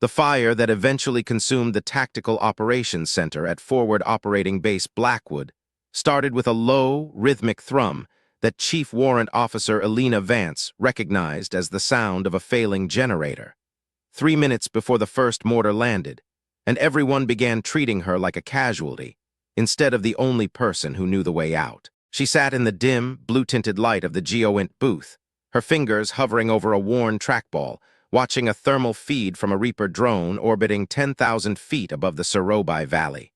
The fire that eventually consumed the Tactical Operations Center at Forward Operating Base Blackwood started with a low, rhythmic thrum that Chief Warrant Officer Elena Vance recognized as the sound of a failing generator. 3 minutes before the first mortar landed, and everyone began treating her like a casualty, instead of the only person who knew the way out. She sat in the dim, blue-tinted light of the GeoInt booth, her fingers hovering over a worn trackball, watching a thermal feed from a Reaper drone orbiting 10,000 feet above the Sorobai Valley.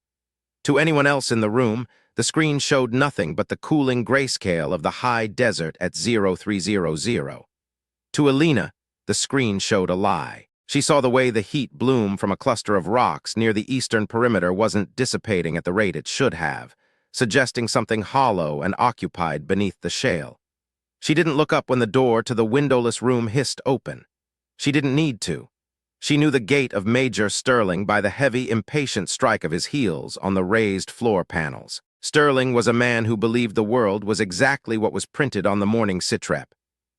To anyone else in the room, the screen showed nothing but the cooling grayscale of the high desert at 0300. To Elena, the screen showed a lie. She saw the way the heat bloom from a cluster of rocks near the eastern perimeter wasn't dissipating at the rate it should have, suggesting something hollow and occupied beneath the shale. She didn't look up when the door to the windowless room hissed open. She didn't need to. She knew the gait of Major Sterling by the heavy, impatient strike of his heels on the raised floor panels. Sterling was a man who believed the world was exactly what was printed on the morning sitrep,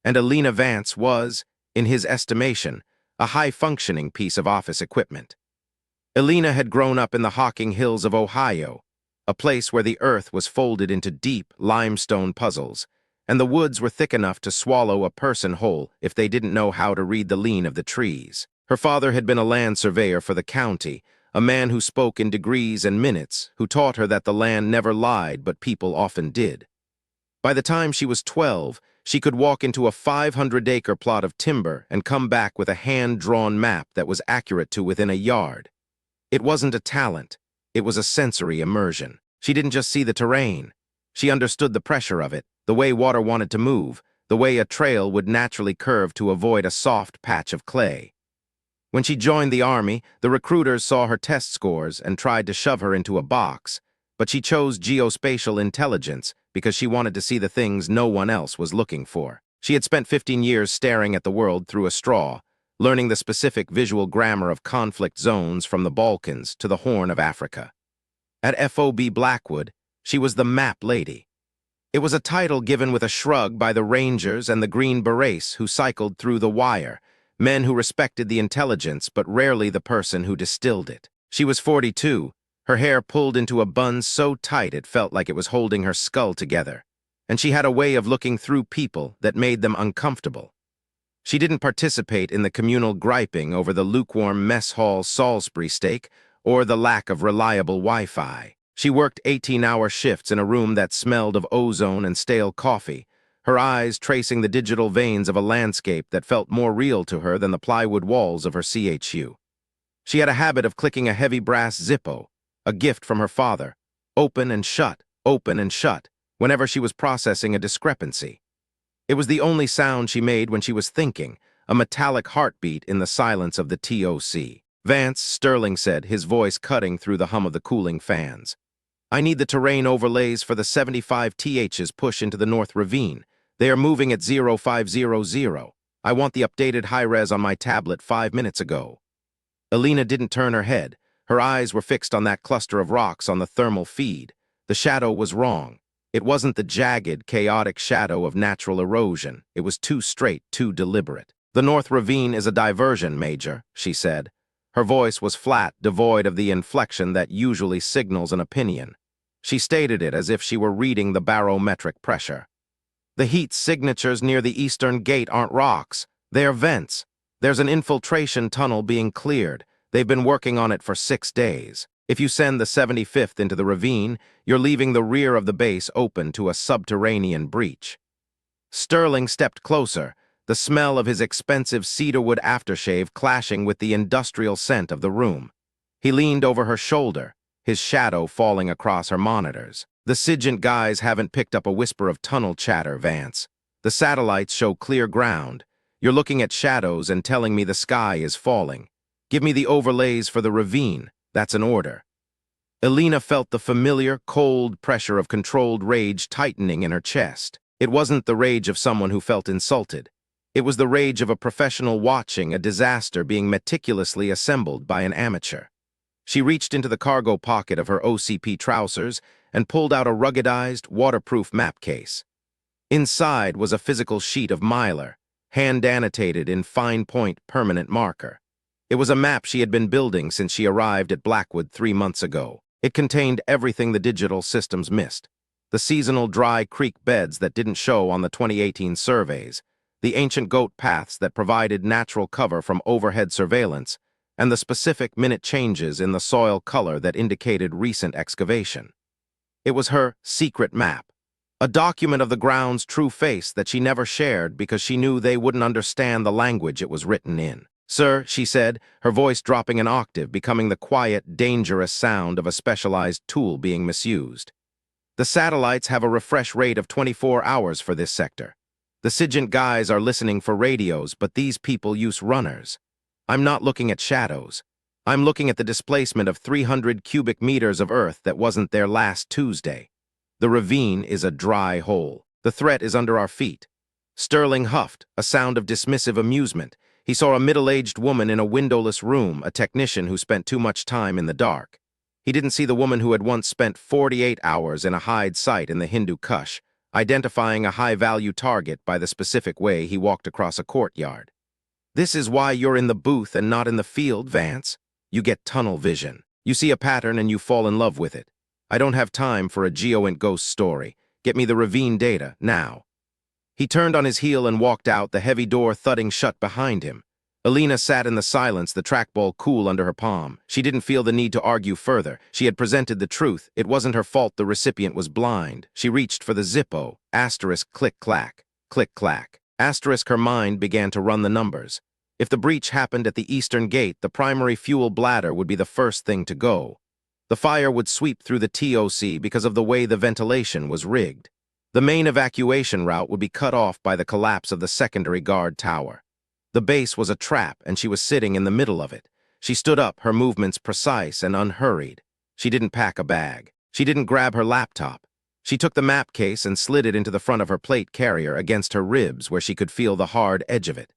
and Elena Vance was, in his estimation, a high-functioning piece of office equipment. Elena had grown up in the Hocking Hills of Ohio, a place where the earth was folded into deep, limestone puzzles, and the woods were thick enough to swallow a person whole if they didn't know how to read the lean of the trees. Her father had been a land surveyor for the county, a man who spoke in degrees and minutes, who taught her that the land never lied, but people often did. By the time she was 12, she could walk into a 500-acre plot of timber and come back with a hand-drawn map that was accurate to within a yard. It wasn't a talent, it was a sensory immersion. She didn't just see the terrain. She understood the pressure of it, the way water wanted to move, the way a trail would naturally curve to avoid a soft patch of clay. When she joined the army, the recruiters saw her test scores and tried to shove her into a box, but she chose geospatial intelligence because she wanted to see the things no one else was looking for. She had spent 15 years staring at the world through a straw, learning the specific visual grammar of conflict zones from the Balkans to the Horn of Africa. At FOB Blackwood, she was the map lady. It was a title given with a shrug by the Rangers and the Green Berets who cycled through the wire, men who respected the intelligence but rarely the person who distilled it. She was 42, her hair pulled into a bun so tight it felt like it was holding her skull together, and she had a way of looking through people that made them uncomfortable. She didn't participate in the communal griping over the lukewarm mess hall Salisbury steak or the lack of reliable Wi-Fi. She worked 18-hour shifts in a room that smelled of ozone and stale coffee, her eyes tracing the digital veins of a landscape that felt more real to her than the plywood walls of her CHU. She had a habit of clicking a heavy brass Zippo, a gift from her father, open and shut, whenever she was processing a discrepancy. It was the only sound she made when she was thinking, a metallic heartbeat in the silence of the TOC. Vance, Sterling said, his voice cutting through the hum of the cooling fans. I need the terrain overlays for the 75 THs push into the North Ravine. They are moving at 0500. I want the updated high-res on my tablet 5 minutes ago. Elena didn't turn her head. Her eyes were fixed on that cluster of rocks on the thermal feed. The shadow was wrong. It wasn't the jagged, chaotic shadow of natural erosion. It was too straight, too deliberate. The North Ravine is a diversion, Major, she said. Her voice was flat, devoid of the inflection that usually signals an opinion. She stated it as if she were reading the barometric pressure. The heat signatures near the eastern gate aren't rocks. They are vents. There's an infiltration tunnel being cleared. They've been working on it for 6 days. If you send the 75th into the ravine, you're leaving the rear of the base open to a subterranean breach. Sterling stepped closer, the smell of his expensive cedarwood aftershave clashing with the industrial scent of the room. He leaned over her shoulder, his shadow falling across her monitors. The SIGINT guys haven't picked up a whisper of tunnel chatter, Vance. The satellites show clear ground. You're looking at shadows and telling me the sky is falling. Give me the overlays for the ravine. That's an order. Elena felt the familiar, cold pressure of controlled rage tightening in her chest. It wasn't the rage of someone who felt insulted. It was the rage of a professional watching a disaster being meticulously assembled by an amateur. She reached into the cargo pocket of her OCP trousers and pulled out a ruggedized, waterproof map case. Inside was a physical sheet of Mylar, hand-annotated in fine-point permanent marker. It was a map she had been building since she arrived at Blackwood 3 months ago. It contained everything the digital systems missed. The seasonal dry creek beds that didn't show on the 2018 surveys, the ancient goat paths that provided natural cover from overhead surveillance, and the specific minute changes in the soil color that indicated recent excavation. It was her secret map, a document of the ground's true face that she never shared because she knew they wouldn't understand the language it was written in. "Sir," she said, her voice dropping an octave, becoming the quiet, dangerous sound of a specialized tool being misused. "The satellites have a refresh rate of 24 hours for this sector. The SIGINT guys are listening for radios, but these people use runners. I'm not looking at shadows. I'm looking at the displacement of 300 cubic meters of earth that wasn't there last Tuesday. The ravine is a dry hole. The threat is under our feet." Sterling huffed, a sound of dismissive amusement. He saw a middle-aged woman in a windowless room, a technician who spent too much time in the dark. He didn't see the woman who had once spent 48 hours in a hide site in the Hindu Kush, identifying a high-value target by the specific way he walked across a courtyard. "This is why you're in the booth and not in the field, Vance. You get tunnel vision. You see a pattern and you fall in love with it. I don't have time for a geoint ghost story. Get me the ravine data, now." He turned on his heel and walked out, the heavy door thudding shut behind him. Elena sat in the silence, the trackball cool under her palm. She didn't feel the need to argue further. She had presented the truth. It wasn't her fault the recipient was blind. She reached for the Zippo. Asterisk, click-clack. Click-clack. Asterisk, her mind began to run the numbers. If the breach happened at the eastern gate, the primary fuel bladder would be the first thing to go. The fire would sweep through the TOC because of the way the ventilation was rigged. The main evacuation route would be cut off by the collapse of the secondary guard tower. The base was a trap, and she was sitting in the middle of it. She stood up, her movements precise and unhurried. She didn't pack a bag. She didn't grab her laptop. She took the map case and slid it into the front of her plate carrier against her ribs where she could feel the hard edge of it.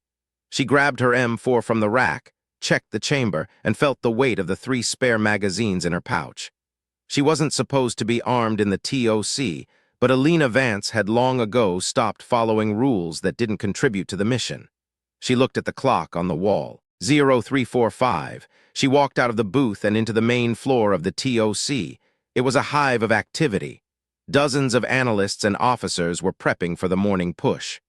She grabbed her M4 from the rack, checked the chamber, and felt the weight of the 3 spare magazines in her pouch. She wasn't supposed to be armed in the TOC, but Elena Vance had long ago stopped following rules that didn't contribute to the mission. She looked at the clock on the wall. 0345. She walked out of the booth and into the main floor of the TOC. It was a hive of activity. Dozens of analysts and officers were prepping for the morning push.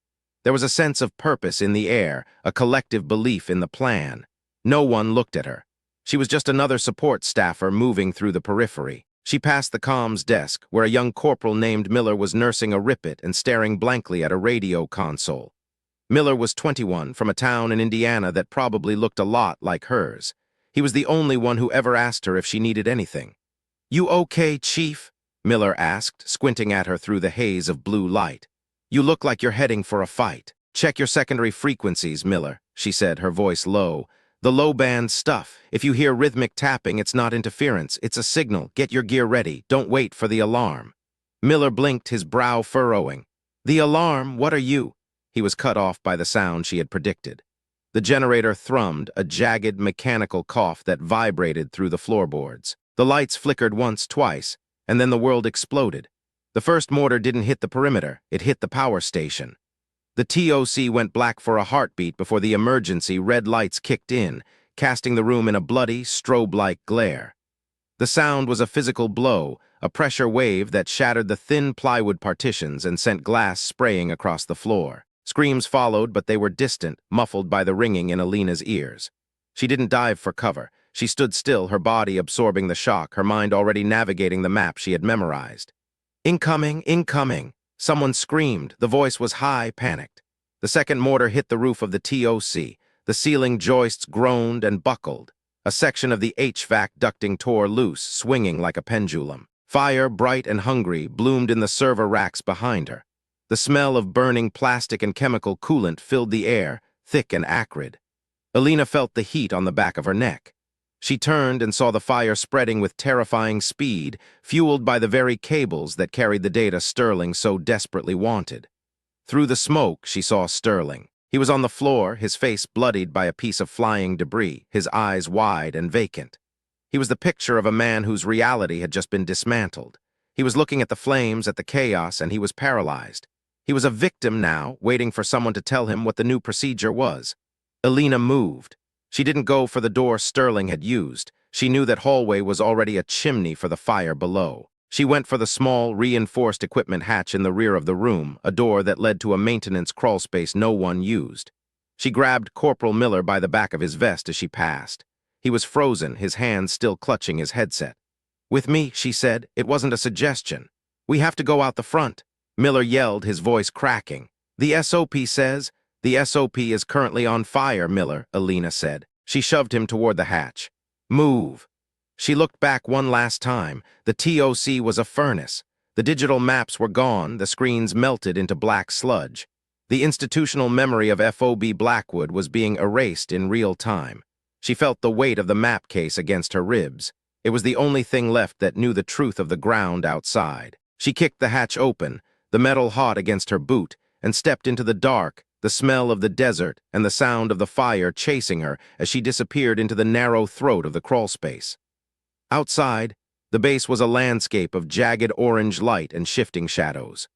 There was a sense of purpose in the air, a collective belief in the plan. No one looked at her. She was just another support staffer moving through the periphery. She passed the comms desk, where a young corporal named Miller was nursing a rippet and staring blankly at a radio console. Miller was 21, from a town in Indiana that probably looked a lot like hers. He was the only one who ever asked her if she needed anything. "You okay, Chief?" Miller asked, squinting at her through the haze of blue light. "You look like you're heading for a fight." "Check your secondary frequencies, Miller," she said, her voice low. "The low-band stuff. If you hear rhythmic tapping, it's not interference. It's a signal. Get your gear ready. Don't wait for the alarm." Miller blinked, his brow furrowing. "The alarm? What are you?" He was cut off by the sound she had predicted. The generator thrummed, a jagged mechanical cough that vibrated through the floorboards. The lights flickered once, twice, and then the world exploded. The first mortar didn't hit the perimeter. It hit the power station. The TOC went black for a heartbeat before the emergency red lights kicked in, casting the room in a bloody, strobe-like glare. The sound was a physical blow, a pressure wave that shattered the thin plywood partitions and sent glass spraying across the floor. Screams followed, but they were distant, muffled by the ringing in Elena's ears. She didn't dive for cover. She stood still, her body absorbing the shock, her mind already navigating the map she had memorized. "Incoming! Incoming!" Someone screamed. The voice was high, panicked. The second mortar hit the roof of the TOC. The ceiling joists groaned and buckled. A section of the HVAC ducting tore loose, swinging like a pendulum. Fire, bright and hungry, bloomed in the server racks behind her. The smell of burning plastic and chemical coolant filled the air, thick and acrid. Elena felt the heat on the back of her neck. She turned and saw the fire spreading with terrifying speed, fueled by the very cables that carried the data Sterling so desperately wanted. Through the smoke, she saw Sterling. He was on the floor, his face bloodied by a piece of flying debris, his eyes wide and vacant. He was the picture of a man whose reality had just been dismantled. He was looking at the flames, at the chaos, and he was paralyzed. He was a victim now, waiting for someone to tell him what the new procedure was. Elena moved. She didn't go for the door Sterling had used. She knew that hallway was already a chimney for the fire below. She went for the small, reinforced equipment hatch in the rear of the room, a door that led to a maintenance crawlspace no one used. She grabbed Corporal Miller by the back of his vest as she passed. He was frozen, his hands still clutching his headset. "With me," she said. "It wasn't a suggestion. We have to go out the front." Miller yelled, his voice cracking. "The SOP says—" "The SOP is currently on fire, Miller," Elena said. She shoved him toward the hatch. "Move." She looked back one last time. The TOC was a furnace. The digital maps were gone, the screens melted into black sludge. The institutional memory of FOB Blackwood was being erased in real time. She felt the weight of the map case against her ribs. It was the only thing left that knew the truth of the ground outside. She kicked the hatch open, the metal hot against her boot, and stepped into the dark, the smell of the desert and the sound of the fire chasing her as she disappeared into the narrow throat of the crawlspace. Outside, the base was a landscape of jagged orange light and shifting shadows.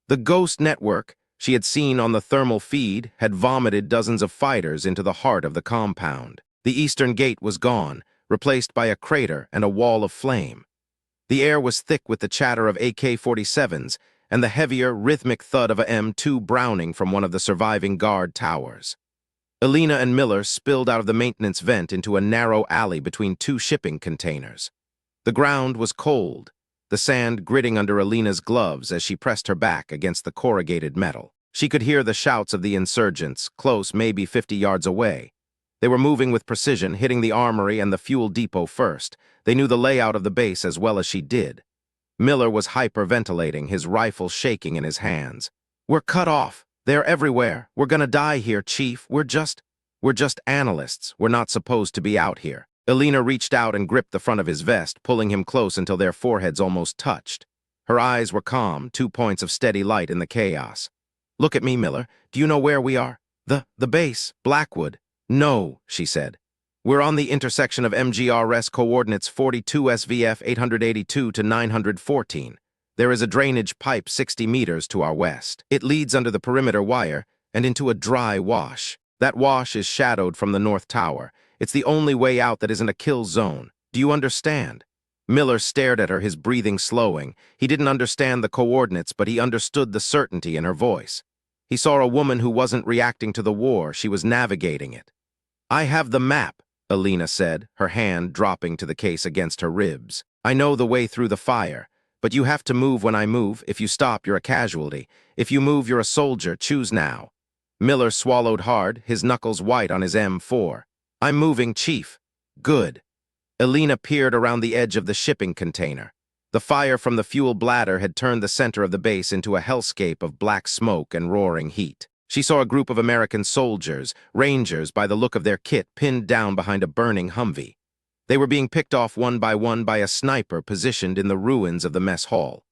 The ghost network she had seen on the thermal feed had vomited dozens of fighters into the heart of the compound. The eastern gate was gone, replaced by a crater and a wall of flame. The air was thick with the chatter of AK-47s and the heavier, rhythmic thud of a M2 Browning from one of the surviving guard towers. Elena and Miller spilled out of the maintenance vent into a narrow alley between two shipping containers. The ground was cold, the sand gritting under Elena's gloves as she pressed her back against the corrugated metal. She could hear the shouts of the insurgents, close, maybe 50 yards away. They were moving with precision, hitting the armory and the fuel depot first. They knew the layout of the base as well as she did. Miller was hyperventilating, his rifle shaking in his hands. "We're cut off. They're everywhere. We're gonna die here, Chief. We're just analysts. We're not supposed to be out here." Elena reached out and gripped the front of his vest, pulling him close until their foreheads almost touched. Her eyes were calm, 2 points of steady light in the chaos. "Look at me, Miller. Do you know where we are?" The base, Blackwood." "No," she said. "We're on the intersection of MGRS coordinates 42 SVF 882 to 914. There is a drainage pipe 60 meters to our west. It leads under the perimeter wire and into a dry wash. That wash is shadowed from the north tower. It's the only way out that isn't a kill zone. Do you understand?" Miller stared at her, his breathing slowing. He didn't understand the coordinates, but he understood the certainty in her voice. He saw a woman who wasn't reacting to the war. She was navigating it. "I have the map," Elena said, her hand dropping to the case against her ribs. "I know the way through the fire, but you have to move when I move. If you stop, you're a casualty. If you move, you're a soldier. Choose now." Miller swallowed hard, his knuckles white on his M4. "I'm moving, Chief." "Good." Elena peered around the edge of the shipping container. The fire from the fuel bladder had turned the center of the base into a hellscape of black smoke and roaring heat. She saw a group of American soldiers, Rangers by the look of their kit, pinned down behind a burning Humvee. They were being picked off one by a sniper positioned in the ruins of the mess hall.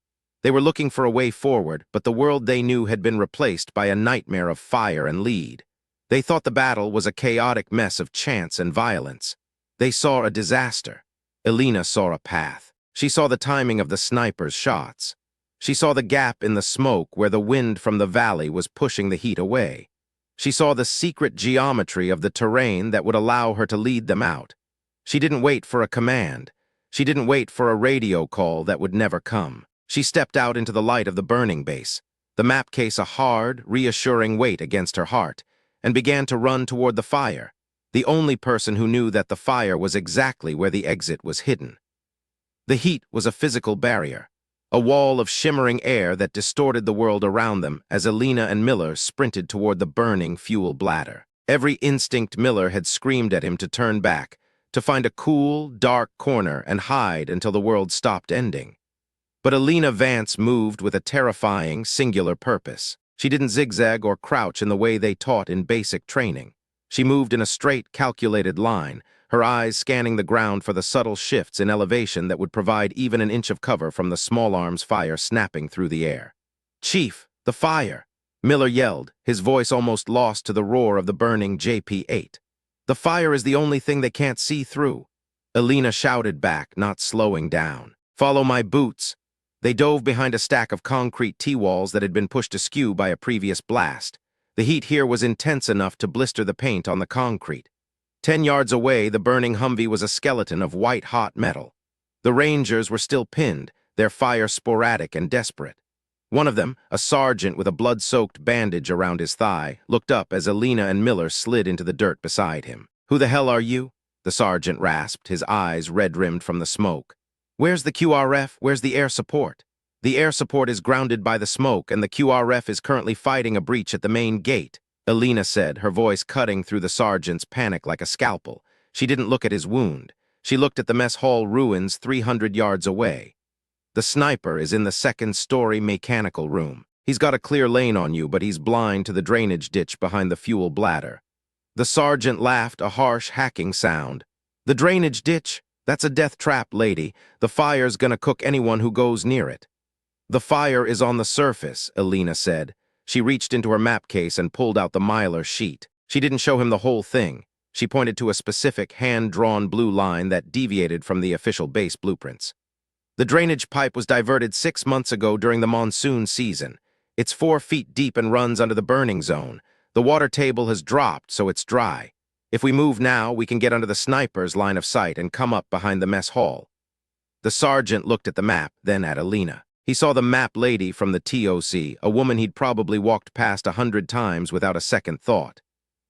They were looking for a way forward, but the world they knew had been replaced by a nightmare of fire and lead. They thought the battle was a chaotic mess of chance and violence. They saw a disaster. Elena saw a path. She saw the timing of the sniper's shots. She saw the gap in the smoke where the wind from the valley was pushing the heat away. She saw the secret geometry of the terrain that would allow her to lead them out. She didn't wait for a command. She didn't wait for a radio call that would never come. She stepped out into the light of the burning base, the map case a hard, reassuring weight against her heart, and began to run toward the fire, the only person who knew that the fire was exactly where the exit was hidden. The heat was a physical barrier, a wall of shimmering air that distorted the world around them as Elena and Miller sprinted toward the burning fuel bladder. Every instinct Miller had screamed at him to turn back, to find a cool, dark corner and hide until the world stopped ending. But Elena Vance moved with a terrifying, singular purpose. She didn't zigzag or crouch in the way they taught in basic training. She moved in a straight, calculated line, her eyes scanning the ground for the subtle shifts in elevation that would provide even an inch of cover from the small arms fire snapping through the air. "Chief, the fire!" Miller yelled, his voice almost lost to the roar of the burning JP-8. "The fire is the only thing they can't see through." Elena shouted back, not slowing down. "Follow my boots." They dove behind a stack of concrete T-walls that had been pushed askew by a previous blast. The heat here was intense enough to blister the paint on the concrete. 10 yards away, the burning Humvee was a skeleton of white-hot metal. The Rangers were still pinned, their fire sporadic and desperate. One of them, a sergeant with a blood-soaked bandage around his thigh, looked up as Elena and Miller slid into the dirt beside him. "Who the hell are you?" the sergeant rasped, his eyes red-rimmed from the smoke. "Where's the QRF? Where's the air support?" "The air support is grounded by the smoke, and the QRF is currently fighting a breach at the main gate," Elena said, her voice cutting through the sergeant's panic like a scalpel. She didn't look at his wound. She looked at the mess hall ruins 300 yards away. "The sniper is in the second-story mechanical room. He's got a clear lane on you, but he's blind to the drainage ditch behind the fuel bladder." The sergeant laughed, a harsh, hacking sound. "The drainage ditch? That's a death trap, lady. The fire's gonna cook anyone who goes near it." "The fire is on the surface," Elena said. She reached into her map case and pulled out the Mylar sheet. She didn't show him the whole thing. She pointed to a specific hand-drawn blue line that deviated from the official base blueprints. "The drainage pipe was diverted 6 months ago during the monsoon season. It's 4 feet deep and runs under the burning zone. The water table has dropped, so it's dry. If we move now, we can get under the sniper's line of sight and come up behind the mess hall." The sergeant looked at the map, then at Elena. He saw the map lady from the TOC, a woman he'd probably walked past 100 times without a second thought.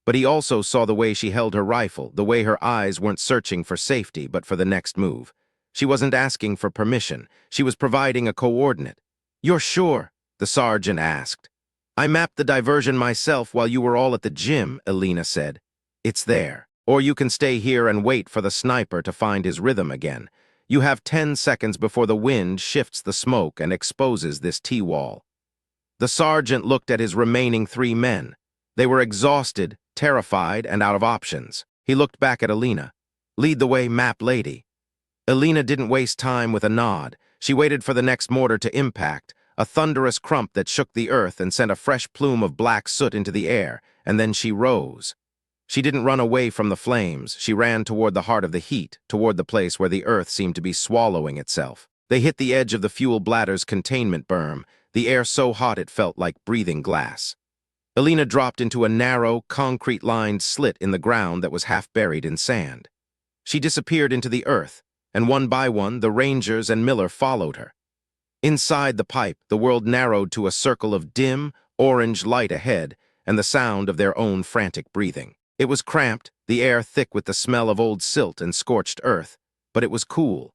But he also saw the way she held her rifle, the way her eyes weren't searching for safety but for the next move. She wasn't asking for permission. She was providing a coordinate. "You're sure?" the sergeant asked. "I mapped the diversion myself while you were all at the gym," Elena said. "It's there. Or you can stay here and wait for the sniper to find his rhythm again. You have 10 seconds before the wind shifts the smoke and exposes this T-wall." The sergeant looked at his remaining 3 men. They were exhausted, terrified, and out of options. He looked back at Elena. "Lead the way, map lady." Elena didn't waste time with a nod. She waited for the next mortar to impact, a thunderous crump that shook the earth and sent a fresh plume of black soot into the air, and then she rose. She didn't run away from the flames. She ran toward the heart of the heat, toward the place where the earth seemed to be swallowing itself. They hit the edge of the fuel bladder's containment berm, the air so hot it felt like breathing glass. Elena dropped into a narrow, concrete-lined slit in the ground that was half buried in sand. She disappeared into the earth, and one by one, the Rangers and Miller followed her. Inside the pipe, the world narrowed to a circle of dim, orange light ahead, and the sound of their own frantic breathing. It was cramped, the air thick with the smell of old silt and scorched earth, but it was cool.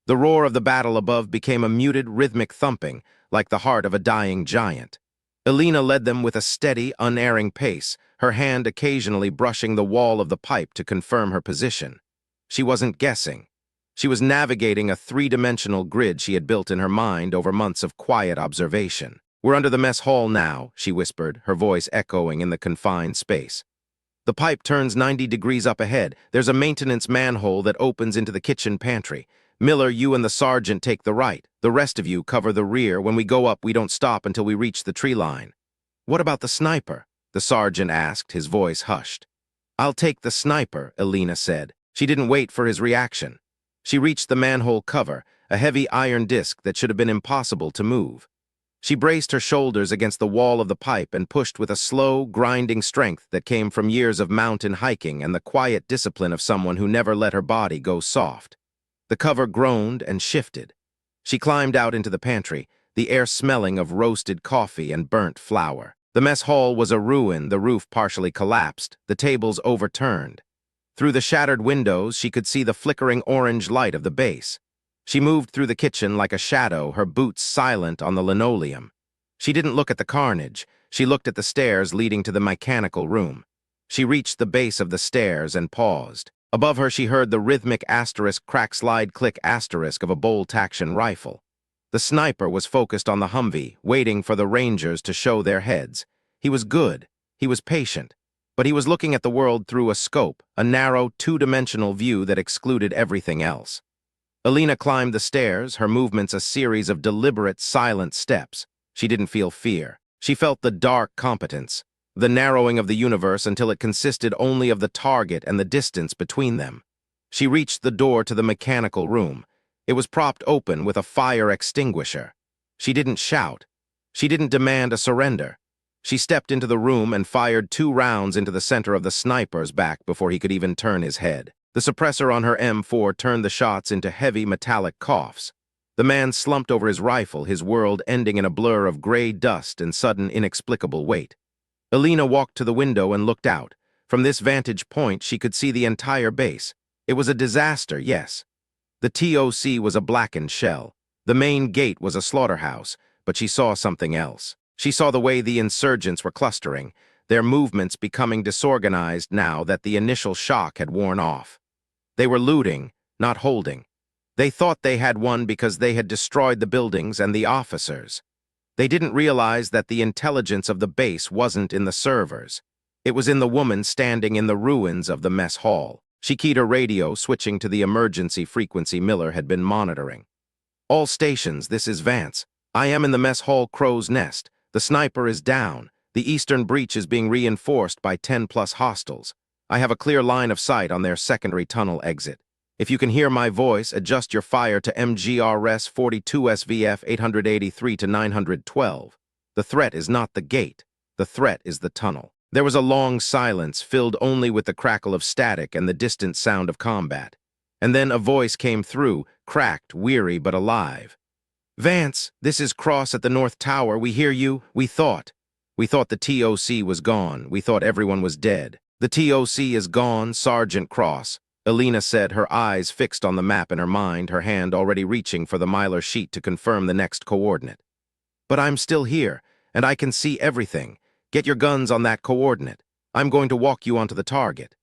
The roar of the battle above became a muted, rhythmic thumping, like the heart of a dying giant. Elena led them with a steady, unerring pace, her hand occasionally brushing the wall of the pipe to confirm her position. She wasn't guessing. She was navigating a 3-dimensional grid she had built in her mind over months of quiet observation. "We're under the mess hall now," she whispered, her voice echoing in the confined space. "The pipe turns 90 degrees up ahead. There's a maintenance manhole that opens into the kitchen pantry. Miller, you and the sergeant take the right. The rest of you cover the rear. When we go up, we don't stop until we reach the tree line." "What about the sniper?" the sergeant asked, his voice hushed. "I'll take the sniper," Elena said. She didn't wait for his reaction. She reached the manhole cover, a heavy iron disc that should have been impossible to move. She braced her shoulders against the wall of the pipe and pushed with a slow, grinding strength that came from years of mountain hiking and the quiet discipline of someone who never let her body go soft. The cover groaned and shifted. She climbed out into the pantry, the air smelling of roasted coffee and burnt flour. The mess hall was a ruin, the roof partially collapsed, the tables overturned. Through the shattered windows, she could see the flickering orange light of the base. She moved through the kitchen like a shadow, her boots silent on the linoleum. She didn't look at the carnage. She looked at the stairs leading to the mechanical room. She reached the base of the stairs and paused. Above her, she heard the rhythmic asterisk crack-slide-click asterisk of a bolt-action rifle. The sniper was focused on the Humvee, waiting for the Rangers to show their heads. He was good. He was patient. But he was looking at the world through a scope, a narrow, 2-dimensional view that excluded everything else. Elena climbed the stairs, her movements a series of deliberate, silent steps. She didn't feel fear. She felt the dark competence, the narrowing of the universe until it consisted only of the target and the distance between them. She reached the door to the mechanical room. It was propped open with a fire extinguisher. She didn't shout. She didn't demand a surrender. She stepped into the room and fired 2 rounds into the center of the sniper's back before he could even turn his head. The suppressor on her M4 turned the shots into heavy metallic coughs. The man slumped over his rifle, his world ending in a blur of gray dust and sudden inexplicable weight. Elena walked to the window and looked out. From this vantage point, she could see the entire base. It was a disaster, yes. The TOC was a blackened shell. The main gate was a slaughterhouse, but she saw something else. She saw the way the insurgents were clustering, their movements becoming disorganized now that the initial shock had worn off. They were looting, not holding. They thought they had won because they had destroyed the buildings and the officers. They didn't realize that the intelligence of the base wasn't in the servers. It was in the woman standing in the ruins of the mess hall. She keyed her radio, switching to the emergency frequency Miller had been monitoring. "All stations, this is Vance. I am in the mess hall crow's nest. The sniper is down. The eastern breach is being reinforced by 10+ hostiles. I have a clear line of sight on their secondary tunnel exit. If you can hear my voice, adjust your fire to MGRS 42 SVF 883 to 912. The threat is not the gate. The threat is the tunnel." There was a long silence, filled only with the crackle of static and the distant sound of combat. And then a voice came through, cracked, weary, but alive. "Vance, this is Cross at the North Tower. We hear you. We thought the TOC was gone. We thought everyone was dead. The TOC is gone, Sergeant Cross," Elena said, her eyes fixed on the map in her mind, her hand already reaching for the Mylar sheet to confirm the next coordinate. "But I'm still here, and I can see everything. Get your guns on that coordinate. I'm going to walk you onto the target."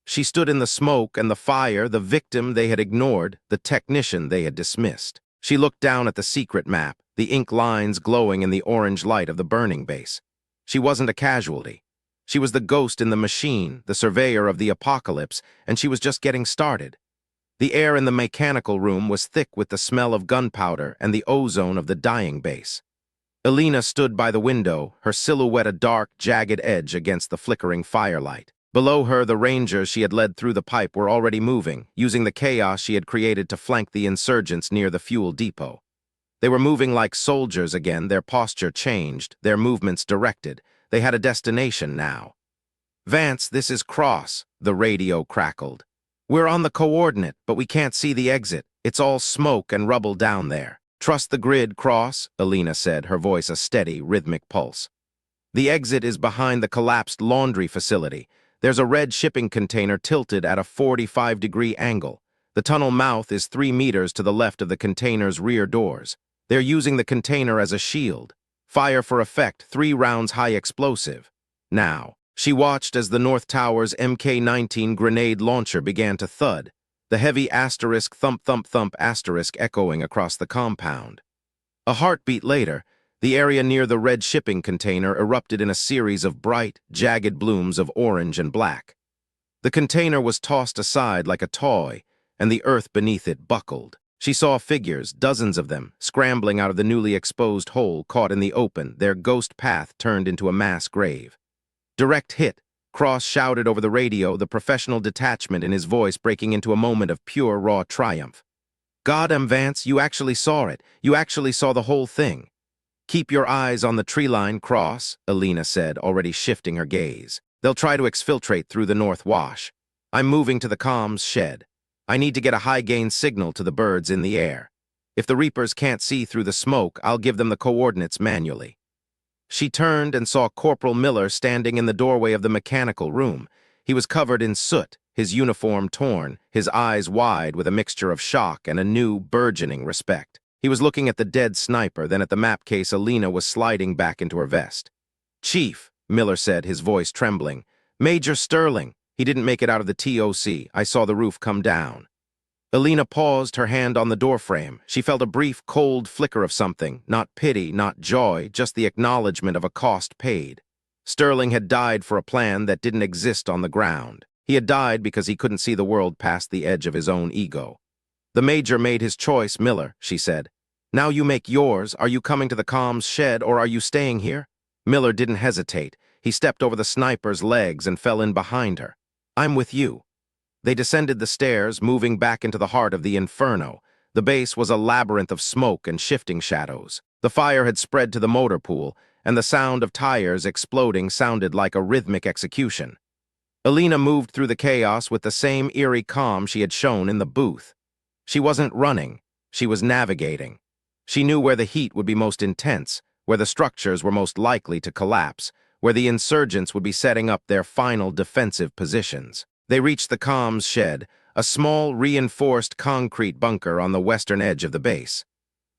She stood in the smoke and the fire, the victim they had ignored, the technician they had dismissed. She looked down at the secret map, the ink lines glowing in the orange light of the burning base. She wasn't a casualty. She was the ghost in the machine, the surveyor of the apocalypse, and she was just getting started. The air in the mechanical room was thick with the smell of gunpowder and the ozone of the dying base. Elena stood by the window, her silhouette a dark, jagged edge against the flickering firelight. Below her, the rangers she had led through the pipe were already moving, using the chaos she had created to flank the insurgents near the fuel depot. They were moving like soldiers again, their posture changed, their movements directed. They had a destination now. "Vance, this is Cross," the radio crackled. "We're on the coordinate, but we can't see the exit. It's all smoke and rubble down there. Trust the grid, Cross," Elena said, her voice a steady, rhythmic pulse. "The exit is behind the collapsed laundry facility. There's a red shipping container tilted at a 45-degree angle. The tunnel mouth is 3 meters to the left of the container's rear doors. They're using the container as a shield. Fire for effect, 3 rounds high explosive. Now." She watched as the North Tower's MK-19 grenade launcher began to thud, the heavy asterisk thump thump thump asterisk echoing across the compound. A heartbeat later, the area near the red shipping container erupted in a series of bright, jagged blooms of orange and black. The container was tossed aside like a toy, and the earth beneath it buckled. She saw figures, dozens of them, scrambling out of the newly exposed hole, caught in the open, their ghost path turned into a mass grave. "Direct hit," Cross shouted over the radio, the professional detachment in his voice breaking into a moment of pure, raw triumph. "Goddamn, Vance, you actually saw it. You actually saw the whole thing." "Keep your eyes on the tree line, Cross," Elena said, already shifting her gaze. "They'll try to exfiltrate through the North Wash. I'm moving to the comms shed. I need to get a high-gain signal to the birds in the air. If the Reapers can't see through the smoke, I'll give them the coordinates manually." She turned and saw Corporal Miller standing in the doorway of the mechanical room. He was covered in soot, his uniform torn, his eyes wide with a mixture of shock and a new, burgeoning respect. He was looking at the dead sniper, then at the map case Elena was sliding back into her vest. "Chief," Miller said, his voice trembling. "Major Sterling. He didn't make it out of the TOC. I saw the roof come down." Elena paused, her hand on the doorframe. She felt a brief, cold flicker of something, not pity, not joy, just the acknowledgement of a cost paid. Sterling had died for a plan that didn't exist on the ground. He had died because he couldn't see the world past the edge of his own ego. "The Major made his choice, Miller," she said. "Now you make yours. Are you coming to the comms shed or are you staying here?" Miller didn't hesitate. He stepped over the sniper's legs and fell in behind her. "I'm with you." They descended the stairs, moving back into the heart of the inferno. The base was a labyrinth of smoke and shifting shadows. The fire had spread to the motor pool, and the sound of tires exploding sounded like a rhythmic execution. Elena moved through the chaos with the same eerie calm she had shown in the booth. She wasn't running, she was navigating. She knew where the heat would be most intense, where the structures were most likely to collapse, where the insurgents would be setting up their final defensive positions. They reached the comms shed, a small, reinforced concrete bunker on the western edge of the base.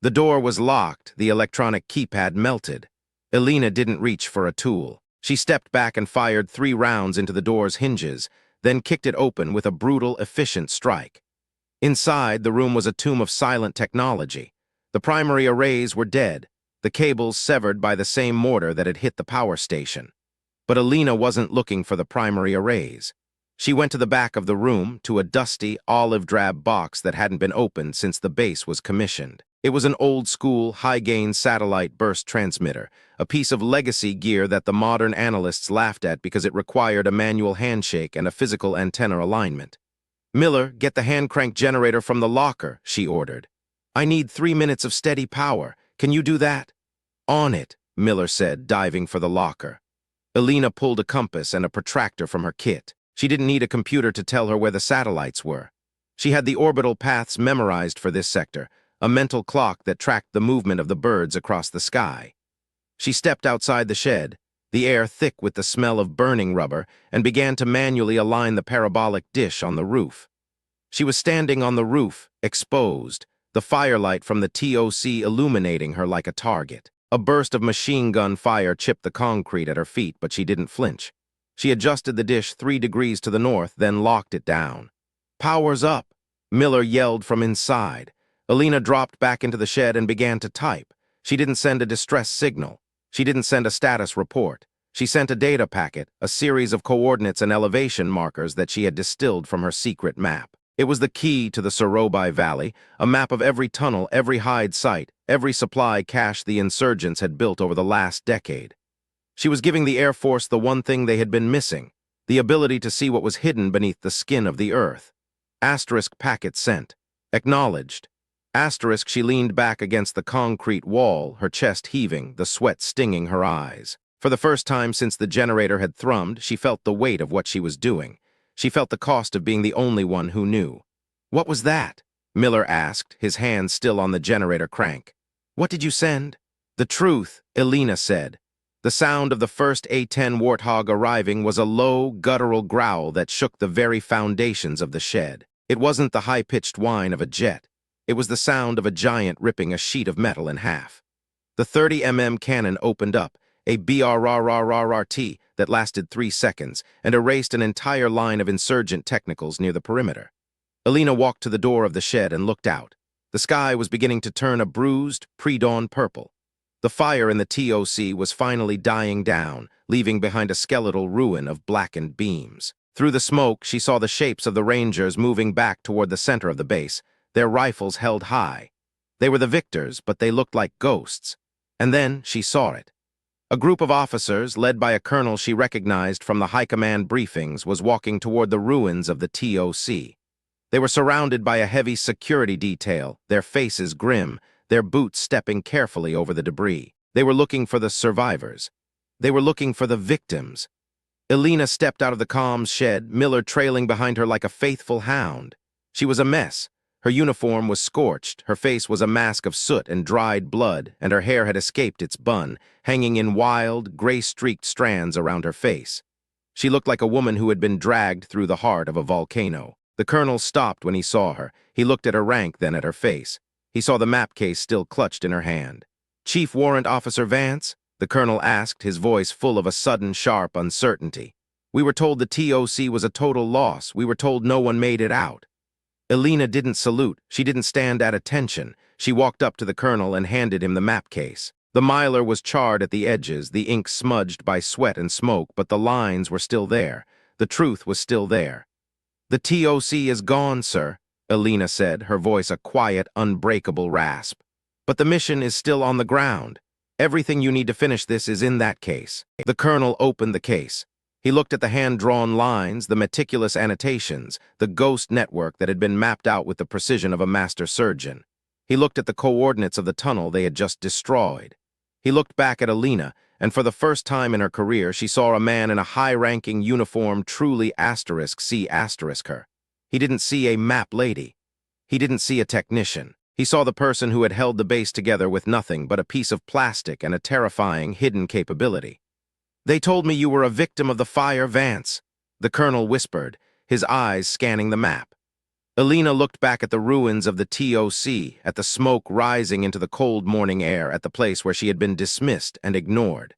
The door was locked, the electronic keypad melted. Elena didn't reach for a tool. She stepped back and fired 3 rounds into the door's hinges, then kicked it open with a brutal, efficient strike. Inside, the room was a tomb of silent technology. The primary arrays were dead, the cables severed by the same mortar that had hit the power station. But Elena wasn't looking for the primary arrays. She went to the back of the room, to a dusty, olive-drab box that hadn't been opened since the base was commissioned. It was an old-school, high-gain satellite burst transmitter, a piece of legacy gear that the modern analysts laughed at because it required a manual handshake and a physical antenna alignment. "Miller, get the hand-crank generator from the locker," she ordered. "I need 3 minutes of steady power. Can you do that?" "On it," Miller said, diving for the locker. Elena pulled a compass and a protractor from her kit. She didn't need a computer to tell her where the satellites were. She had the orbital paths memorized for this sector, a mental clock that tracked the movement of the birds across the sky. She stepped outside the shed, the air thick with the smell of burning rubber, and began to manually align the parabolic dish on the roof. She was standing on the roof, exposed, the firelight from the TOC illuminating her like a target. A burst of machine gun fire chipped the concrete at her feet, but she didn't flinch. She adjusted the dish 3 degrees to the north, then locked it down. "Power's up," Miller yelled from inside. Elena dropped back into the shed and began to type. She didn't send a distress signal. She didn't send a status report. She sent a data packet, a series of coordinates and elevation markers that she had distilled from her secret map. It was the key to the Sorobai Valley, a map of every tunnel, every hide site, every supply cache the insurgents had built over the last decade. She was giving the Air Force the one thing they had been missing, the ability to see what was hidden beneath the skin of the earth. Asterisk packet sent. Acknowledged. Asterisk she leaned back against the concrete wall, her chest heaving, the sweat stinging her eyes. For the first time since the generator had thrummed, she felt the weight of what she was doing. She felt the cost of being the only one who knew. "What was that?" Miller asked, his hand still on the generator crank. "What did you send?" "The truth," Elena said. The sound of the first A-10 Warthog arriving was a low, guttural growl that shook the very foundations of the shed. It wasn't the high-pitched whine of a jet. It was the sound of a giant ripping a sheet of metal in half. The 30mm cannon opened up, a BRRRRRT that lasted 3 seconds, and erased an entire line of insurgent technicals near the perimeter. Elena walked to the door of the shed and looked out. The sky was beginning to turn a bruised, pre-dawn purple. The fire in the TOC was finally dying down, leaving behind a skeletal ruin of blackened beams. Through the smoke, she saw the shapes of the Rangers moving back toward the center of the base, their rifles held high. They were the victors, but they looked like ghosts. And then she saw it. A group of officers, led by a colonel she recognized from the high command briefings, was walking toward the ruins of the TOC. They were surrounded by a heavy security detail, their faces grim, their boots stepping carefully over the debris. They were looking for the survivors. They were looking for the victims. Elena stepped out of the comms shed, Miller trailing behind her like a faithful hound. She was a mess. Her uniform was scorched, her face was a mask of soot and dried blood, and her hair had escaped its bun, hanging in wild, gray-streaked strands around her face. She looked like a woman who had been dragged through the heart of a volcano. The colonel stopped when he saw her. He looked at her rank, then at her face. He saw the map case still clutched in her hand. "Chief Warrant Officer Vance?" the colonel asked, his voice full of a sudden, sharp uncertainty. "We were told the TOC was a total loss. We were told no one made it out." Elena didn't salute. She didn't stand at attention. She walked up to the colonel and handed him the map case. The mylar was charred at the edges, the ink smudged by sweat and smoke, but the lines were still there. The truth was still there. "The TOC is gone, sir," Elena said, her voice a quiet, unbreakable rasp. "But the mission is still on the ground. Everything you need to finish this is in that case." The colonel opened the case. He looked at the hand-drawn lines, the meticulous annotations, the ghost network that had been mapped out with the precision of a master surgeon. He looked at the coordinates of the tunnel they had just destroyed. He looked back at Elena, and for the first time in her career, she saw a man in a high-ranking uniform truly see her. He didn't see a map lady. He didn't see a technician. He saw the person who had held the base together with nothing but a piece of plastic and a terrifying hidden capability. "They told me you were a victim of the fire, Vance," the colonel whispered, his eyes scanning the map. Elena looked back at the ruins of the TOC, at the smoke rising into the cold morning air at the place where she had been dismissed and ignored.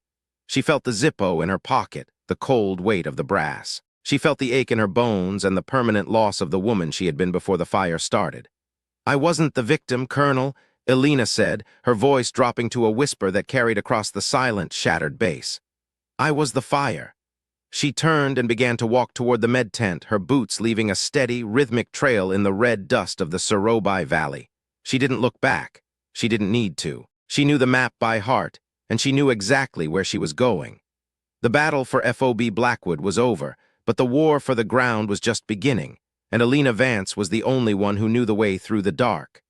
She felt the Zippo in her pocket, the cold weight of the brass. She felt the ache in her bones and the permanent loss of the woman she had been before the fire started. "I wasn't the victim, Colonel," Elena said, her voice dropping to a whisper that carried across the silent, shattered base. "I was the fire." She turned and began to walk toward the med tent, her boots leaving a steady, rhythmic trail in the red dust of the Surobai Valley. She didn't look back. She didn't need to. She knew the map by heart, and she knew exactly where she was going. The battle for FOB Blackwood was over, but the war for the ground was just beginning, and Elena Vance was the only one who knew the way through the dark.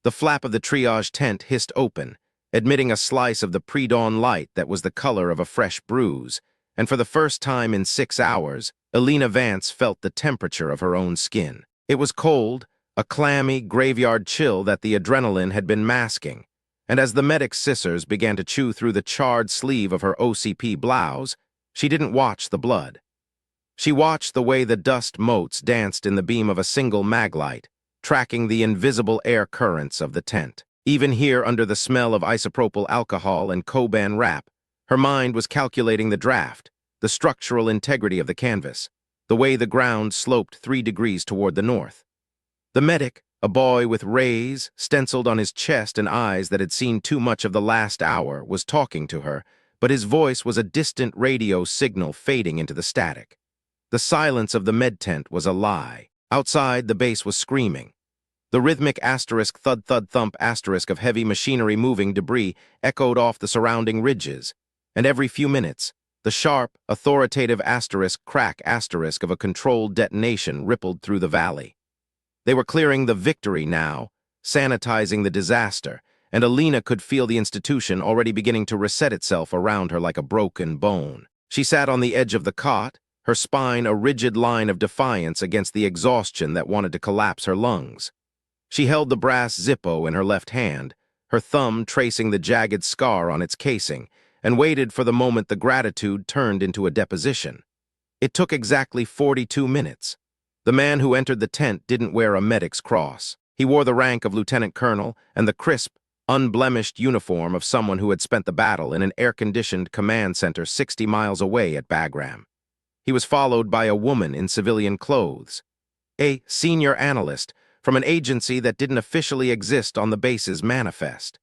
The flap of the triage tent hissed open, admitting a slice of the pre-dawn light that was the color of a fresh bruise, and for the first time in 6 hours, Elena Vance felt the temperature of her own skin. It was cold, a clammy, graveyard chill that the adrenaline had been masking, and as the medic's scissors began to chew through the charred sleeve of her OCP blouse, she didn't watch the blood. She watched the way the dust motes danced in the beam of a single maglite, tracking the invisible air currents of the tent. Even here, under the smell of isopropyl alcohol and Coban wrap, her mind was calculating the draft, the structural integrity of the canvas, the way the ground sloped 3 degrees toward the north. The medic, a boy with rays stenciled on his chest and eyes that had seen too much of the last hour, was talking to her, but his voice was a distant radio signal fading into the static. The silence of the med tent was a lie. Outside, the base was screaming. The rhythmic asterisk thud-thud-thump asterisk of heavy machinery moving debris echoed off the surrounding ridges, and every few minutes, the sharp, authoritative asterisk crack asterisk of a controlled detonation rippled through the valley. They were clearing the victory now, sanitizing the disaster, and Elena could feel the institution already beginning to reset itself around her like a broken bone. She sat on the edge of the cot, her spine a rigid line of defiance against the exhaustion that wanted to collapse her lungs. She held the brass Zippo in her left hand, her thumb tracing the jagged scar on its casing, and waited for the moment the gratitude turned into a deposition. It took exactly 42 minutes. The man who entered the tent didn't wear a medic's cross. He wore the rank of lieutenant colonel and the crisp, unblemished uniform of someone who had spent the battle in an air-conditioned command center 60 miles away at Bagram. He was followed by a woman in civilian clothes, a senior analyst from an agency that didn't officially exist on the base's manifest.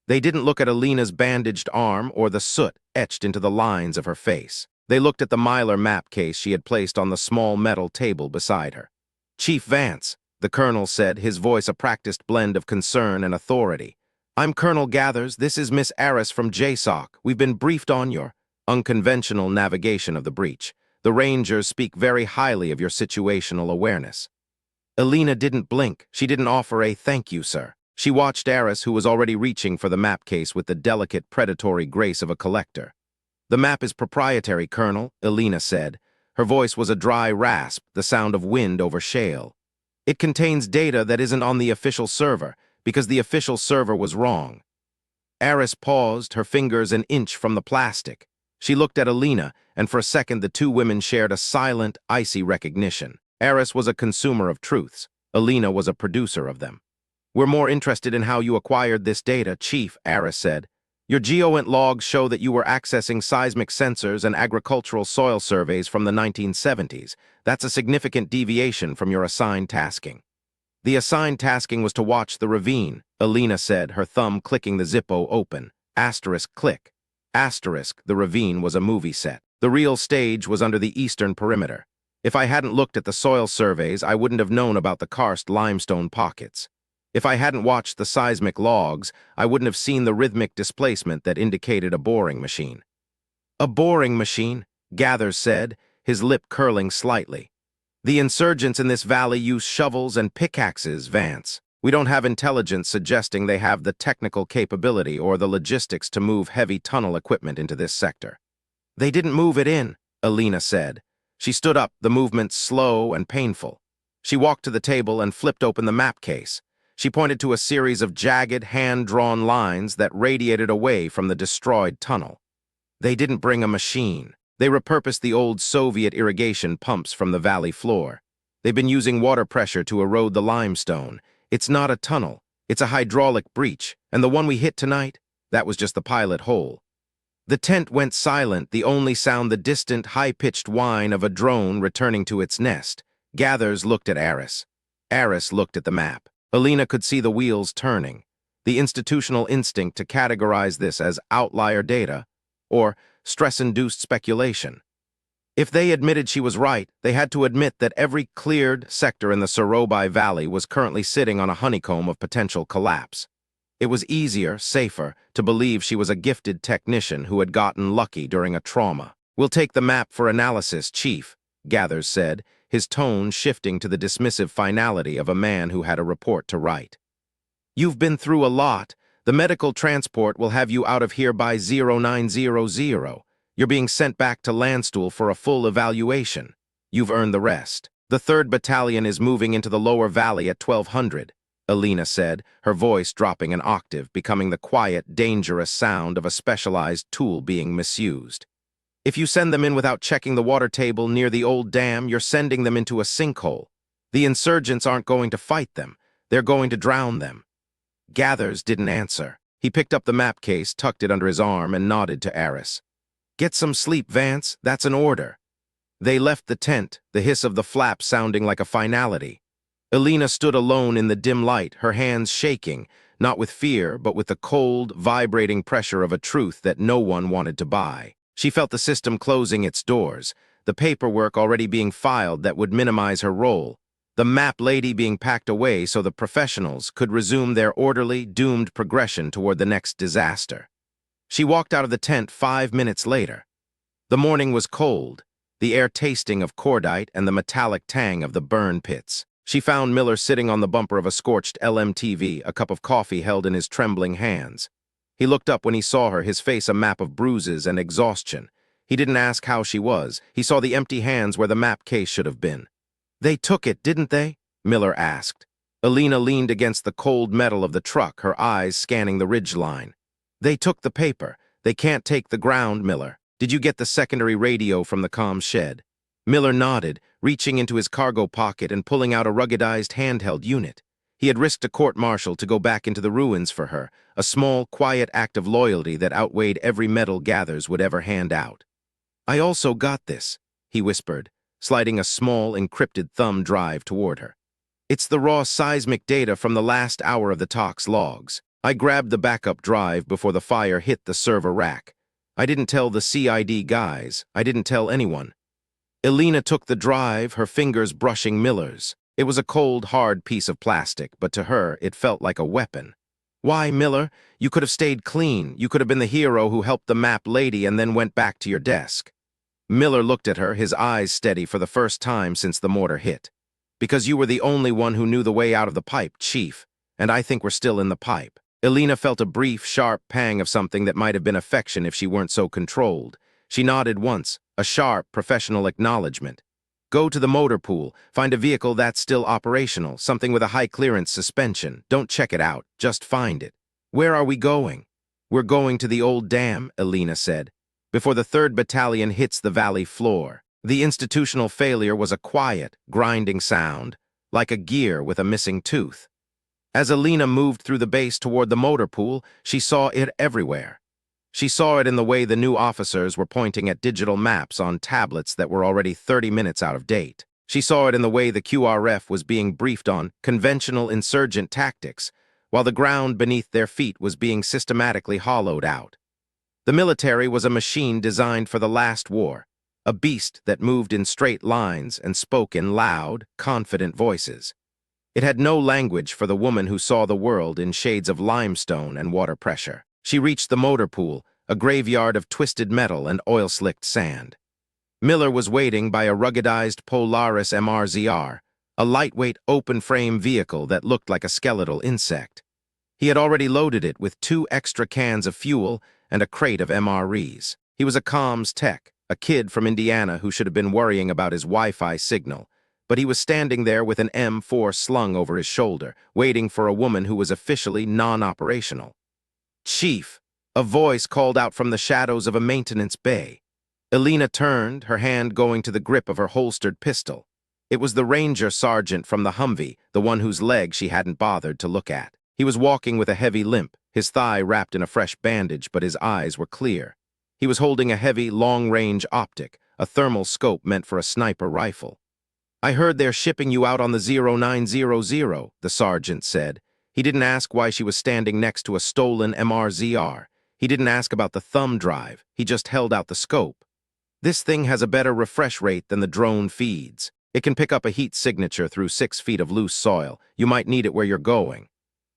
They didn't look at Elena's bandaged arm or the soot etched into the lines of her face. They looked at the Mylar map case she had placed on the small metal table beside her. "Chief Vance," the colonel said, his voice a practiced blend of concern and authority. "I'm Colonel Gathers. This is Miss Aris from JSOC. We've been briefed on your unconventional navigation of the breach. The Rangers speak very highly of your situational awareness." Elena didn't blink. She didn't offer a "thank you, sir." She watched Aris, who was already reaching for the map case with the delicate, predatory grace of a collector. "The map is proprietary, Colonel," Elena said. Her voice was a dry rasp, the sound of wind over shale. "It contains data that isn't on the official server, because the official server was wrong." Aris paused, her fingers an inch from the plastic. She looked at Elena, and for a second the two women shared a silent, icy recognition. Aris was a consumer of truths. Elena was a producer of them. "We're more interested in how you acquired this data, Chief," Aris said. "Your GeoInt logs show that you were accessing seismic sensors and agricultural soil surveys from the 1970s. That's a significant deviation from your assigned tasking." "The assigned tasking was to watch the ravine," Elena said, her thumb clicking the Zippo open. Asterisk click. Asterisk, the ravine was a movie set. The real stage was under the eastern perimeter. If I hadn't looked at the soil surveys, I wouldn't have known about the karst limestone pockets. If I hadn't watched the seismic logs, I wouldn't have seen the rhythmic displacement that indicated a boring machine. "A boring machine," Gathers said, his lip curling slightly. "The insurgents in this valley use shovels and pickaxes, Vance." We don't have intelligence suggesting they have the technical capability or the logistics to move heavy tunnel equipment into this sector. They didn't move it in, Elena said. She stood up, the movement slow and painful. She walked to the table and flipped open the map case. She pointed to a series of jagged, hand-drawn lines that radiated away from the destroyed tunnel. They didn't bring a machine. They repurposed the old Soviet irrigation pumps from the valley floor. They've been using water pressure to erode the limestone. It's not a tunnel. It's a hydraulic breach, and the one we hit tonight, that was just the pilot hole. The tent went silent, the only sound the distant, high-pitched whine of a drone returning to its nest. Gathers looked at Aris. Aris looked at the map. Elena could see the wheels turning. The institutional instinct to categorize this as outlier data, or stress-induced speculation. If they admitted she was right, they had to admit that every cleared sector in the Sorobai Valley was currently sitting on a honeycomb of potential collapse. It was easier, safer, to believe she was a gifted technician who had gotten lucky during a trauma. "We'll take the map for analysis, Chief," Gathers said, his tone shifting to the dismissive finality of a man who had a report to write. "You've been through a lot. The medical transport will have you out of here by 0900. You're being sent back to Landstuhl for a full evaluation. You've earned the rest. The 3rd Battalion is moving into the lower valley at 1200. Elena said, her voice dropping an octave, becoming the quiet, dangerous sound of a specialized tool being misused. "If you send them in without checking the water table near the old dam, you're sending them into a sinkhole. The insurgents aren't going to fight them. They're going to drown them." Gathers didn't answer. He picked up the map case, tucked it under his arm, and nodded to Aris. "Get some sleep, Vance. That's an order." They left the tent, the hiss of the flap sounding like a finality. Elena stood alone in the dim light, her hands shaking, not with fear, but with the cold, vibrating pressure of a truth that no one wanted to buy. She felt the system closing its doors, the paperwork already being filed that would minimize her role, the map lady being packed away so the professionals could resume their orderly, doomed progression toward the next disaster. She walked out of the tent 5 minutes later. The morning was cold, the air tasting of cordite and the metallic tang of the burn pits. She found Miller sitting on the bumper of a scorched LMTV, a cup of coffee held in his trembling hands. He looked up when he saw her, his face a map of bruises and exhaustion. He didn't ask how she was. He saw the empty hands where the map case should have been. "They took it, didn't they?" Miller asked. Elena leaned against the cold metal of the truck, her eyes scanning the ridgeline. "They took the paper. They can't take the ground, Miller. Did you get the secondary radio from the comm shed?" Miller nodded, reaching into his cargo pocket and pulling out a ruggedized handheld unit. He had risked a court-martial to go back into the ruins for her, a small, quiet act of loyalty that outweighed every medal Gathers would ever hand out. "I also got this," he whispered, sliding a small, encrypted thumb drive toward her. "It's the raw seismic data from the last hour of the talks logs. I grabbed the backup drive before the fire hit the server rack. I didn't tell the CID guys. I didn't tell anyone." Elena took the drive, her fingers brushing Miller's. It was a cold, hard piece of plastic, but to her, it felt like a weapon. "Why, Miller? You could have stayed clean. You could have been the hero who helped the map lady and then went back to your desk." Miller looked at her, his eyes steady for the first time since the mortar hit. "Because you were the only one who knew the way out of the pipe, Chief, and I think we're still in the pipe." Elena felt a brief, sharp pang of something that might have been affection if she weren't so controlled. She nodded once, a sharp, professional acknowledgement. "Go to the motor pool, find a vehicle that's still operational, something with a high-clearance suspension. Don't check it out, just find it." "Where are we going?" "We're going to the old dam," Elena said, "before the 3rd Battalion hits the valley floor." The institutional failure was a quiet, grinding sound, like a gear with a missing tooth. As Elena moved through the base toward the motor pool, she saw it everywhere. She saw it in the way the new officers were pointing at digital maps on tablets that were already 30 minutes out of date. She saw it in the way the QRF was being briefed on conventional insurgent tactics, while the ground beneath their feet was being systematically hollowed out. The military was a machine designed for the last war, a beast that moved in straight lines and spoke in loud, confident voices. It had no language for the woman who saw the world in shades of limestone and water pressure. She reached the motor pool, a graveyard of twisted metal and oil-slicked sand. Miller was waiting by a ruggedized Polaris MRZR, a lightweight open-frame vehicle that looked like a skeletal insect. He had already loaded it with 2 extra cans of fuel and a crate of MREs. He was a comms tech, a kid from Indiana who should have been worrying about his Wi-Fi signal, but he was standing there with an M4 slung over his shoulder, waiting for a woman who was officially non-operational. "Chief," a voice called out from the shadows of a maintenance bay. Elena turned, her hand going to the grip of her holstered pistol. It was the ranger sergeant from the Humvee, the one whose leg she hadn't bothered to look at. He was walking with a heavy limp, his thigh wrapped in a fresh bandage, but his eyes were clear. He was holding a heavy, long-range optic, a thermal scope meant for a sniper rifle. "I heard they're shipping you out on the 0900, the sergeant said. He didn't ask why she was standing next to a stolen MRZR. He didn't ask about the thumb drive. He just held out the scope. "This thing has a better refresh rate than the drone feeds. It can pick up a heat signature through 6 feet of loose soil. You might need it where you're going."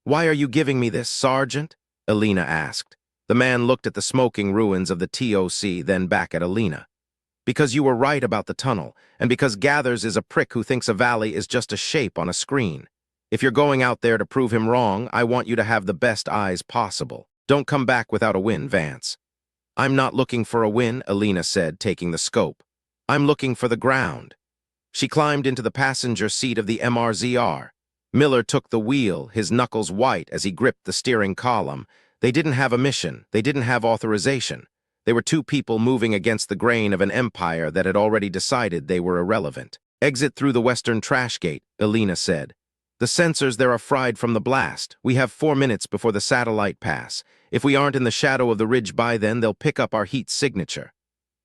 "Why are you giving me this, Sergeant?" Elena asked. The man looked at the smoking ruins of the TOC, then back at Elena. "Because you were right about the tunnel, and because Gathers is a prick who thinks a valley is just a shape on a screen. If you're going out there to prove him wrong, I want you to have the best eyes possible. Don't come back without a win, Vance." "I'm not looking for a win," Elena said, taking the scope. "I'm looking for the ground." She climbed into the passenger seat of the MRZR. Miller took the wheel, his knuckles white as he gripped the steering column. They didn't have a mission. They didn't have authorization. They were 2 people moving against the grain of an empire that had already decided they were irrelevant. "Exit through the western trash gate," Elena said. "The sensors there are fried from the blast. We have 4 minutes before the satellite pass. If we aren't in the shadow of the ridge by then, they'll pick up our heat signature."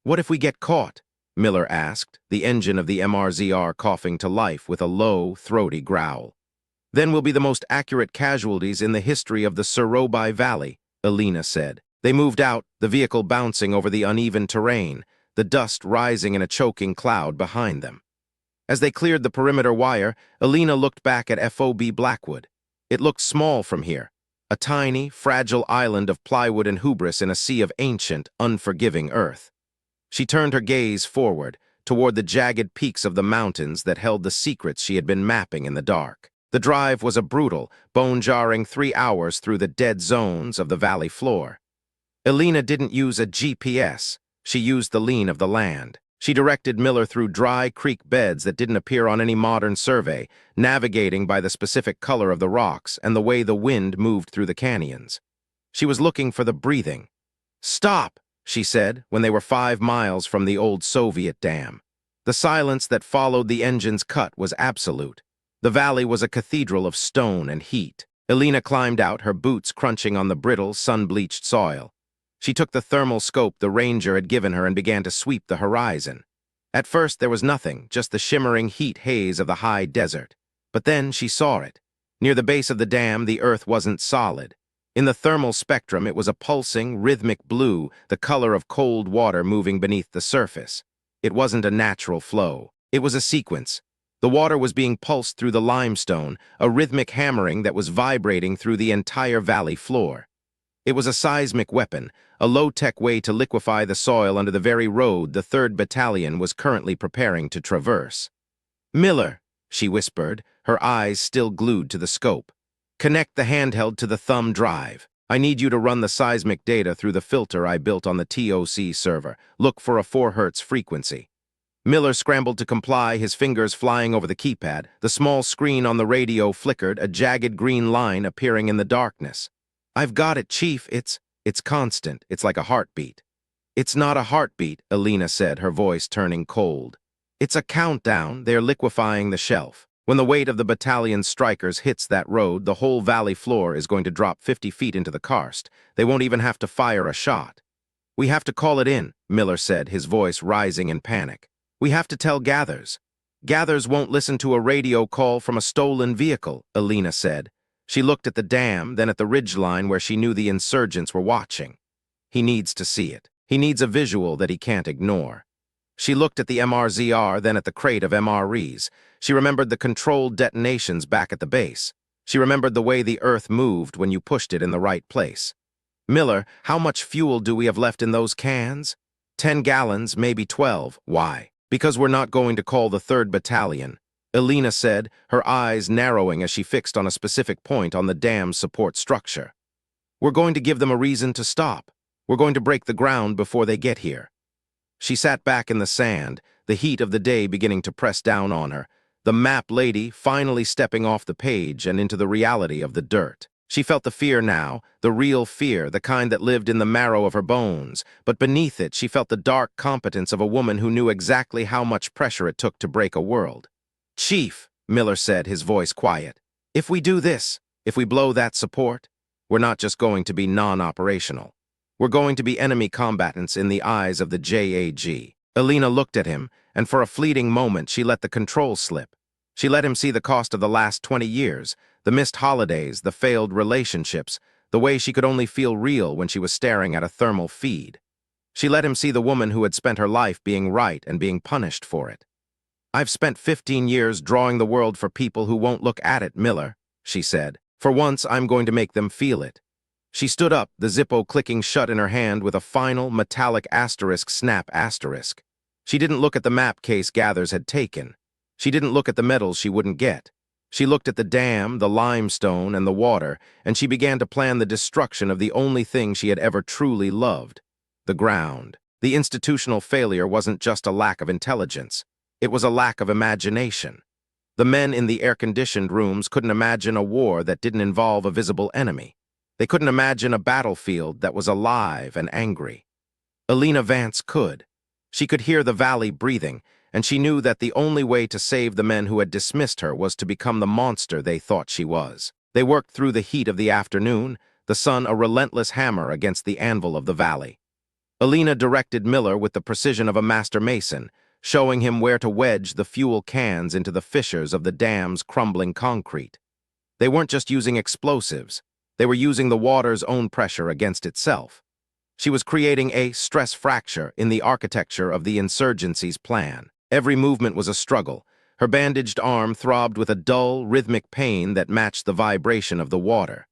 "What if we get caught?" Miller asked, the engine of the MRZR coughing to life with a low, throaty growl. "Then we'll be the most accurate casualties in the history of the Surobi Valley," Elena said. They moved out, the vehicle bouncing over the uneven terrain, the dust rising in a choking cloud behind them. As they cleared the perimeter wire, Elena looked back at FOB Blackwood. It looked small from here, a tiny, fragile island of plywood and hubris in a sea of ancient, unforgiving earth. She turned her gaze forward, toward the jagged peaks of the mountains that held the secrets she had been mapping in the dark. The drive was a brutal, bone-jarring 3 hours through the dead zones of the valley floor. Elena didn't use a GPS. She used the lean of the land. She directed Miller through dry creek beds that didn't appear on any modern survey, navigating by the specific color of the rocks and the way the wind moved through the canyons. She was looking for the breathing. "Stop!" she said, when they were 5 miles from the old Soviet dam. The silence that followed the engine's cut was absolute. The valley was a cathedral of stone and heat. Elena climbed out, her boots crunching on the brittle, sun-bleached soil. She took the thermal scope the ranger had given her and began to sweep the horizon. At first there was nothing, just the shimmering heat haze of the high desert. But then she saw it. Near the base of the dam, the earth wasn't solid. In the thermal spectrum, it was a pulsing, rhythmic blue, the color of cold water moving beneath the surface. It wasn't a natural flow. It was a sequence. The water was being pulsed through the limestone, a rhythmic hammering that was vibrating through the entire valley floor. It was a seismic weapon, a low-tech way to liquefy the soil under the very road the 3rd Battalion was currently preparing to traverse. "Miller," she whispered, her eyes still glued to the scope. "Connect the handheld to the thumb drive. I need you to run the seismic data through the filter I built on the TOC server. Look for a 4 Hz frequency." Miller scrambled to comply, his fingers flying over the keypad. The small screen on the radio flickered, a jagged green line appearing in the darkness. "I've got it, Chief. It's constant. It's like a heartbeat." "It's not a heartbeat," Elena said, her voice turning cold. "It's a countdown. They're liquefying the shelf. When the weight of the battalion's strikers hits that road, the whole valley floor is going to drop 50 feet into the karst. They won't even have to fire a shot." "We have to call it in," Miller said, his voice rising in panic. "We have to tell Gathers." "Gathers won't listen to a radio call from a stolen vehicle," Elena said. She looked at the dam, then at the ridgeline where she knew the insurgents were watching. "He needs to see it. He needs a visual that he can't ignore." She looked at the MRZR, then at the crate of MREs. She remembered the controlled detonations back at the base. She remembered the way the earth moved when you pushed it in the right place. "Miller, how much fuel do we have left in those cans?" 10 gallons, maybe 12. "Why?" "Because we're not going to call the 3rd Battalion." Elena said, her eyes narrowing as she fixed on a specific point on the dam's support structure. "We're going to give them a reason to stop. We're going to break the ground before they get here." She sat back in the sand, the heat of the day beginning to press down on her, the map lady finally stepping off the page and into the reality of the dirt. She felt the fear now, the real fear, the kind that lived in the marrow of her bones, but beneath it she felt the dark competence of a woman who knew exactly how much pressure it took to break a world. "Chief," Miller said, his voice quiet, "if we do this, if we blow that support, we're not just going to be non-operational. We're going to be enemy combatants in the eyes of the JAG." Elena looked at him, and for a fleeting moment she let the control slip. She let him see the cost of the last 20 years, the missed holidays, the failed relationships, the way she could only feel real when she was staring at a thermal feed. She let him see the woman who had spent her life being right and being punished for it. "I've spent 15 years drawing the world for people who won't look at it, Miller," she said. "For once, I'm going to make them feel it." She stood up, the Zippo clicking shut in her hand with a final, metallic asterisk snap asterisk. She didn't look at the map Case Gathers had taken. She didn't look at the medals she wouldn't get. She looked at the dam, the limestone, and the water, and she began to plan the destruction of the only thing she had ever truly loved: the ground. The institutional failure wasn't just a lack of intelligence. It was a lack of imagination. The men in the air-conditioned rooms couldn't imagine a war that didn't involve a visible enemy. They couldn't imagine a battlefield that was alive and angry. Elena Vance could. She could hear the valley breathing, and she knew that the only way to save the men who had dismissed her was to become the monster they thought she was. They worked through the heat of the afternoon, the sun a relentless hammer against the anvil of the valley. Elena directed Miller with the precision of a master mason, showing him where to wedge the fuel cans into the fissures of the dam's crumbling concrete. They weren't just using explosives. They were using the water's own pressure against itself. She was creating a stress fracture in the architecture of the insurgency's plan. Every movement was a struggle. Her bandaged arm throbbed with a dull, rhythmic pain that matched the vibration of the water.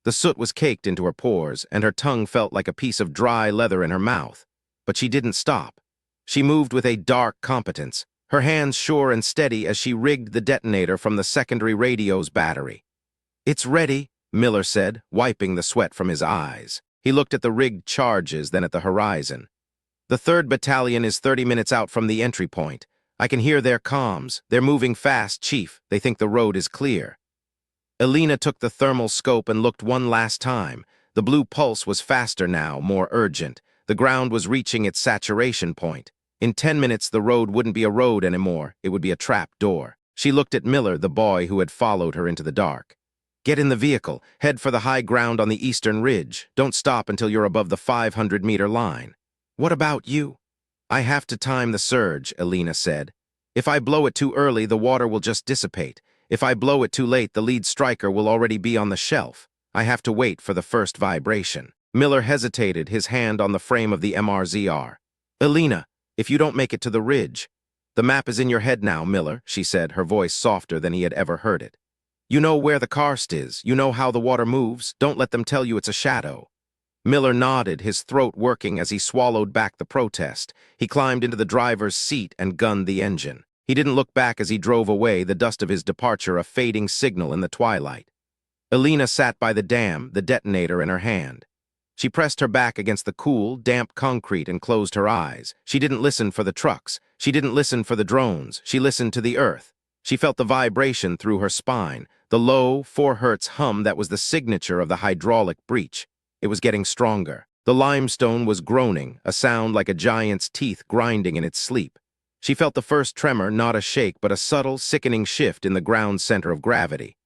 The soot was caked into her pores, and her tongue felt like a piece of dry leather in her mouth. But she didn't stop. She moved with a dark competence, her hands sure and steady as she rigged the detonator from the secondary radio's battery. "It's ready," Miller said, wiping the sweat from his eyes. He looked at the rigged charges, then at the horizon. "The 3rd Battalion is 30 minutes out from the entry point. I can hear their comms. They're moving fast, Chief. They think the road is clear." Elena took the thermal scope and looked one last time. The blue pulse was faster now, more urgent. The ground was reaching its saturation point. In 10 minutes, the road wouldn't be a road anymore. It would be a trap door. She looked at Miller, the boy who had followed her into the dark. "Get in the vehicle. Head for the high ground on the eastern ridge. Don't stop until you're above the 500-meter line." "What about you?" "I have to time the surge," Elena said. "If I blow it too early, the water will just dissipate. If I blow it too late, the lead striker will already be on the shelf. I have to wait for the first vibration." Miller hesitated, his hand on the frame of the MRZR. "Elena, if you don't make it to the ridge—" "The map is in your head now, Miller," she said, her voice softer than he had ever heard it. "You know where the karst is. You know how the water moves. Don't let them tell you it's a shadow." Miller nodded, his throat working as he swallowed back the protest. He climbed into the driver's seat and gunned the engine. He didn't look back as he drove away, the dust of his departure a fading signal in the twilight. Elena sat by the dam, the detonator in her hand. She pressed her back against the cool, damp concrete and closed her eyes. She didn't listen for the trucks. She didn't listen for the drones. She listened to the earth. She felt the vibration through her spine, the low, 4 hertz hum that was the signature of the hydraulic breach. It was getting stronger. The limestone was groaning, a sound like a giant's teeth grinding in its sleep. She felt the first tremor, not a shake, but a subtle, sickening shift in the ground's center of gravity.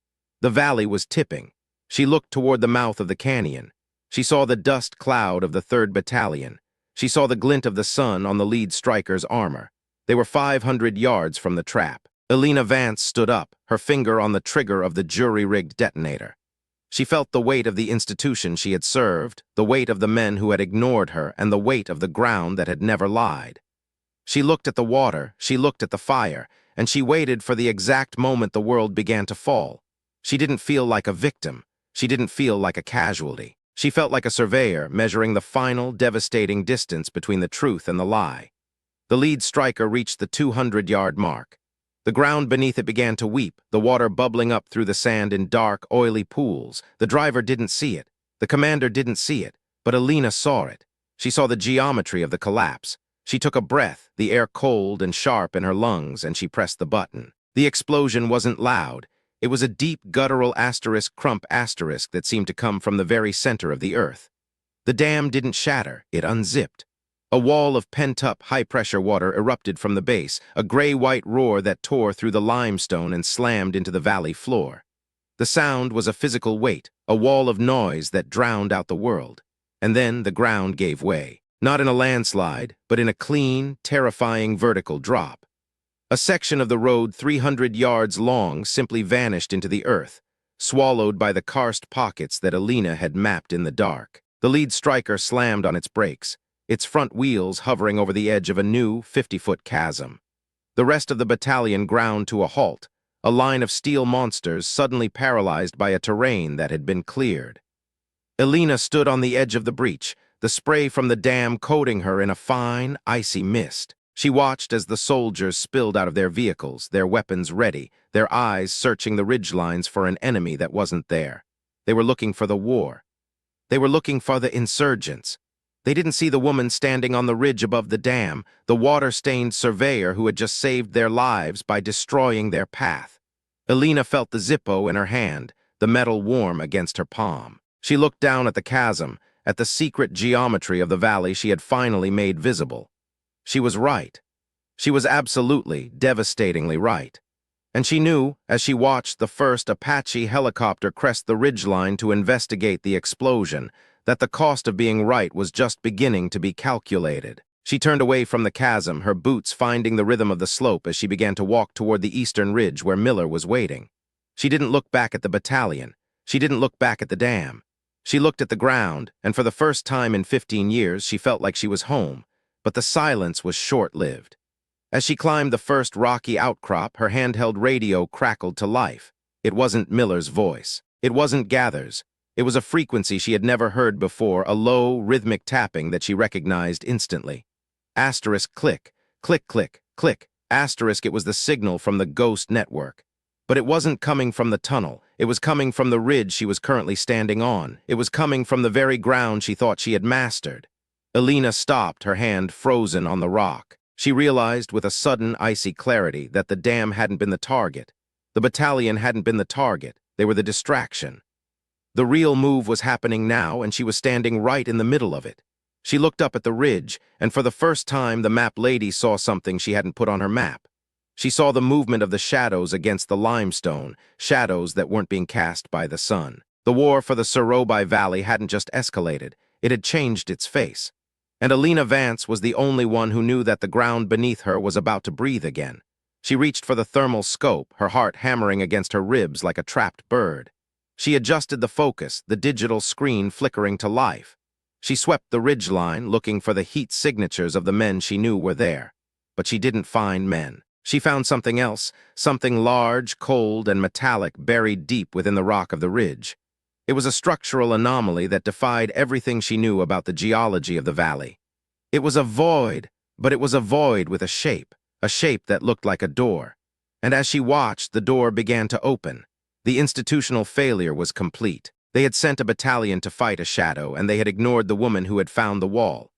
The valley was tipping. She looked toward the mouth of the canyon. She saw the dust cloud of the 3rd Battalion. She saw the glint of the sun on the lead striker's armor. They were 500 yards from the trap. Elena Vance stood up, her finger on the trigger of the jury-rigged detonator. She felt the weight of the institution she had served, the weight of the men who had ignored her, and the weight of the ground that had never lied. She looked at the water, she looked at the fire, and she waited for the exact moment the world began to fall. She didn't feel like a victim. She didn't feel like a casualty. She felt like a surveyor measuring the final, devastating distance between the truth and the lie. The lead striker reached the 200-yard mark. The ground beneath it began to weep, the water bubbling up through the sand in dark, oily pools. The driver didn't see it. The commander didn't see it, but Elena saw it. She saw the geometry of the collapse. She took a breath, the air cold and sharp in her lungs, and she pressed the button. The explosion wasn't loud. It was a deep guttural asterisk crump asterisk that seemed to come from the very center of the earth. The dam didn't shatter, it unzipped. A wall of pent-up, high-pressure water erupted from the base, a gray-white roar that tore through the limestone and slammed into the valley floor. The sound was a physical weight, a wall of noise that drowned out the world. And then the ground gave way, not in a landslide, but in a clean, terrifying vertical drop. A section of the road 300 yards long simply vanished into the earth, swallowed by the karst pockets that Elena had mapped in the dark. The lead striker slammed on its brakes, its front wheels hovering over the edge of a new 50-foot chasm. The rest of the battalion ground to a halt, a line of steel monsters suddenly paralyzed by a terrain that had been cleared. Elena stood on the edge of the breach, the spray from the dam coating her in a fine, icy mist. She watched as the soldiers spilled out of their vehicles, their weapons ready, their eyes searching the ridgelines for an enemy that wasn't there. They were looking for the war. They were looking for the insurgents. They didn't see the woman standing on the ridge above the dam, the water-stained surveyor who had just saved their lives by destroying their path. Elena felt the Zippo in her hand, the metal warm against her palm. She looked down at the chasm, at the secret geometry of the valley she had finally made visible. She was right. She was absolutely, devastatingly right. And she knew, as she watched the first Apache helicopter crest the ridgeline to investigate the explosion, that the cost of being right was just beginning to be calculated. She turned away from the chasm, her boots finding the rhythm of the slope as she began to walk toward the eastern ridge where Miller was waiting. She didn't look back at the battalion. She didn't look back at the dam. She looked at the ground, and for the first time in 15 years, she felt like she was home. But the silence was short-lived. As she climbed the first rocky outcrop, her handheld radio crackled to life. It wasn't Miller's voice. It wasn't Gather's. It was a frequency she had never heard before, a low, rhythmic tapping that she recognized instantly. Asterisk click, click, click, click. Asterisk, it was the signal from the ghost network. But it wasn't coming from the tunnel. It was coming from the ridge she was currently standing on. It was coming from the very ground she thought she had mastered. Elena stopped, her hand frozen on the rock. She realized with a sudden, icy clarity that the dam hadn't been the target. The battalion hadn't been the target. They were the distraction. The real move was happening now, and she was standing right in the middle of it. She looked up at the ridge, and for the first time the map lady saw something she hadn't put on her map. She saw the movement of the shadows against the limestone, shadows that weren't being cast by the sun. The war for the Sorobai Valley hadn't just escalated, it had changed its face. And Elena Vance was the only one who knew that the ground beneath her was about to breathe again. She reached for the thermal scope, her heart hammering against her ribs like a trapped bird. She adjusted the focus, the digital screen flickering to life. She swept the ridgeline, looking for the heat signatures of the men she knew were there. But she didn't find men. She found something else, something large, cold, and metallic buried deep within the rock of the ridge. It was a structural anomaly that defied everything she knew about the geology of the valley. It was a void, but it was a void with a shape that looked like a door. And as she watched, the door began to open. The institutional failure was complete. They had sent a battalion to fight a shadow, and they had ignored the woman who had found the wall.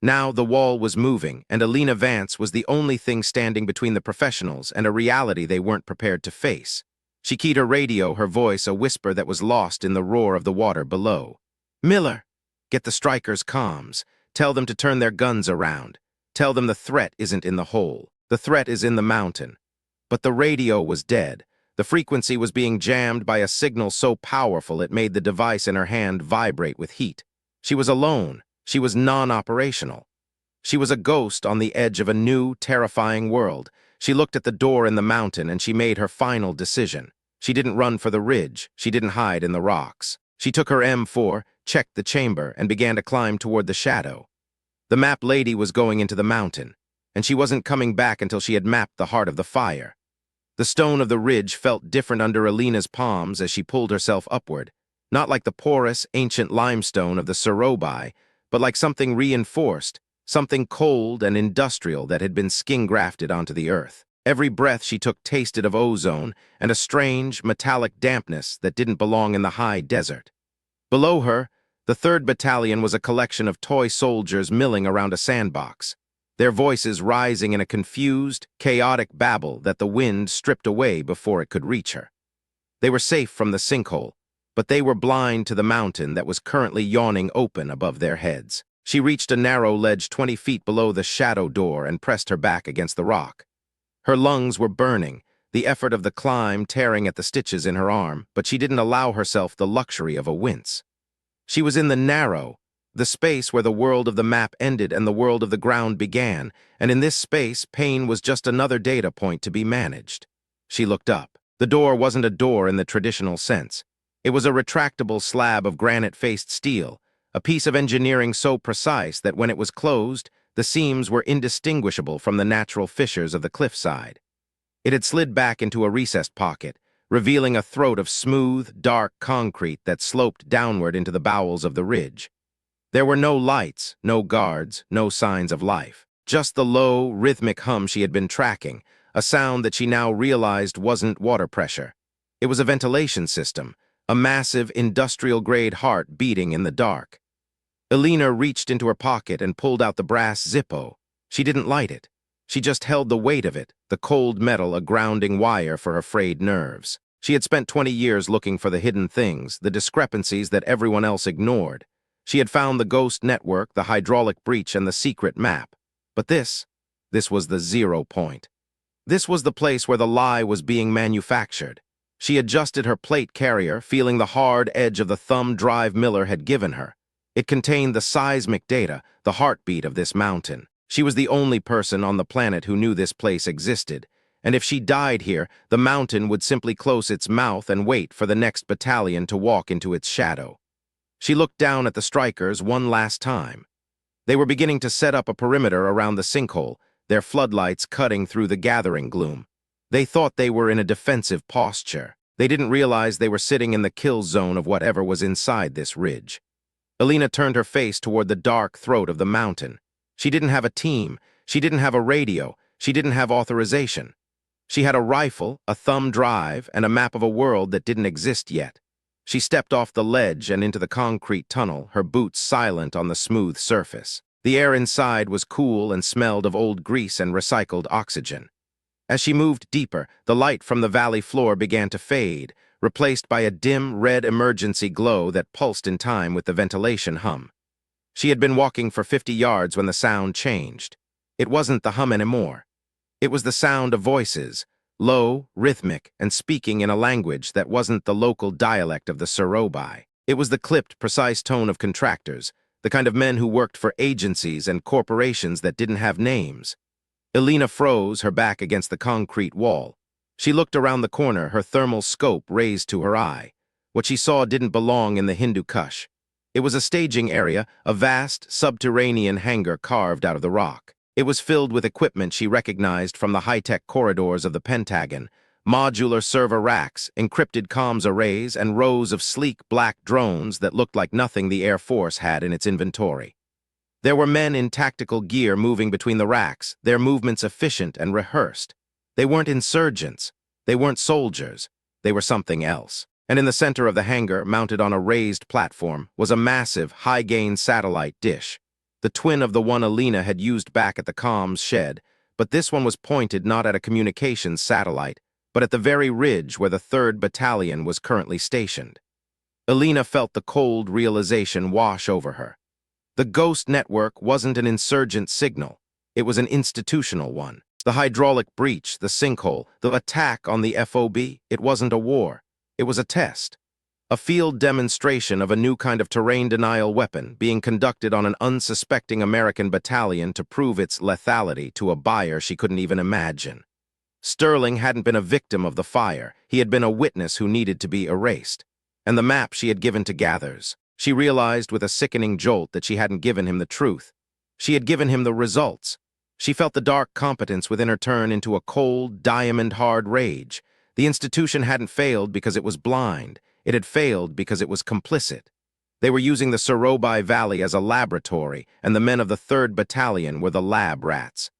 Now the wall was moving, and Elena Vance was the only thing standing between the professionals and a reality they weren't prepared to face. She keyed her radio, her voice a whisper that was lost in the roar of the water below. "Miller, get the strikers' comms. Tell them to turn their guns around. Tell them the threat isn't in the hole. The threat is in the mountain." But the radio was dead. The frequency was being jammed by a signal so powerful it made the device in her hand vibrate with heat. She was alone. She was non-operational. She was a ghost on the edge of a new, terrifying world. She looked at the door in the mountain and she made her final decision. She didn't run for the ridge. She didn't hide in the rocks. She took her M4, checked the chamber, and began to climb toward the shadow. The map lady was going into the mountain, and she wasn't coming back until she had mapped the heart of the fire. The stone of the ridge felt different under Elena's palms as she pulled herself upward, not like the porous, ancient limestone of the Sorobai, but like something reinforced, something cold and industrial that had been skin-grafted onto the earth. Every breath she took tasted of ozone and a strange, metallic dampness that didn't belong in the high desert. Below her, the 3rd Battalion was a collection of toy soldiers milling around a sandbox, their voices rising in a confused, chaotic babble that the wind stripped away before it could reach her. They were safe from the sinkhole, but they were blind to the mountain that was currently yawning open above their heads. She reached a narrow ledge 20 feet below the shadow door and pressed her back against the rock. Her lungs were burning, the effort of the climb tearing at the stitches in her arm, but she didn't allow herself the luxury of a wince. She was in the space where the world of the map ended and the world of the ground began, and in this space, pain was just another data point to be managed. She looked up. The door wasn't a door in the traditional sense. It was a retractable slab of granite-faced steel, a piece of engineering so precise that when it was closed, the seams were indistinguishable from the natural fissures of the cliffside. It had slid back into a recessed pocket, revealing a throat of smooth, dark concrete that sloped downward into the bowels of the ridge. There were no lights, no guards, no signs of life. Just the low, rhythmic hum she had been tracking, a sound that she now realized wasn't water pressure. It was a ventilation system, a massive, industrial-grade heart beating in the dark. Elena reached into her pocket and pulled out the brass Zippo. She didn't light it. She just held the weight of it, the cold metal a grounding wire for her frayed nerves. She had spent 20 years looking for the hidden things, the discrepancies that everyone else ignored. She had found the ghost network, the hydraulic breach, and the secret map. But this was the 0 point. This was the place where the lie was being manufactured. She adjusted her plate carrier, feeling the hard edge of the thumb drive Miller had given her. It contained the seismic data, the heartbeat of this mountain. She was the only person on the planet who knew this place existed, and if she died here, the mountain would simply close its mouth and wait for the next battalion to walk into its shadow. She looked down at the strikers one last time. They were beginning to set up a perimeter around the sinkhole, their floodlights cutting through the gathering gloom. They thought they were in a defensive posture. They didn't realize they were sitting in the kill zone of whatever was inside this ridge. Elena turned her face toward the dark throat of the mountain. She didn't have a team. She didn't have a radio. She didn't have authorization. She had a rifle, a thumb drive, and a map of a world that didn't exist yet. She stepped off the ledge and into the concrete tunnel, her boots silent on the smooth surface. The air inside was cool and smelled of old grease and recycled oxygen. As she moved deeper, the light from the valley floor began to fade, replaced by a dim red emergency glow that pulsed in time with the ventilation hum. She had been walking for 50 yards when the sound changed. It wasn't the hum anymore. It was the sound of voices, low, rhythmic, and speaking in a language that wasn't the local dialect of the Surobai. It was the clipped, precise tone of contractors, the kind of men who worked for agencies and corporations that didn't have names. Elena froze, her back against the concrete wall. She looked around the corner, her thermal scope raised to her eye. What she saw didn't belong in the Hindu Kush. It was a staging area, a vast, subterranean hangar carved out of the rock. It was filled with equipment she recognized from the high-tech corridors of the Pentagon, modular server racks, encrypted comms arrays, and rows of sleek black drones that looked like nothing the Air Force had in its inventory. There were men in tactical gear moving between the racks, their movements efficient and rehearsed. They weren't insurgents. They weren't soldiers. They were something else. And in the center of the hangar, mounted on a raised platform, was a massive, high-gain satellite dish, the twin of the one Elena had used back at the comms shed, but this one was pointed not at a communications satellite, but at the very ridge where the 3rd Battalion was currently stationed. Elena felt the cold realization wash over her. The ghost network wasn't an insurgent signal. It was an institutional one. The hydraulic breach, the sinkhole, the attack on the FOB, it wasn't a war. It was a test. A field demonstration of a new kind of terrain denial weapon being conducted on an unsuspecting American battalion to prove its lethality to a buyer she couldn't even imagine. Sterling hadn't been a victim of the fire. He had been a witness who needed to be erased. And the map she had given to Gathers. She realized with a sickening jolt that she hadn't given him the truth. She had given him the results. She felt the dark competence within her turn into a cold, diamond-hard rage. The institution hadn't failed because it was blind. It had failed because it was complicit. They were using the Surobai Valley as a laboratory, and the men of the 3rd Battalion were the lab rats.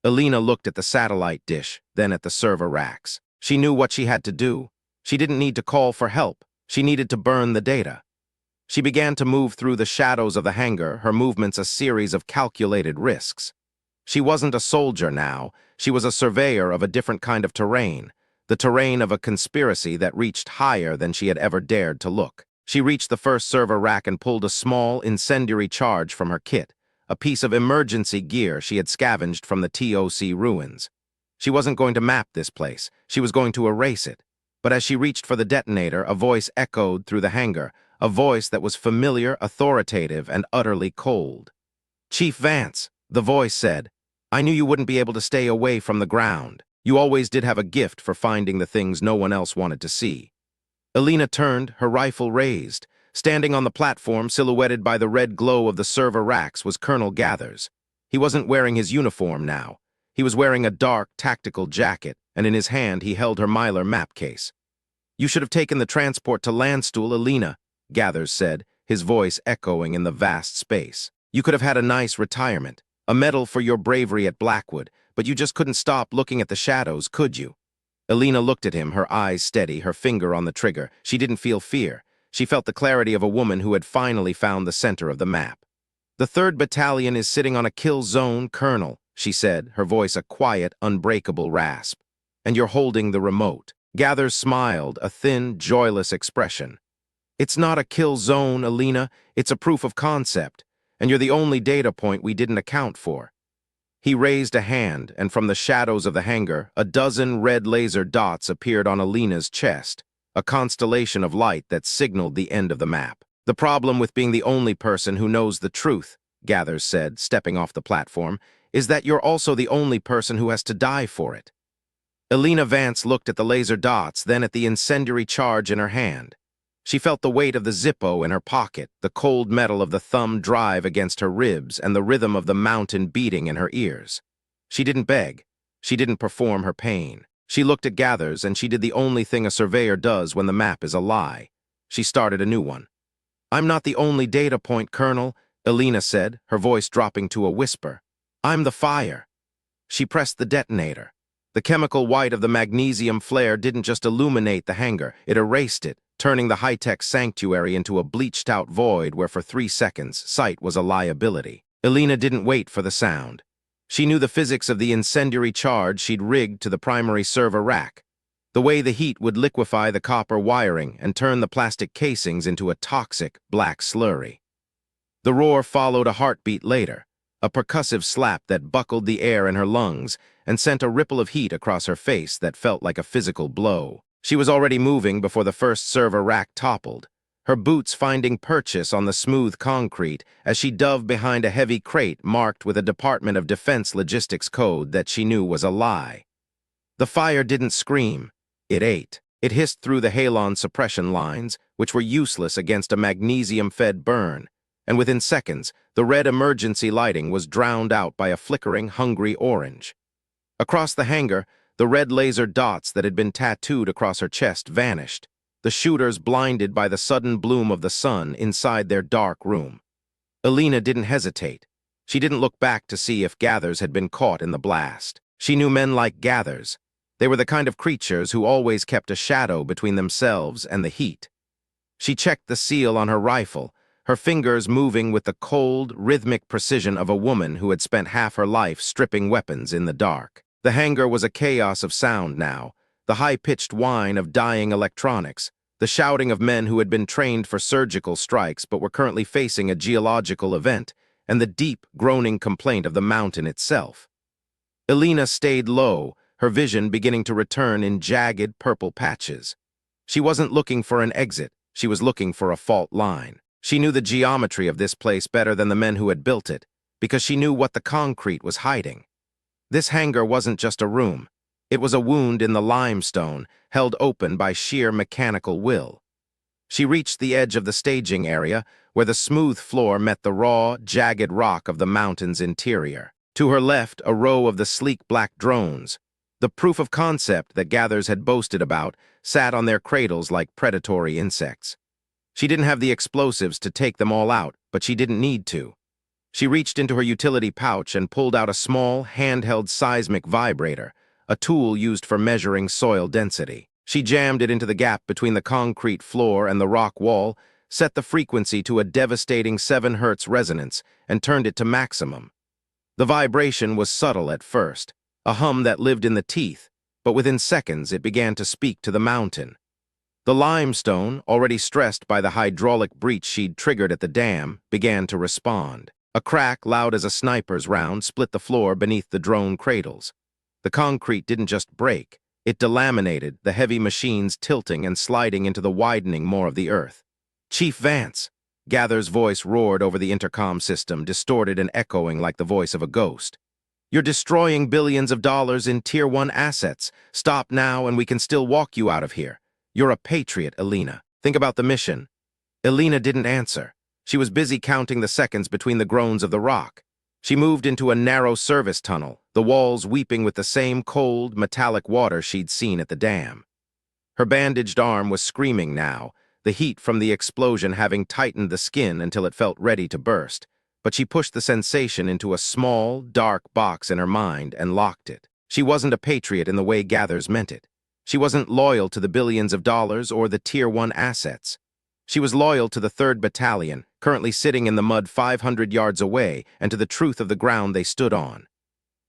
Elena looked at the satellite dish, then at the server racks. She knew what she had to do. She didn't need to call for help. She needed to burn the data. She began to move through the shadows of the hangar, her movements a series of calculated risks. She wasn't a soldier now. She was a surveyor of a different kind of terrain, the terrain of a conspiracy that reached higher than she had ever dared to look. She reached the first server rack and pulled a small, incendiary charge from her kit, a piece of emergency gear she had scavenged from the TOC ruins. She wasn't going to map this place. She was going to erase it. But as she reached for the detonator, a voice echoed through the hangar, a voice that was familiar, authoritative, and utterly cold. "Chief Vance," the voice said, "I knew you wouldn't be able to stay away from the ground. You always did have a gift for finding the things no one else wanted to see." Elena turned, her rifle raised. Standing on the platform, silhouetted by the red glow of the server racks, was Colonel Gathers. He wasn't wearing his uniform now. He was wearing a dark, tactical jacket, and in his hand he held her Mylar map case. "You should have taken the transport to Landstuhl, Elena," Gathers said, his voice echoing in the vast space. "You could have had a nice retirement, a medal for your bravery at Blackwood, but you just couldn't stop looking at the shadows, could you?" Elena looked at him, her eyes steady, her finger on the trigger. She didn't feel fear. She felt the clarity of a woman who had finally found the center of the map. "The 3rd Battalion is sitting on a kill zone, Colonel," she said, her voice a quiet, unbreakable rasp. "And you're holding the remote." Gathers smiled, a thin, joyless expression. "It's not a kill zone, Elena. It's a proof of concept, and you're the only data point we didn't account for." He raised a hand, and from the shadows of the hangar, a dozen red laser dots appeared on Elena's chest, a constellation of light that signaled the end of the map. "The problem with being the only person who knows the truth," Gathers said, stepping off the platform, "is that you're also the only person who has to die for it." Elena Vance looked at the laser dots, then at the incendiary charge in her hand. She felt the weight of the Zippo in her pocket, the cold metal of the thumb drive against her ribs, and the rhythm of the mountain beating in her ears. She didn't beg. She didn't perform her pain. She looked at Gathers, and she did the only thing a surveyor does when the map is a lie. She started a new one. "I'm not the only data point, Colonel," Elena said, her voice dropping to a whisper. "I'm the fire." She pressed the detonator. The chemical white of the magnesium flare didn't just illuminate the hangar, it erased it, turning the high-tech sanctuary into a bleached-out void where for 3 seconds sight was a liability. Elena didn't wait for the sound. She knew the physics of the incendiary charge she'd rigged to the primary server rack, the way the heat would liquefy the copper wiring and turn the plastic casings into a toxic black slurry. The roar followed a heartbeat later, a percussive slap that buckled the air in her lungs and sent a ripple of heat across her face that felt like a physical blow. She was already moving before the first server rack toppled, her boots finding purchase on the smooth concrete as she dove behind a heavy crate marked with a Department of Defense logistics code that she knew was a lie. The fire didn't scream. It ate. It hissed through the halon suppression lines, which were useless against a magnesium-fed burn, and within seconds, the red emergency lighting was drowned out by a flickering, hungry orange. Across the hangar, the red laser dots that had been tattooed across her chest vanished, the shooters blinded by the sudden bloom of the sun inside their dark room. Elena didn't hesitate. She didn't look back to see if Gathers had been caught in the blast. She knew men like Gathers. They were the kind of creatures who always kept a shadow between themselves and the heat. She checked the seal on her rifle, her fingers moving with the cold, rhythmic precision of a woman who had spent half her life stripping weapons in the dark. The hangar was a chaos of sound now, the high-pitched whine of dying electronics, the shouting of men who had been trained for surgical strikes but were currently facing a geological event, and the deep, groaning complaint of the mountain itself. Elena stayed low, her vision beginning to return in jagged purple patches. She wasn't looking for an exit, she was looking for a fault line. She knew the geometry of this place better than the men who had built it, because she knew what the concrete was hiding. This hangar wasn't just a room. It was a wound in the limestone, held open by sheer mechanical will. She reached the edge of the staging area, where the smooth floor met the raw, jagged rock of the mountain's interior. To her left, a row of the sleek black drones, the proof of concept that Gathers had boasted about, sat on their cradles like predatory insects. She didn't have the explosives to take them all out, but she didn't need to. She reached into her utility pouch and pulled out a small, handheld seismic vibrator, a tool used for measuring soil density. She jammed it into the gap between the concrete floor and the rock wall, set the frequency to a devastating 7 Hz resonance, and turned it to maximum. The vibration was subtle at first, a hum that lived in the teeth, but within seconds it began to speak to the mountain. The limestone, already stressed by the hydraulic breach she'd triggered at the dam, began to respond. A crack loud as a sniper's round split the floor beneath the drone cradles. The concrete didn't just break, it delaminated, the heavy machines tilting and sliding into the widening more of the earth. "Chief Vance!" Gather's voice roared over the intercom system, distorted and echoing like the voice of a ghost. "You're destroying billions of dollars in Tier 1 assets. Stop now and we can still walk you out of here. You're a patriot, Elena. Think about the mission." Elena didn't answer. She was busy counting the seconds between the groans of the rock. She moved into a narrow service tunnel, the walls weeping with the same cold, metallic water she'd seen at the dam. Her bandaged arm was screaming now, the heat from the explosion having tightened the skin until it felt ready to burst. But she pushed the sensation into a small, dark box in her mind and locked it. She wasn't a patriot in the way Gathers meant it. She wasn't loyal to the billions of dollars or the Tier 1 assets. She was loyal to the 3rd Battalion, currently sitting in the mud 500 yards away, and to the truth of the ground they stood on.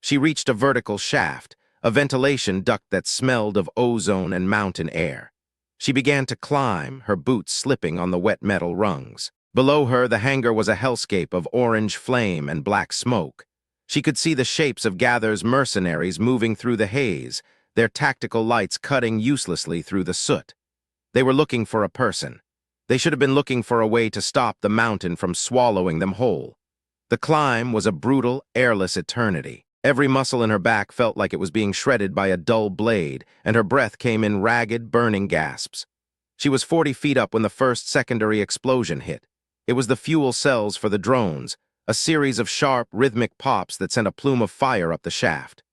She reached a vertical shaft, a ventilation duct that smelled of ozone and mountain air. She began to climb, her boots slipping on the wet metal rungs. Below her, the hangar was a hellscape of orange flame and black smoke. She could see the shapes of Gather's mercenaries moving through the haze, their tactical lights cutting uselessly through the soot. They were looking for a person. They should have been looking for a way to stop the mountain from swallowing them whole. The climb was a brutal, airless eternity. Every muscle in her back felt like it was being shredded by a dull blade, and her breath came in ragged, burning gasps. She was 40 feet up when the first secondary explosion hit. It was the fuel cells for the drones, a series of sharp, rhythmic pops that sent a plume of fire up the shaft.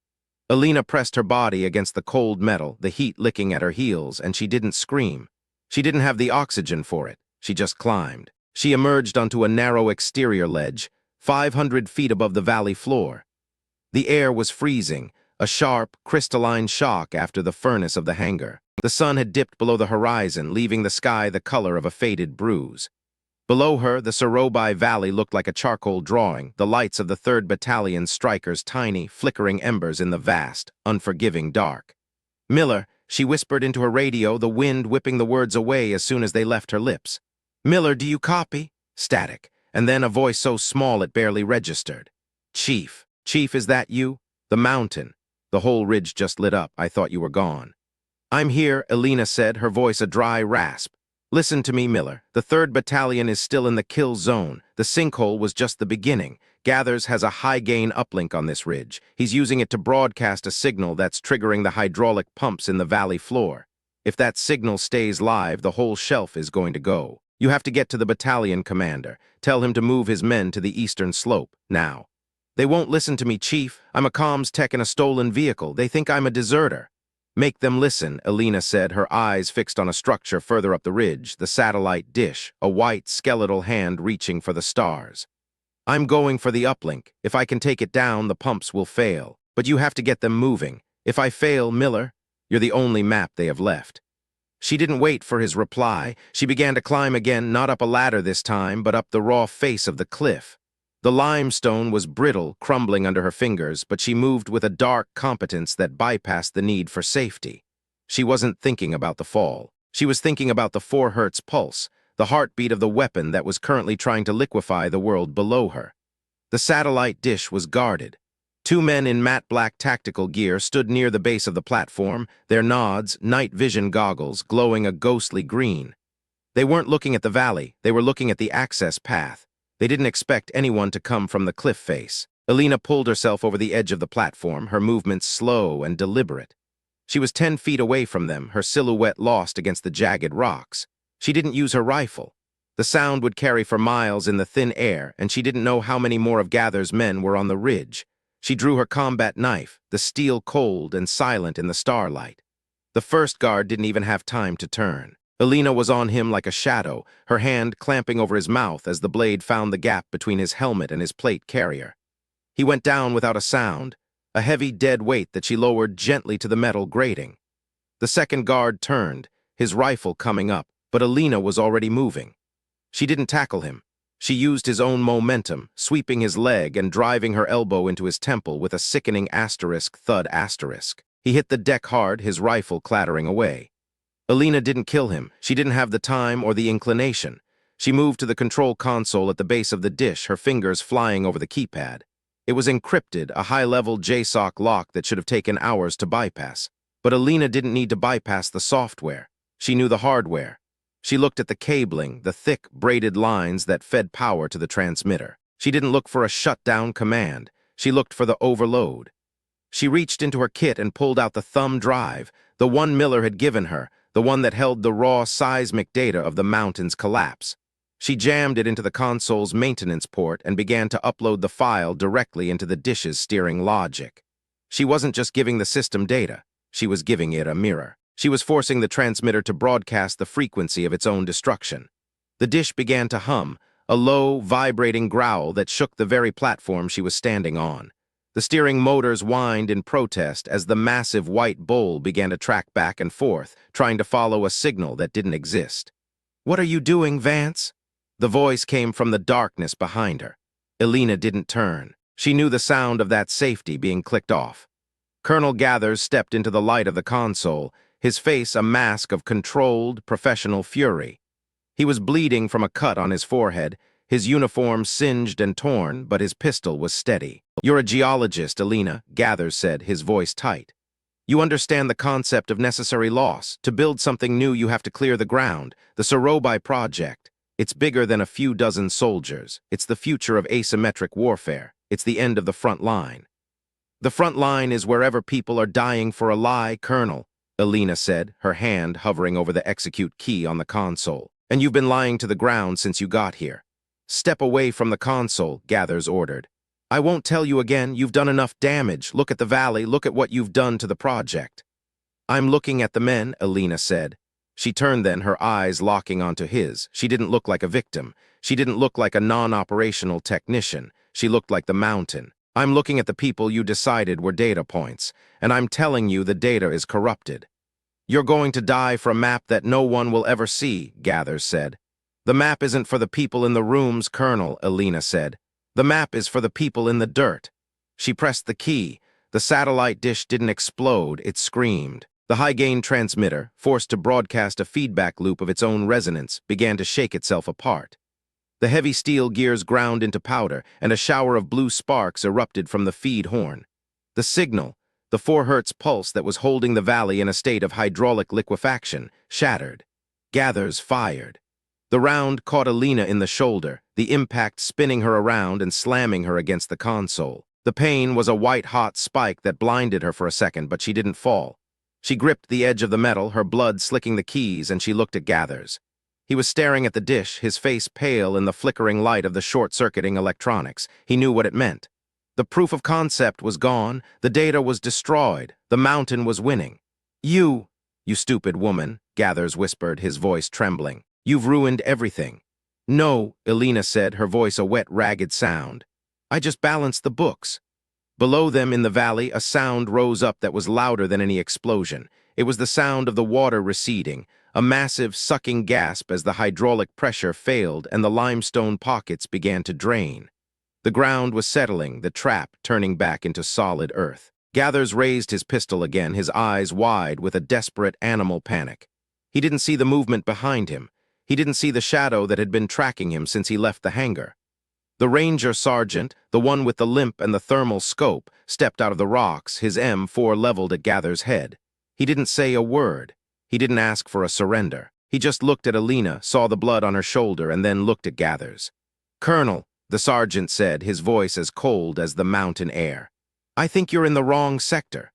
Elena pressed her body against the cold metal, the heat licking at her heels, and she didn't scream. She didn't have the oxygen for it. She just climbed. She emerged onto a narrow exterior ledge, 500 feet above the valley floor. The air was freezing, a sharp, crystalline shock after the furnace of the hangar. The sun had dipped below the horizon, leaving the sky the color of a faded bruise. Below her, the Sorobai Valley looked like a charcoal drawing, the lights of the 3rd Battalion strikers tiny, flickering embers in the vast, unforgiving dark. "Miller," she whispered into her radio, the wind whipping the words away as soon as they left her lips. "Miller, do you copy?" Static, and then a voice so small it barely registered. "Chief. Chief, is that you?" "The mountain." The whole ridge just lit up. "I thought you were gone." "I'm here," Elena said, her voice a dry rasp. "Listen to me, Miller. The 3rd Battalion is still in the kill zone. The sinkhole was just the beginning. Gathers has a high-gain uplink on this ridge. He's using it to broadcast a signal that's triggering the hydraulic pumps in the valley floor. If that signal stays live, the whole shelf is going to go. You have to get to the battalion commander. Tell him to move his men to the eastern slope, now." "They won't listen to me, Chief. I'm a comms tech in a stolen vehicle. They think I'm a deserter." "Make them listen," Elena said, her eyes fixed on a structure further up the ridge, the satellite dish, a white, skeletal hand reaching for the stars. "I'm going for the uplink. If I can take it down, the pumps will fail. But you have to get them moving. If I fail, Miller, you're the only map they have left." She didn't wait for his reply. She began to climb again, not up a ladder this time, but up the raw face of the cliff. The limestone was brittle, crumbling under her fingers, but she moved with a dark competence that bypassed the need for safety. She wasn't thinking about the fall. She was thinking about the 4 Hertz pulse, the heartbeat of the weapon that was currently trying to liquefy the world below her. The satellite dish was guarded. 2 men in matte black tactical gear stood near the base of the platform, their nods, night vision goggles, glowing a ghostly green. They weren't looking at the valley, they were looking at the access path. They didn't expect anyone to come from the cliff face. Elena pulled herself over the edge of the platform, her movements slow and deliberate. She was 10 feet away from them, her silhouette lost against the jagged rocks. She didn't use her rifle. The sound would carry for miles in the thin air, and she didn't know how many more of Gather's men were on the ridge. She drew her combat knife, the steel cold and silent in the starlight. The first guard didn't even have time to turn. Elena was on him like a shadow, her hand clamping over his mouth as the blade found the gap between his helmet and his plate carrier. He went down without a sound, a heavy dead weight that she lowered gently to the metal grating. The second guard turned, his rifle coming up, but Elena was already moving. She didn't tackle him. She used his own momentum, sweeping his leg and driving her elbow into his temple with a sickening asterisk thud asterisk. He hit the deck hard, his rifle clattering away. Elena didn't kill him. She didn't have the time or the inclination. She moved to the control console at the base of the dish, her fingers flying over the keypad. It was encrypted, a high-level JSOC lock that should have taken hours to bypass. But Elena didn't need to bypass the software. She knew the hardware. She looked at the cabling, the thick, braided lines that fed power to the transmitter. She didn't look for a shutdown command. She looked for the overload. She reached into her kit and pulled out the thumb drive, the one Miller had given her, the one that held the raw seismic data of the mountain's collapse. She jammed it into the console's maintenance port and began to upload the file directly into the dish's steering logic. She wasn't just giving the system data. She was giving it a mirror. She was forcing the transmitter to broadcast the frequency of its own destruction. The dish began to hum, a low, vibrating growl that shook the very platform she was standing on. The steering motors whined in protest as the massive white bowl began to track back and forth, trying to follow a signal that didn't exist. "What are you doing, Vance?" The voice came from the darkness behind her. Elena didn't turn. She knew the sound of that safety being clicked off. Colonel Gathers stepped into the light of the console, his face a mask of controlled, professional fury. He was bleeding from a cut on his forehead, his uniform singed and torn, but his pistol was steady. "You're a geologist, Elena," Gathers said, his voice tight. "You understand the concept of necessary loss. To build something new, you have to clear the ground. The Sorobai project. It's bigger than a few dozen soldiers. It's the future of asymmetric warfare. It's the end of the front line." "The front line is wherever people are dying for a lie, Colonel," Elena said, her hand hovering over the execute key on the console. "And you've been lying to the ground since you got here." "Step away from the console," Gathers ordered. "I won't tell you again. You've done enough damage. Look at the valley. Look at what you've done to the project." "I'm looking at the men," Elena said. She turned then, her eyes locking onto his. She didn't look like a victim. She didn't look like a non-operational technician. She looked like the mountain. "I'm looking at the people you decided were data points, and I'm telling you the data is corrupted." "You're going to die for a map that no one will ever see," Gathers said. "The map isn't for the people in the rooms, Colonel," Elena said. "The map is for the people in the dirt." She pressed the key. The satellite dish didn't explode, it screamed. The high-gain transmitter, forced to broadcast a feedback loop of its own resonance, began to shake itself apart. The heavy steel gears ground into powder, and a shower of blue sparks erupted from the feed horn. The signal, the 4 Hertz pulse that was holding the valley in a state of hydraulic liquefaction, shattered. Gathers fired. The round caught Elena in the shoulder, the impact spinning her around and slamming her against the console. The pain was a white-hot spike that blinded her for a second, but she didn't fall. She gripped the edge of the metal, her blood slicking the keys, and she looked at Gathers. He was staring at the dish, his face pale in the flickering light of the short-circuiting electronics. He knew what it meant. The proof of concept was gone, the data was destroyed, the mountain was winning. You stupid woman," Gathers whispered, his voice trembling. "You've ruined everything." "No," Elena said, her voice a wet, ragged sound. "I just balanced the books." Below them in the valley, a sound rose up that was louder than any explosion. It was the sound of the water receding, a massive sucking gasp as the hydraulic pressure failed and the limestone pockets began to drain. The ground was settling, the trap turning back into solid earth. Gathers raised his pistol again, his eyes wide with a desperate animal panic. He didn't see the movement behind him. He didn't see the shadow that had been tracking him since he left the hangar. The ranger sergeant, the one with the limp and the thermal scope, stepped out of the rocks, his M4 leveled at Gathers' head. He didn't say a word. He didn't ask for a surrender. He just looked at Elena, saw the blood on her shoulder, and then looked at Gathers. "Colonel," the sergeant said, his voice as cold as the mountain air. "I think you're in the wrong sector."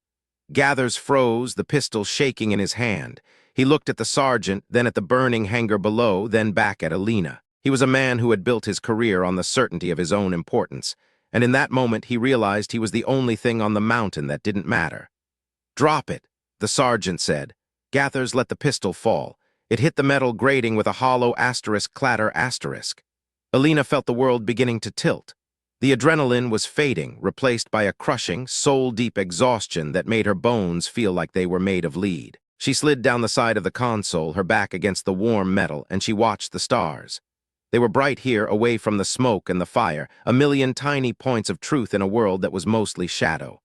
Gathers froze, the pistol shaking in his hand. He looked at the sergeant, then at the burning hangar below, then back at Elena. He was a man who had built his career on the certainty of his own importance, and in that moment he realized he was the only thing on the mountain that didn't matter. "Drop it," the sergeant said. Gathers let the pistol fall. It hit the metal grating with a hollow asterisk clatter asterisk. Elena felt the world beginning to tilt. The adrenaline was fading, replaced by a crushing, soul-deep exhaustion that made her bones feel like they were made of lead. She slid down the side of the console, her back against the warm metal, and she watched the stars. They were bright here, away from the smoke and the fire, a million tiny points of truth in a world that was mostly shadow.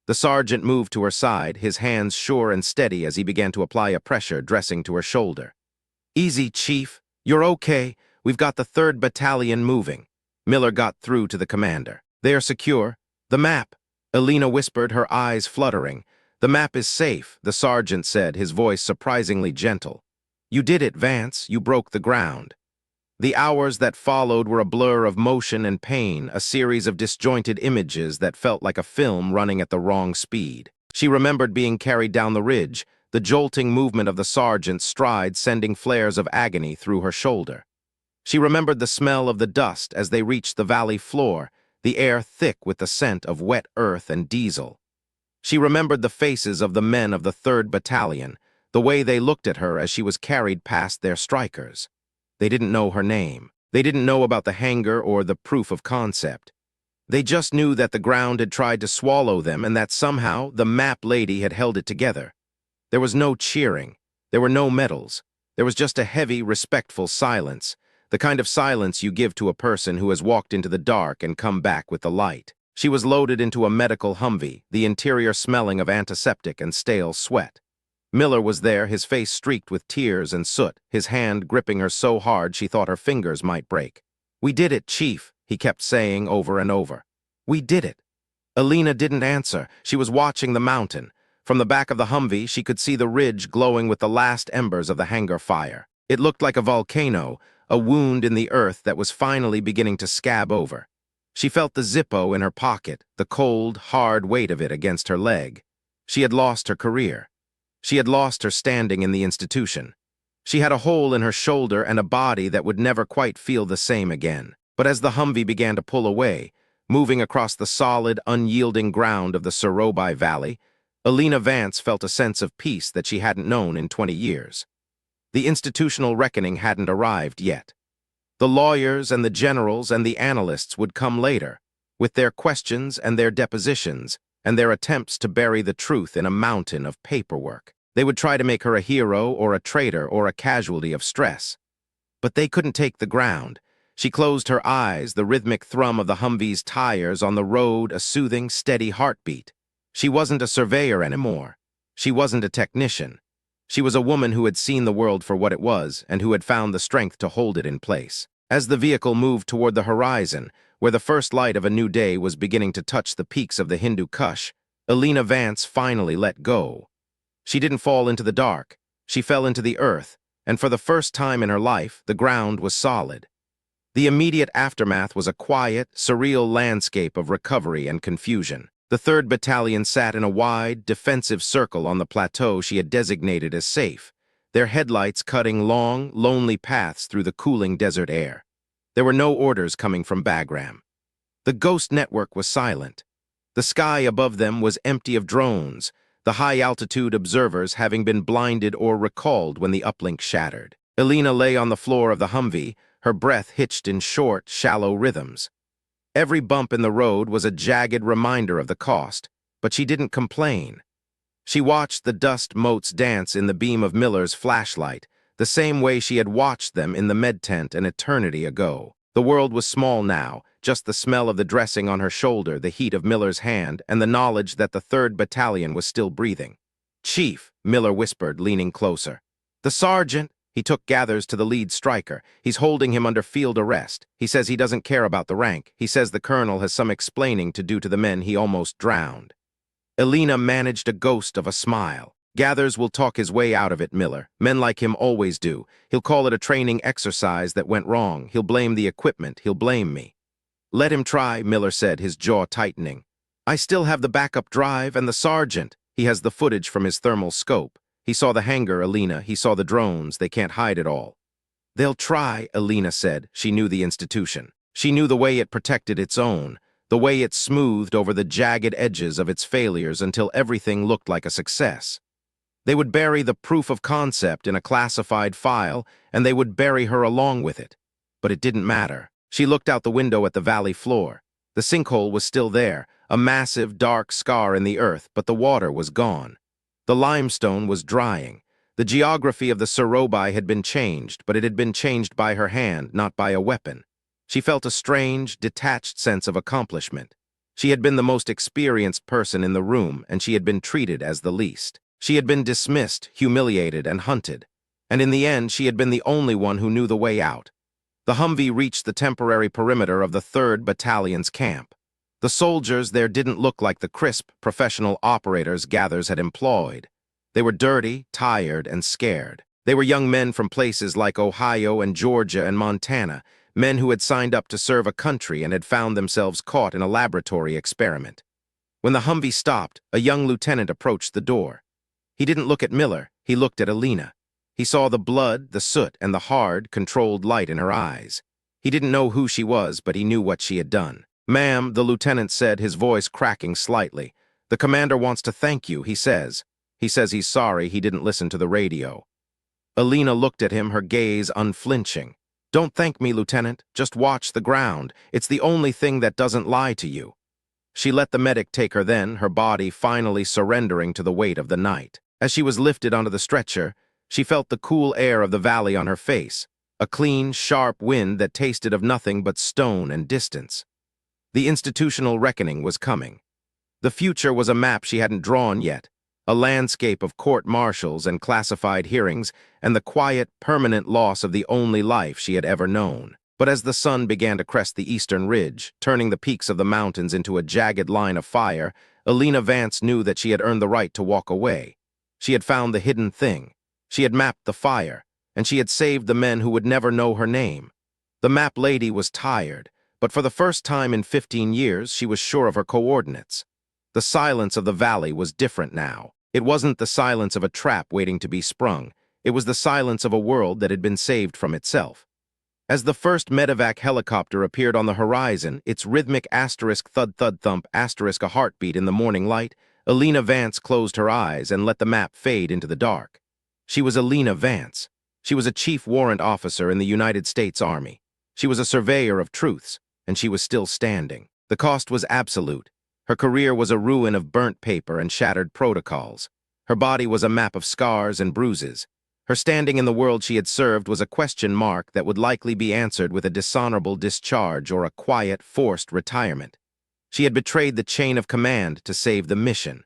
The sergeant moved to her side, his hands sure and steady as he began to apply a pressure dressing to her shoulder. "Easy, Chief. You're okay. We've got the 3rd Battalion moving." Miller got through to the commander. "They are secure. The map," Elena whispered, her eyes fluttering. "The map is safe," the sergeant said, his voice surprisingly gentle. "You did it, Vance. You broke the ground." The hours that followed were a blur of motion and pain, a series of disjointed images that felt like a film running at the wrong speed. She remembered being carried down the ridge, the jolting movement of the sergeant's stride sending flares of agony through her shoulder. She remembered the smell of the dust as they reached the valley floor, the air thick with the scent of wet earth and diesel. She remembered the faces of the men of the 3rd Battalion, the way they looked at her as she was carried past their strikers. They didn't know her name. They didn't know about the hangar or the proof of concept. They just knew that the ground had tried to swallow them and that somehow the map lady had held it together. There was no cheering. There were no medals. There was just a heavy, respectful silence, the kind of silence you give to a person who has walked into the dark and come back with the light. She was loaded into a medical Humvee, the interior smelling of antiseptic and stale sweat. Miller was there, his face streaked with tears and soot, his hand gripping her so hard she thought her fingers might break. "We did it, Chief," he kept saying over and over. "We did it." Elena didn't answer. She was watching the mountain. From the back of the Humvee, she could see the ridge glowing with the last embers of the hangar fire. It looked like a volcano, a wound in the earth that was finally beginning to scab over. She felt the Zippo in her pocket, the cold, hard weight of it against her leg. She had lost her career. She had lost her standing in the institution. She had a hole in her shoulder and a body that would never quite feel the same again. But as the Humvee began to pull away, moving across the solid, unyielding ground of the Sorobai Valley, Elena Vance felt a sense of peace that she hadn't known in 20 years. The institutional reckoning hadn't arrived yet. The lawyers and the generals and the analysts would come later, with their questions and their depositions, and their attempts to bury the truth in a mountain of paperwork. They would try to make her a hero or a traitor or a casualty of stress. But they couldn't take the ground. She closed her eyes, the rhythmic thrum of the Humvee's tires on the road, a soothing, steady heartbeat. She wasn't a surveyor anymore. She wasn't a technician. She was a woman who had seen the world for what it was and who had found the strength to hold it in place. As the vehicle moved toward the horizon, where the first light of a new day was beginning to touch the peaks of the Hindu Kush, Elena Vance finally let go. She didn't fall into the dark. She fell into the earth, and for the first time in her life, the ground was solid. The immediate aftermath was a quiet, surreal landscape of recovery and confusion. The 3rd Battalion sat in a wide, defensive circle on the plateau she had designated as safe, their headlights cutting long, lonely paths through the cooling desert air. There were no orders coming from Bagram. The ghost network was silent. The sky above them was empty of drones, the high-altitude observers having been blinded or recalled when the uplink shattered. Elena lay on the floor of the Humvee, her breath hitched in short, shallow rhythms. Every bump in the road was a jagged reminder of the cost, but she didn't complain. She watched the dust motes dance in the beam of Miller's flashlight, the same way she had watched them in the med tent an eternity ago. The world was small now, just the smell of the dressing on her shoulder, the heat of Miller's hand, and the knowledge that the 3rd Battalion was still breathing. "Chief," Miller whispered, leaning closer. "The sergeant," he took Gathers to the lead striker. "He's holding him under field arrest. He says he doesn't care about the rank. He says the colonel has some explaining to do to the men he almost drowned." Elena managed a ghost of a smile. "Gathers will talk his way out of it, Miller. Men like him always do. He'll call it a training exercise that went wrong. He'll blame the equipment. He'll blame me." "Let him try," Miller said, his jaw tightening. "I still have the backup drive and the sergeant. He has the footage from his thermal scope. He saw the hangar, Elena. He saw the drones. They can't hide it all." "They'll try," Elena said. She knew the institution. She knew the way it protected its own, the way it smoothed over the jagged edges of its failures until everything looked like a success. They would bury the proof of concept in a classified file, and they would bury her along with it. But it didn't matter. She looked out the window at the valley floor. The sinkhole was still there, a massive, dark scar in the earth, but the water was gone. The limestone was drying. The geography of the Sorobai had been changed, but it had been changed by her hand, not by a weapon. She felt a strange, detached sense of accomplishment. She had been the most experienced person in the room, and she had been treated as the least. She had been dismissed, humiliated, and hunted. And in the end, she had been the only one who knew the way out. The Humvee reached the temporary perimeter of the 3rd Battalion's camp. The soldiers there didn't look like the crisp, professional operators Gathers had employed. They were dirty, tired, and scared. They were young men from places like Ohio and Georgia and Montana, men who had signed up to serve a country and had found themselves caught in a laboratory experiment. When the Humvee stopped, a young lieutenant approached the door. He didn't look at Miller, he looked at Elena. He saw the blood, the soot, and the hard, controlled light in her eyes. He didn't know who she was, but he knew what she had done. "Ma'am," the lieutenant said, his voice cracking slightly. "The commander wants to thank you, he says. He says he's sorry he didn't listen to the radio." Elena looked at him, her gaze unflinching. "Don't thank me, Lieutenant. Just watch the ground. It's the only thing that doesn't lie to you." She let the medic take her then, her body finally surrendering to the weight of the night. As she was lifted onto the stretcher, she felt the cool air of the valley on her face, a clean, sharp wind that tasted of nothing but stone and distance. The institutional reckoning was coming. The future was a map she hadn't drawn yet, a landscape of court-martials and classified hearings, and the quiet, permanent loss of the only life she had ever known. But as the sun began to crest the eastern ridge, turning the peaks of the mountains into a jagged line of fire, Elena Vance knew that she had earned the right to walk away. She had found the hidden thing. She had mapped the fire, and she had saved the men who would never know her name. The map lady was tired, but for the first time in 15 years, she was sure of her coordinates. The silence of the valley was different now. It wasn't the silence of a trap waiting to be sprung. It was the silence of a world that had been saved from itself. As the first medevac helicopter appeared on the horizon, its rhythmic asterisk thud-thud-thump asterisk a heartbeat in the morning light, Elena Vance closed her eyes and let the map fade into the dark. She was Elena Vance. She was a chief warrant officer in the United States Army. She was a surveyor of truths, and she was still standing. The cost was absolute. Her career was a ruin of burnt paper and shattered protocols. Her body was a map of scars and bruises. Her standing in the world she had served was a question mark that would likely be answered with a dishonorable discharge or a quiet, forced retirement. She had betrayed the chain of command to save the mission.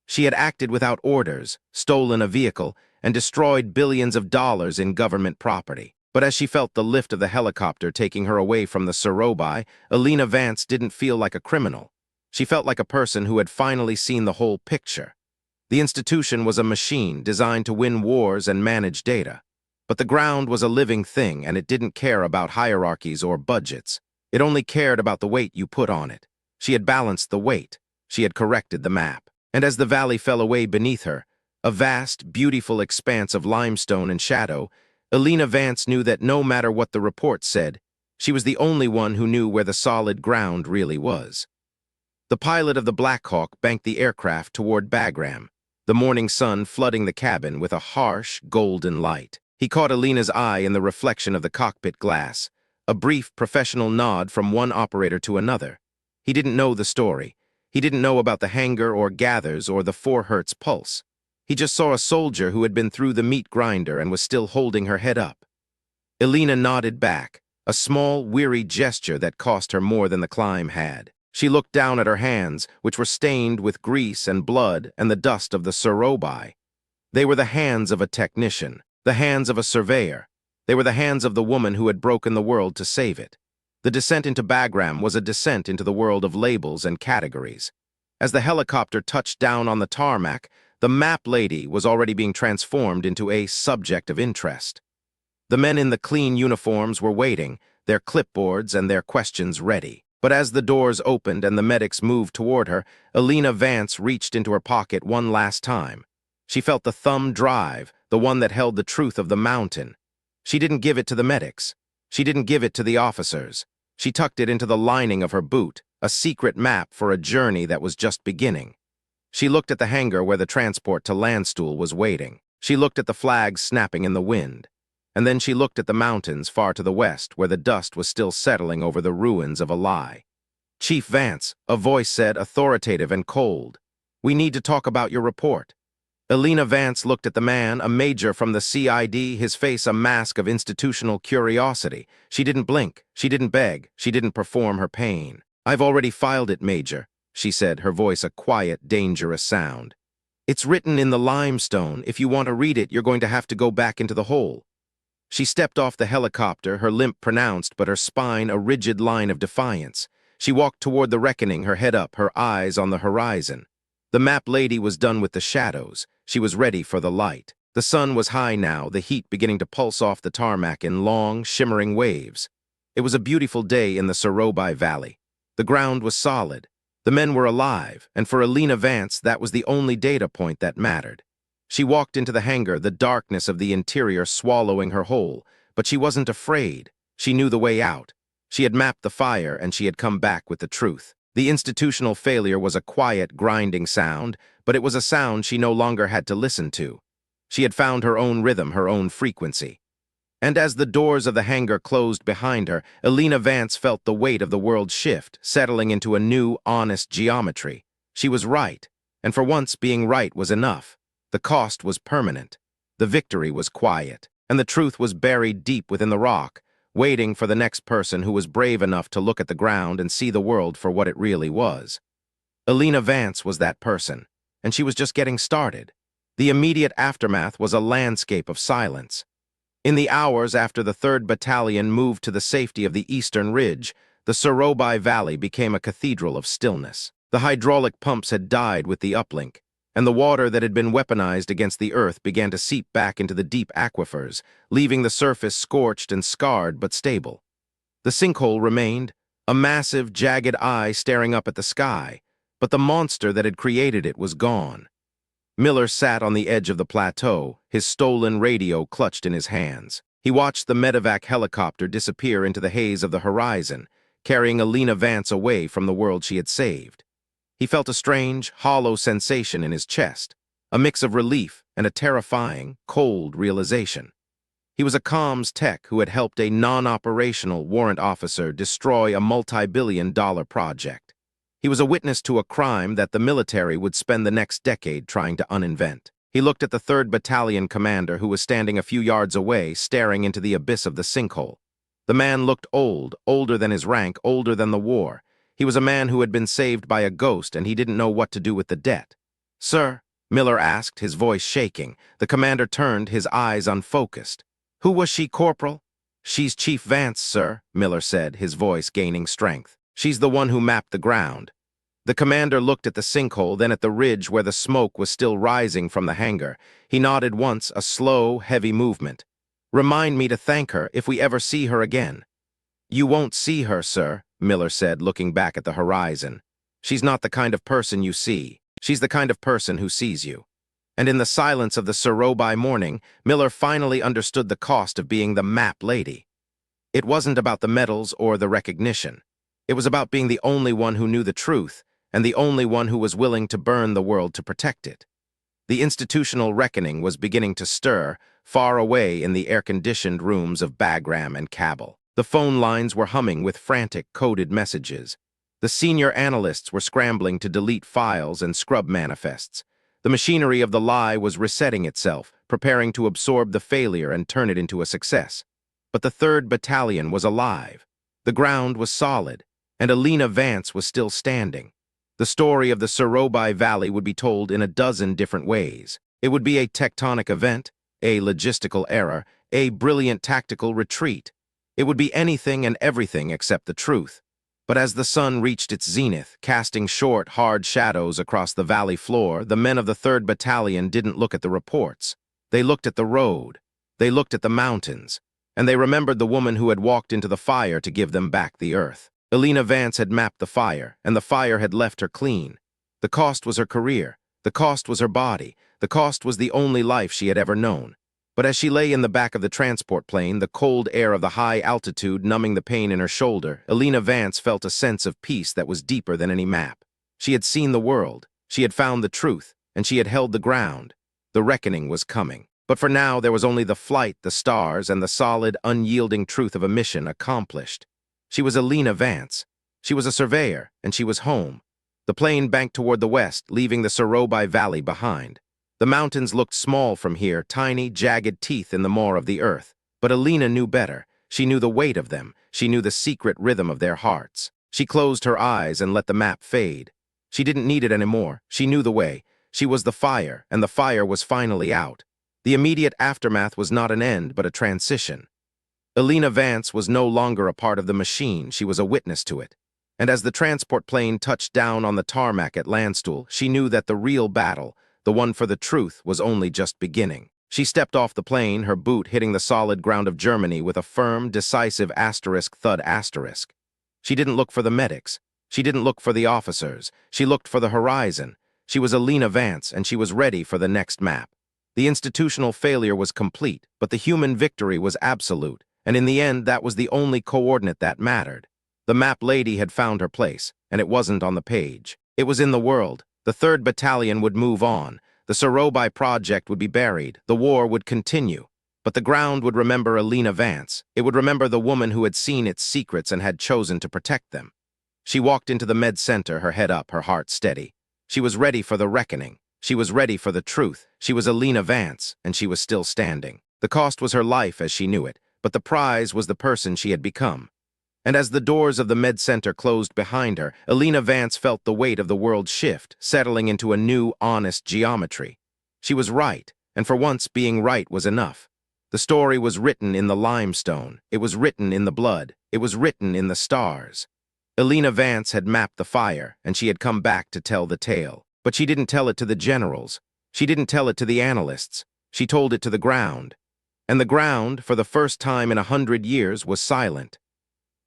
She had acted without orders, stolen a vehicle, and destroyed billions of dollars in government property. But as she felt the lift of the helicopter taking her away from the Sorobai, Elena Vance didn't feel like a criminal. She felt like a person who had finally seen the whole picture. The institution was a machine designed to win wars and manage data. But the ground was a living thing, and it didn't care about hierarchies or budgets. It only cared about the weight you put on it. She had balanced the weight. She had corrected the map. And as the valley fell away beneath her, a vast, beautiful expanse of limestone and shadow, Elena Vance knew that no matter what the report said, she was the only one who knew where the solid ground really was. The pilot of the Black Hawk banked the aircraft toward Bagram, the morning sun flooding the cabin with a harsh, golden light. He caught Elena's eye in the reflection of the cockpit glass, a brief professional nod from one operator to another. He didn't know the story. He didn't know about the hangar or Gathers or the 4 Hertz pulse. He just saw a soldier who had been through the meat grinder and was still holding her head up. Elena nodded back, a small, weary gesture that cost her more than the climb had. She looked down at her hands, which were stained with grease and blood and the dust of the Sorobai. They were the hands of a technician, the hands of a surveyor. They were the hands of the woman who had broken the world to save it. The descent into Bagram was a descent into the world of labels and categories. As the helicopter touched down on the tarmac, the map lady was already being transformed into a subject of interest. The men in the clean uniforms were waiting, their clipboards and their questions ready. But as the doors opened and the medics moved toward her, Elena Vance reached into her pocket one last time. She felt the thumb drive, the one that held the truth of the mountain. She didn't give it to the medics. She didn't give it to the officers. She tucked it into the lining of her boot, a secret map for a journey that was just beginning. She looked at the hangar where the transport to Landstuhl was waiting. She looked at the flags snapping in the wind. And then she looked at the mountains far to the west where the dust was still settling over the ruins of a lie. "Chief Vance," a voice said, authoritative and cold. "We need to talk about your report." Elena Vance looked at the man, a major from the CID, his face a mask of institutional curiosity. She didn't blink, she didn't beg, she didn't perform her pain. "I've already filed it, Major," she said, her voice a quiet, dangerous sound. "It's written in the limestone. If you want to read it, you're going to have to go back into the hole." She stepped off the helicopter, her limp pronounced but her spine a rigid line of defiance. She walked toward the reckoning, her head up, her eyes on the horizon. The map lady was done with the shadows. She was ready for the light. The sun was high now, the heat beginning to pulse off the tarmac in long, shimmering waves. It was a beautiful day in the Sorobai Valley. The ground was solid. The men were alive, and for Elena Vance, that was the only data point that mattered. She walked into the hangar, the darkness of the interior swallowing her whole, but she wasn't afraid. She knew the way out. She had mapped the fire, and she had come back with the truth. The institutional failure was a quiet, grinding sound, but it was a sound she no longer had to listen to. She had found her own rhythm, her own frequency. And as the doors of the hangar closed behind her, Elena Vance felt the weight of the world shift, settling into a new, honest geometry. She was right, and for once being right was enough. The cost was permanent. The victory was quiet, and the truth was buried deep within the rock, waiting for the next person who was brave enough to look at the ground and see the world for what it really was. Elena Vance was that person, and she was just getting started. The immediate aftermath was a landscape of silence. In the hours after the 3rd Battalion moved to the safety of the eastern ridge, the Sorobai Valley became a cathedral of stillness. The hydraulic pumps had died with the uplink, and the water that had been weaponized against the earth began to seep back into the deep aquifers, leaving the surface scorched and scarred but stable. The sinkhole remained, a massive, jagged eye staring up at the sky, but the monster that had created it was gone. Miller sat on the edge of the plateau, his stolen radio clutched in his hands. He watched the medevac helicopter disappear into the haze of the horizon, carrying Elena Vance away from the world she had saved. He felt a strange, hollow sensation in his chest, a mix of relief and a terrifying, cold realization. He was a comms tech who had helped a non-operational warrant officer destroy a multi-billion-dollar project. He was a witness to a crime that the military would spend the next decade trying to uninvent. He looked at the 3rd Battalion commander who was standing a few yards away, staring into the abyss of the sinkhole. The man looked old, older than his rank, older than the war. He was a man who had been saved by a ghost, and he didn't know what to do with the debt. "Sir?" Miller asked, his voice shaking. The commander turned, his eyes unfocused. "Who was she, Corporal?" "She's Chief Vance, sir," Miller said, his voice gaining strength. "She's the one who mapped the ground." The commander looked at the sinkhole, then at the ridge where the smoke was still rising from the hangar. He nodded once, a slow, heavy movement. "Remind me to thank her if we ever see her again." "You won't see her, sir," Miller said, looking back at the horizon. "She's not the kind of person you see. She's the kind of person who sees you." And in the silence of the Sorobai morning, Miller finally understood the cost of being the map lady. It wasn't about the medals or the recognition. It was about being the only one who knew the truth, and the only one who was willing to burn the world to protect it. The institutional reckoning was beginning to stir, far away in the air-conditioned rooms of Bagram and Kabul. The phone lines were humming with frantic, coded messages. The senior analysts were scrambling to delete files and scrub manifests. The machinery of the lie was resetting itself, preparing to absorb the failure and turn it into a success. But the 3rd Battalion was alive. The ground was solid, and Elena Vance was still standing. The story of the Sorobai Valley would be told in a dozen different ways. It would be a tectonic event, a logistical error, a brilliant tactical retreat. It would be anything and everything except the truth. But as the sun reached its zenith, casting short, hard shadows across the valley floor, the men of the 3rd Battalion didn't look at the reports. They looked at the road. They looked at the mountains. And they remembered the woman who had walked into the fire to give them back the earth. Elena Vance had mapped the fire, and the fire had left her clean. The cost was her career. The cost was her body. The cost was the only life she had ever known. But as she lay in the back of the transport plane, the cold air of the high altitude numbing the pain in her shoulder, Elena Vance felt a sense of peace that was deeper than any map. She had seen the world. She had found the truth, and she had held the ground. The reckoning was coming. But for now, there was only the flight, the stars, and the solid, unyielding truth of a mission accomplished. She was Elena Vance. She was a surveyor, and she was home. The plane banked toward the west, leaving the Sorobai Valley behind. The mountains looked small from here, tiny, jagged teeth in the maw of the earth. But Elena knew better. She knew the weight of them. She knew the secret rhythm of their hearts. She closed her eyes and let the map fade. She didn't need it anymore. She knew the way. She was the fire, and the fire was finally out. The immediate aftermath was not an end, but a transition. Elena Vance was no longer a part of the machine. She was a witness to it. And as the transport plane touched down on the tarmac at Landstuhl, she knew that the real battle, the one for the truth, was only just beginning. She stepped off the plane, her boot hitting the solid ground of Germany with a firm, decisive asterisk thud asterisk. She didn't look for the medics. She didn't look for the officers. She looked for the horizon. She was Elena Vance, and she was ready for the next map. The institutional failure was complete, but the human victory was absolute, and in the end, that was the only coordinate that mattered. The map lady had found her place, and it wasn't on the page. It was in the world. The 3rd Battalion would move on. The Sorobai project would be buried. The war would continue. But the ground would remember Elena Vance. It would remember the woman who had seen its secrets and had chosen to protect them. She walked into the med center, her head up, her heart steady. She was ready for the reckoning. She was ready for the truth. She was Elena Vance, and she was still standing. The cost was her life as she knew it, but the prize was the person she had become. And as the doors of the med center closed behind her, Elena Vance felt the weight of the world shift, settling into a new, honest geometry. She was right, and for once being right was enough. The story was written in the limestone. It was written in the blood. It was written in the stars. Elena Vance had mapped the fire, and she had come back to tell the tale. But she didn't tell it to the generals. She didn't tell it to the analysts. She told it to the ground. And the ground, for the first time in 100 years, was silent.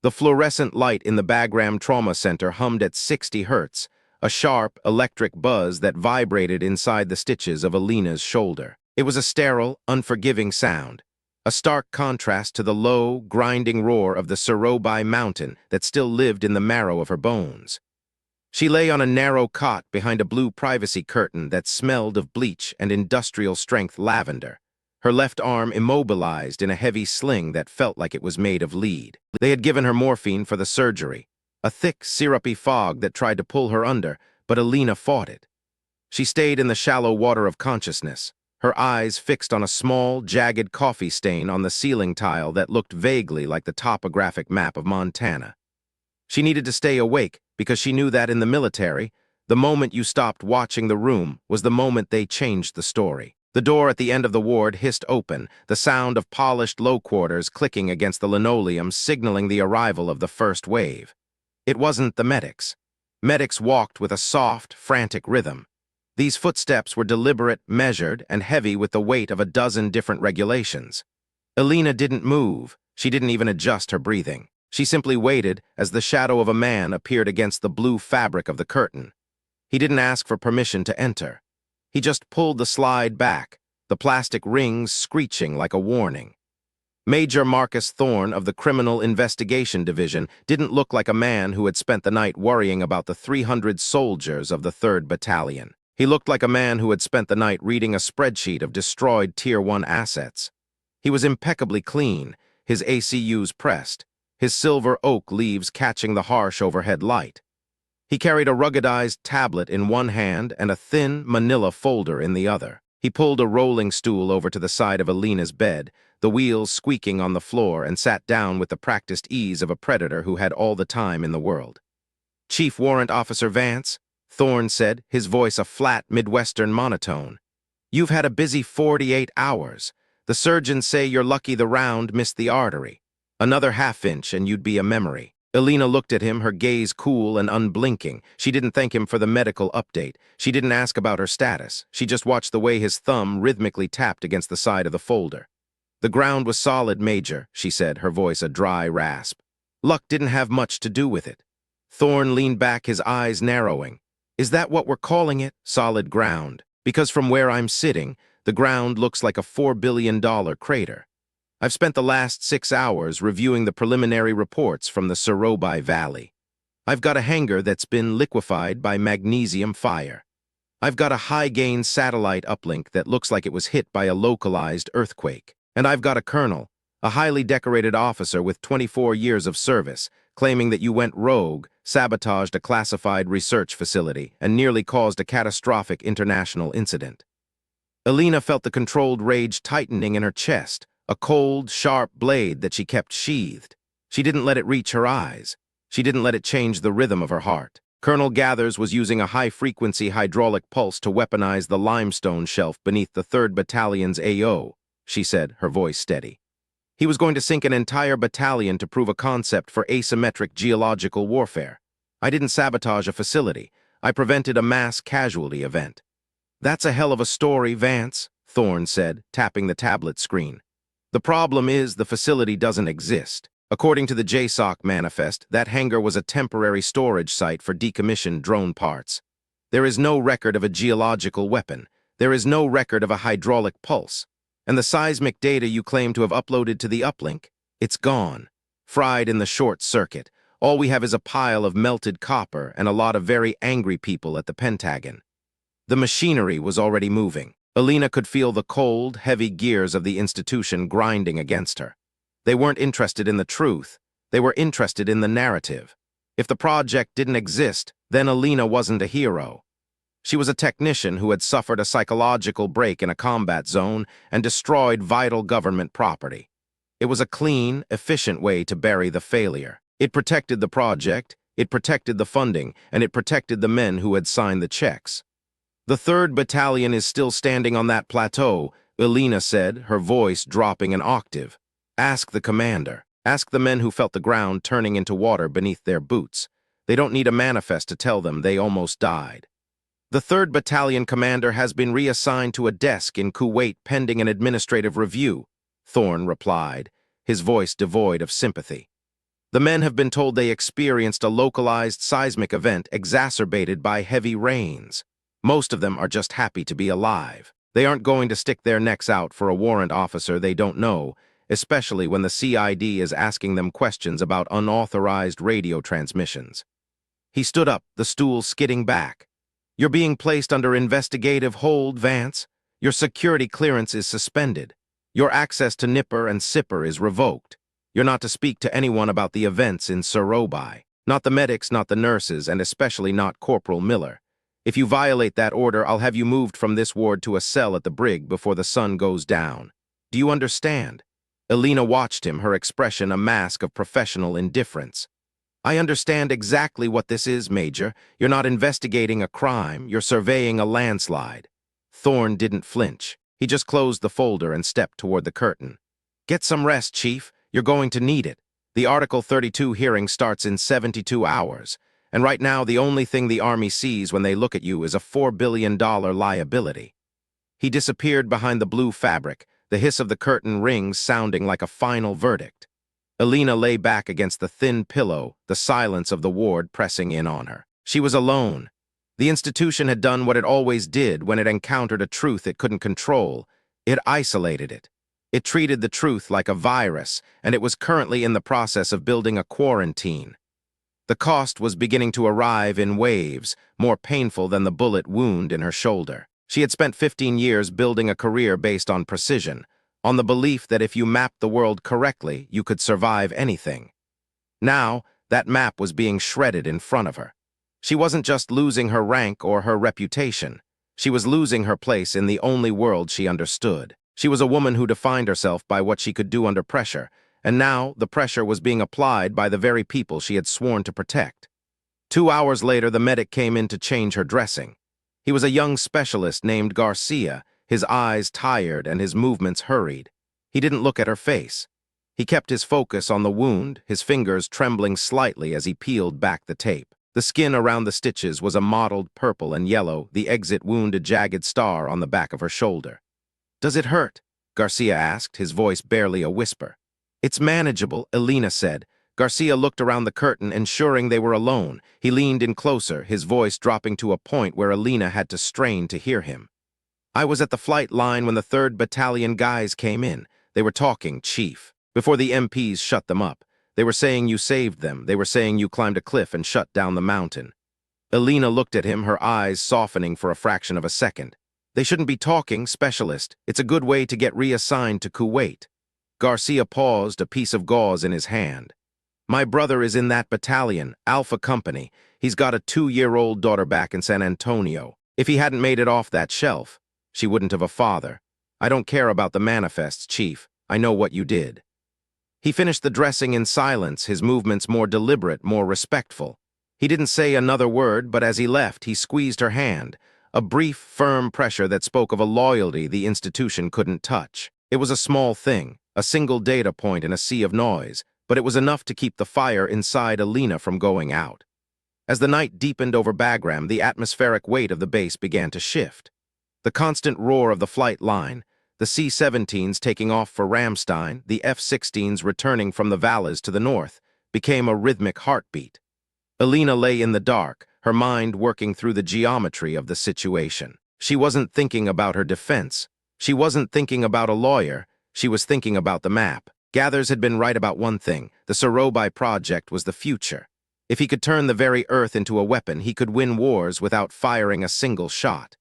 The fluorescent light in the Bagram Trauma Center hummed at 60 hertz, a sharp, electric buzz that vibrated inside the stitches of Elena's shoulder. It was a sterile, unforgiving sound, a stark contrast to the low, grinding roar of the Sorobai mountain that still lived in the marrow of her bones. She lay on a narrow cot behind a blue privacy curtain that smelled of bleach and industrial-strength lavender, her left arm immobilized in a heavy sling that felt like it was made of lead. They had given her morphine for the surgery, a thick, syrupy fog that tried to pull her under, but Elena fought it. She stayed in the shallow water of consciousness, her eyes fixed on a small, jagged coffee stain on the ceiling tile that looked vaguely like the topographic map of Montana. She needed to stay awake because she knew that in the military, the moment you stopped watching the room was the moment they changed the story. The door at the end of the ward hissed open, the sound of polished low quarters clicking against the linoleum signaling the arrival of the first wave. It wasn't the medics. Medics walked with a soft, frantic rhythm. These footsteps were deliberate, measured, and heavy with the weight of a dozen different regulations. Elena didn't move. She didn't even adjust her breathing. She simply waited as the shadow of a man appeared against the blue fabric of the curtain. He didn't ask for permission to enter. He just pulled the slide back, the plastic rings screeching like a warning. Major Marcus Thorne of the Criminal Investigation Division didn't look like a man who had spent the night worrying about the 300 soldiers of the 3rd Battalion. He looked like a man who had spent the night reading a spreadsheet of destroyed Tier 1 assets. He was impeccably clean, his ACUs pressed, his silver oak leaves catching the harsh overhead light. He carried a ruggedized tablet in one hand and a thin manila folder in the other. He pulled a rolling stool over to the side of Elena's bed, the wheels squeaking on the floor, and sat down with the practiced ease of a predator who had all the time in the world. "Chief Warrant Officer Vance," Thorne said, his voice a flat Midwestern monotone. "You've had a busy 48 hours. The surgeons say you're lucky the round missed the artery. Another half-inch and you'd be a memory." Elena looked at him, her gaze cool and unblinking. She didn't thank him for the medical update. She didn't ask about her status. She just watched the way his thumb rhythmically tapped against the side of the folder. "The ground was solid, Major," she said, her voice a dry rasp. "Luck didn't have much to do with it." Thorne leaned back, his eyes narrowing. "Is that what we're calling it, solid ground? Because from where I'm sitting, the ground looks like a $4 billion crater. I've spent the last 6 hours reviewing the preliminary reports from the Sorobai Valley. I've got a hangar that's been liquefied by magnesium fire. I've got a high-gain satellite uplink that looks like it was hit by a localized earthquake. And I've got a colonel, a highly decorated officer with 24 years of service, claiming that you went rogue, sabotaged a classified research facility, and nearly caused a catastrophic international incident. Elena felt the controlled rage tightening in her chest, a cold, sharp blade that she kept sheathed. She didn't let it reach her eyes. She didn't let it change the rhythm of her heart. Colonel Gathers was using a high-frequency hydraulic pulse to weaponize the limestone shelf beneath the 3rd Battalion's AO, she said, her voice steady. He was going to sink an entire battalion to prove a concept for asymmetric geological warfare. I didn't sabotage a facility. I prevented a mass casualty event. That's a hell of a story, Vance, Thorne said, tapping the tablet screen. The problem is the facility doesn't exist. According to the JSOC manifest, that hangar was a temporary storage site for decommissioned drone parts. There is no record of a geological weapon. There is no record of a hydraulic pulse. And the seismic data you claim to have uploaded to the uplink, it's gone. Fried in the short circuit. All we have is a pile of melted copper and a lot of very angry people at the Pentagon. The machinery was already moving. Elena could feel the cold, heavy gears of the institution grinding against her. They weren't interested in the truth. They were interested in the narrative. If the project didn't exist, then Elena wasn't a hero. She was a technician who had suffered a psychological break in a combat zone and destroyed vital government property. It was a clean, efficient way to bury the failure. It protected the project, it protected the funding, and it protected the men who had signed the checks. The 3rd Battalion is still standing on that plateau, Elena said, her voice dropping an octave. Ask the commander. Ask the men who felt the ground turning into water beneath their boots. They don't need a manifest to tell them they almost died. The 3rd Battalion commander has been reassigned to a desk in Kuwait pending an administrative review, Thorne replied, his voice devoid of sympathy. The men have been told they experienced a localized seismic event exacerbated by heavy rains. Most of them are just happy to be alive. They aren't going to stick their necks out for a warrant officer they don't know, especially when the CID is asking them questions about unauthorized radio transmissions. He stood up, the stool skidding back. You're being placed under investigative hold, Vance. Your security clearance is suspended. Your access to Nipper and Sipper is revoked. You're not to speak to anyone about the events in Surobai. Not the medics, not the nurses, and especially not Corporal Miller. If you violate that order, I'll have you moved from this ward to a cell at the brig before the sun goes down. Do you understand? Elena watched him, her expression a mask of professional indifference. I understand exactly what this is, Major. You're not investigating a crime, you're surveying a landslide. Thorne didn't flinch. He just closed the folder and stepped toward the curtain. Get some rest, Chief. You're going to need it. The Article 32 hearing starts in 72 hours. And right now, the only thing the Army sees when they look at you is a $4 billion liability. He disappeared behind the blue fabric, the hiss of the curtain rings sounding like a final verdict. Elena lay back against the thin pillow, the silence of the ward pressing in on her. She was alone. The institution had done what it always did when it encountered a truth it couldn't control. It isolated it. It treated the truth like a virus, and it was currently in the process of building a quarantine. The cost was beginning to arrive in waves, more painful than the bullet wound in her shoulder. She had spent 15 years building a career based on precision, on the belief that if you mapped the world correctly, you could survive anything. Now, that map was being shredded in front of her. She wasn't just losing her rank or her reputation. She was losing her place in the only world she understood. She was a woman who defined herself by what she could do under pressure, and now the pressure was being applied by the very people she had sworn to protect. 2 hours later, the medic came in to change her dressing. He was a young specialist named Garcia, his eyes tired and his movements hurried. He didn't look at her face. He kept his focus on the wound, his fingers trembling slightly as he peeled back the tape. The skin around the stitches was a mottled purple and yellow, the exit wound a jagged star on the back of her shoulder. "Does it hurt?" Garcia asked, his voice barely a whisper. "It's manageable," Elena said. Garcia looked around the curtain, ensuring they were alone. He leaned in closer, his voice dropping to a point where Elena had to strain to hear him. "I was at the flight line when the 3rd Battalion guys came in. They were talking, Chief. Before the MPs shut them up. They were saying you saved them. They were saying you climbed a cliff and shut down the mountain." Elena looked at him, her eyes softening for a fraction of a second. They shouldn't be talking, specialist. It's a good way to get reassigned to Kuwait. Garcia paused, a piece of gauze in his hand. My brother is in that battalion, Alpha Company. He's got a 2-year-old daughter back in San Antonio. If he hadn't made it off that shelf, she wouldn't have a father. I don't care about the manifests, Chief. I know what you did. He finished the dressing in silence, his movements more deliberate, more respectful. He didn't say another word, but as he left, he squeezed her hand, a brief, firm pressure that spoke of a loyalty the institution couldn't touch. It was a small thing, a single data point in a sea of noise, but it was enough to keep the fire inside Elena from going out. As the night deepened over Bagram, the atmospheric weight of the base began to shift. The constant roar of the flight line, the C-17s taking off for Ramstein, the F-16s returning from the valleys to the north, became a rhythmic heartbeat. Elena lay in the dark, her mind working through the geometry of the situation. She wasn't thinking about her defense. She wasn't thinking about a lawyer. She was thinking about the map. Gathers had been right about one thing. The Sorobai project was the future. If he could turn the very earth into a weapon, he could win wars without firing a single shot.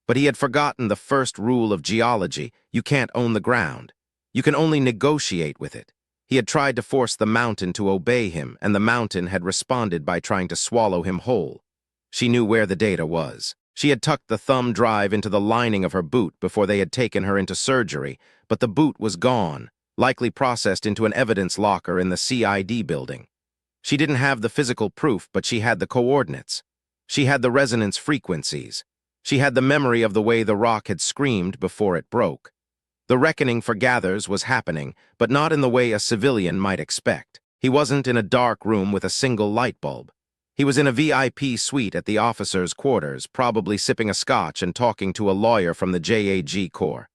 But he had forgotten the first rule of geology: you can't own the ground. You can only negotiate with it. He had tried to force the mountain to obey him, and the mountain had responded by trying to swallow him whole. She knew where the data was. She had tucked the thumb drive into the lining of her boot before they had taken her into surgery, but the boot was gone, likely processed into an evidence locker in the CID building. She didn't have the physical proof, but she had the coordinates. She had the resonance frequencies. She had the memory of the way the rock had screamed before it broke. The reckoning for Gathers was happening, but not in the way a civilian might expect. He wasn't in a dark room with a single light bulb. He was in a VIP suite at the officers' quarters, probably sipping a scotch and talking to a lawyer from the JAG Corps.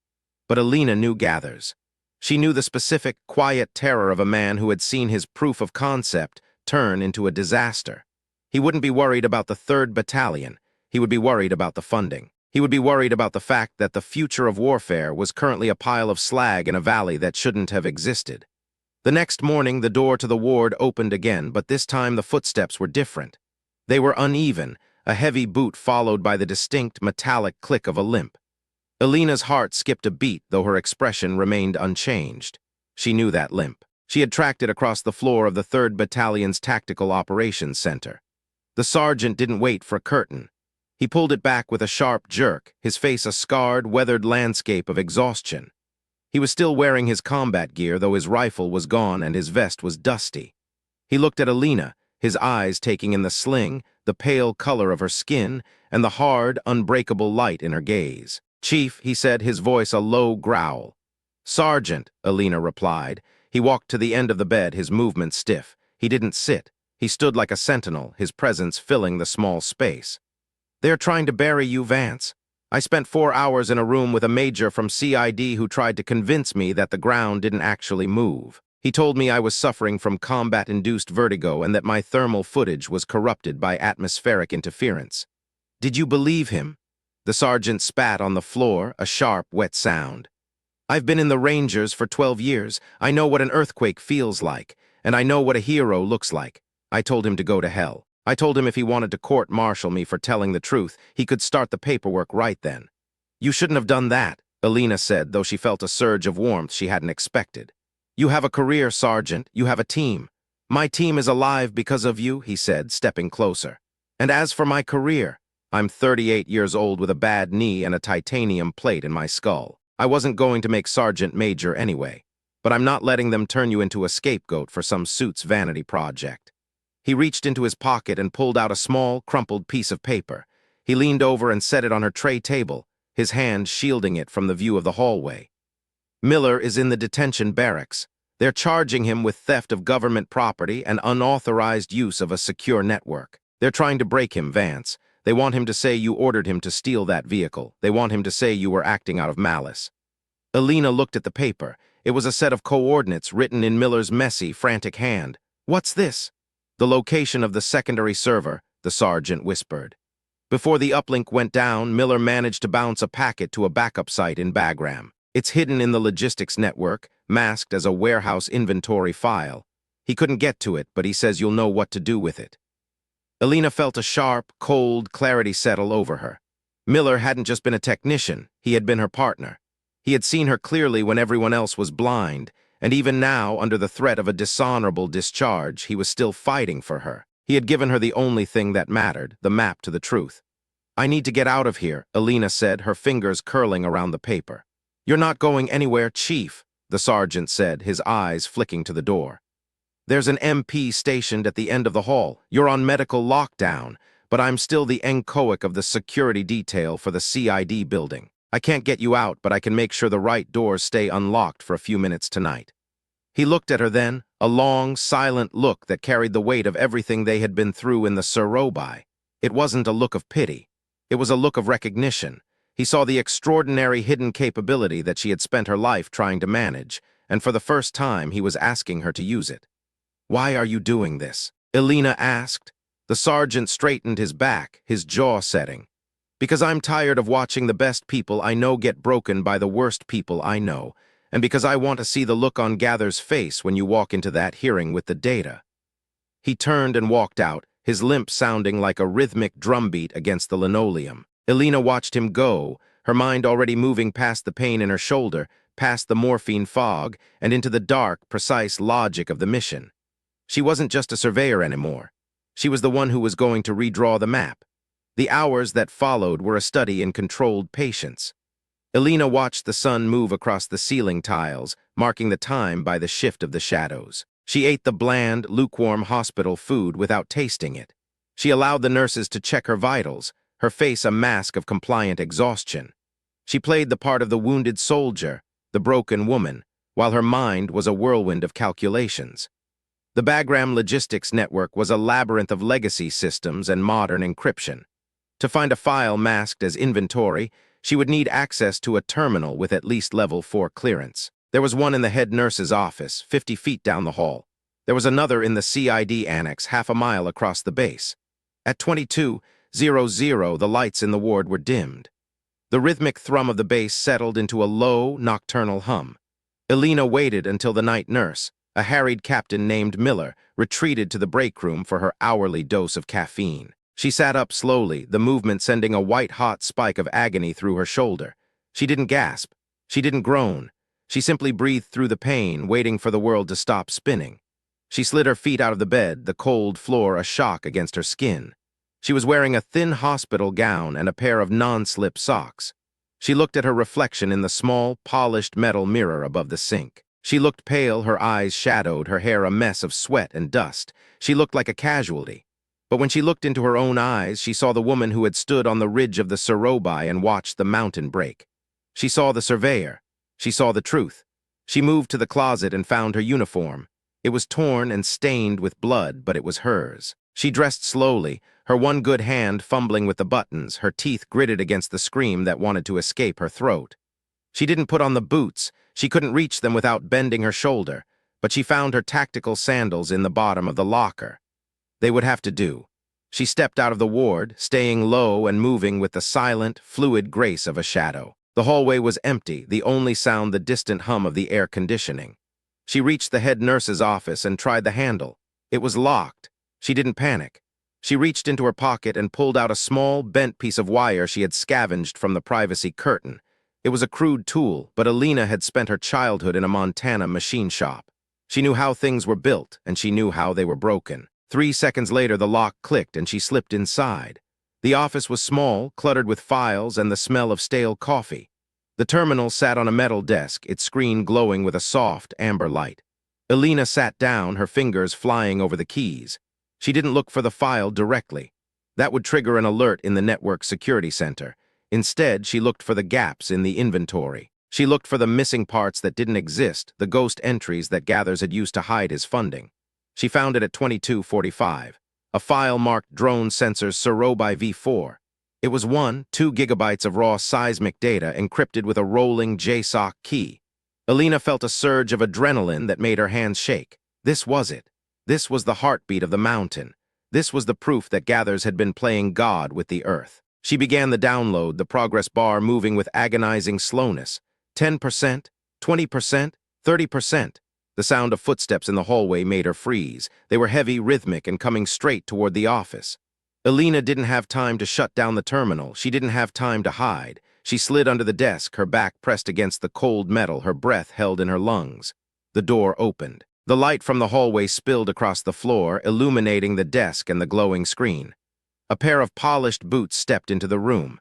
But Elena knew Gathers. She knew the specific, quiet terror of a man who had seen his proof of concept turn into a disaster. He wouldn't be worried about the 3rd Battalion. He would be worried about the funding. He would be worried about the fact that the future of warfare was currently a pile of slag in a valley that shouldn't have existed. The next morning, the door to the ward opened again, but this time the footsteps were different. They were uneven, a heavy boot followed by the distinct metallic click of a limp. Elena's heart skipped a beat, though her expression remained unchanged. She knew that limp. She had tracked it across the floor of the 3rd Battalion's Tactical Operations Center. The sergeant didn't wait for a curtain. He pulled it back with a sharp jerk, his face a scarred, weathered landscape of exhaustion. He was still wearing his combat gear, though his rifle was gone and his vest was dusty. He looked at Elena, his eyes taking in the sling, the pale color of her skin, and the hard, unbreakable light in her gaze. "Chief," he said, his voice a low growl. "Sergeant," Elena replied. He walked to the end of the bed, his movements stiff. He didn't sit. He stood like a sentinel, his presence filling the small space. "They're trying to bury you, Vance. I spent 4 hours in a room with a major from CID who tried to convince me that the ground didn't actually move. He told me I was suffering from combat-induced vertigo and that my thermal footage was corrupted by atmospheric interference. Did you believe him?" The sergeant spat on the floor, a sharp, wet sound. "I've been in the Rangers for 12 years. I know what an earthquake feels like, and I know what a hero looks like. I told him to go to hell. I told him if he wanted to court-martial me for telling the truth, he could start the paperwork right then." "You shouldn't have done that," Elena said, though she felt a surge of warmth she hadn't expected. "You have a career, Sergeant. You have a team. My team is alive because of you," he said, stepping closer. "And as for my career, I'm 38 years old with a bad knee and a titanium plate in my skull. I wasn't going to make Sergeant Major anyway, but I'm not letting them turn you into a scapegoat for some suit's vanity project." He reached into his pocket and pulled out a small, crumpled piece of paper. He leaned over and set it on her tray table, his hand shielding it from the view of the hallway. "Miller is in the detention barracks. They're charging him with theft of government property and unauthorized use of a secure network. They're trying to break him, Vance. They want him to say you ordered him to steal that vehicle. They want him to say you were acting out of malice." Elena looked at the paper. It was a set of coordinates written in Miller's messy, frantic hand. "What's this?" "The location of the secondary server," the sergeant whispered. Before the uplink went down, Miller managed to bounce a packet to a backup site in Bagram. It's hidden in the logistics network, masked as a warehouse inventory file. He couldn't get to it, but he says you'll know what to do with it. Elena felt a sharp, cold clarity settle over her. Miller hadn't just been a technician, he had been her partner. He had seen her clearly when everyone else was blind, and even now, under the threat of a dishonorable discharge, he was still fighting for her. He had given her the only thing that mattered, the map to the truth. "I need to get out of here," Elena said, her fingers curling around the paper. "You're not going anywhere, Chief," the sergeant said, his eyes flicking to the door. "There's an MP stationed at the end of the hall. You're on medical lockdown, but I'm still the NCOIC of the security detail for the CID building. I can't get you out, but I can make sure the right doors stay unlocked for a few minutes tonight." He looked at her then, a long, silent look that carried the weight of everything they had been through in the Surobi. It wasn't a look of pity. It was a look of recognition. He saw the extraordinary hidden capability that she had spent her life trying to manage, and for the first time he was asking her to use it. "Why are you doing this?" Elena asked. The sergeant straightened his back, his jaw setting. "Because I'm tired of watching the best people I know get broken by the worst people I know, and because I want to see the look on Gather's face when you walk into that hearing with the data." He turned and walked out, his limp sounding like a rhythmic drumbeat against the linoleum. Elena watched him go, her mind already moving past the pain in her shoulder, past the morphine fog, and into the dark, precise logic of the mission. She wasn't just a surveyor anymore. She was the one who was going to redraw the map. The hours that followed were a study in controlled patience. Elena watched the sun move across the ceiling tiles, marking the time by the shift of the shadows. She ate the bland, lukewarm hospital food without tasting it. She allowed the nurses to check her vitals, her face a mask of compliant exhaustion. She played the part of the wounded soldier, the broken woman, while her mind was a whirlwind of calculations. The Bagram logistics network was a labyrinth of legacy systems and modern encryption. To find a file masked as inventory, she would need access to a terminal with at least level 4 clearance. There was one in the head nurse's office, 50 feet down the hall. There was another in the CID annex, half a mile across the base. At 22:00, the lights in the ward were dimmed. The rhythmic thrum of the bass settled into a low, nocturnal hum. Elena waited until the night nurse, a harried captain named Miller, retreated to the break room for her hourly dose of caffeine. She sat up slowly, the movement sending a white-hot spike of agony through her shoulder. She didn't gasp. She didn't groan. She simply breathed through the pain, waiting for the world to stop spinning. She slid her feet out of the bed, the cold floor a shock against her skin. She was wearing a thin hospital gown and a pair of non-slip socks. She looked at her reflection in the small, polished metal mirror above the sink. She looked pale, her eyes shadowed, her hair a mess of sweat and dust. She looked like a casualty. But when she looked into her own eyes, she saw the woman who had stood on the ridge of the Surobi and watched the mountain break. She saw the surveyor. She saw the truth. She moved to the closet and found her uniform. It was torn and stained with blood, but it was hers. She dressed slowly, her one good hand fumbling with the buttons, her teeth gritted against the scream that wanted to escape her throat. She didn't put on the boots. She couldn't reach them without bending her shoulder, but she found her tactical sandals in the bottom of the locker. They would have to do. She stepped out of the ward, staying low and moving with the silent, fluid grace of a shadow. The hallway was empty, the only sound the distant hum of the air conditioning. She reached the head nurse's office and tried the handle. It was locked. She didn't panic. She reached into her pocket and pulled out a small, bent piece of wire she had scavenged from the privacy curtain. It was a crude tool, but Elena had spent her childhood in a Montana machine shop. She knew how things were built, and she knew how they were broken. 3 seconds later, the lock clicked and she slipped inside. The office was small, cluttered with files and the smell of stale coffee. The terminal sat on a metal desk, its screen glowing with a soft, amber light. Elena sat down, her fingers flying over the keys. She didn't look for the file directly. That would trigger an alert in the network security center. Instead, she looked for the gaps in the inventory. She looked for the missing parts that didn't exist, the ghost entries that Gathers had used to hide his funding. She found it at 22:45, a file marked Drone Sensors Surobi V4. It was 2 gigabytes of raw seismic data encrypted with a rolling JSOC key. Elena felt a surge of adrenaline that made her hands shake. This was it. This was the heartbeat of the mountain. This was the proof that Gathers had been playing God with the earth. She began the download, the progress bar moving with agonizing slowness. 10%, 20%, 30%. The sound of footsteps in the hallway made her freeze. They were heavy, rhythmic, and coming straight toward the office. Elena didn't have time to shut down the terminal. She didn't have time to hide. She slid under the desk, her back pressed against the cold metal, her breath held in her lungs. The door opened. The light from the hallway spilled across the floor, illuminating the desk and the glowing screen. A pair of polished boots stepped into the room.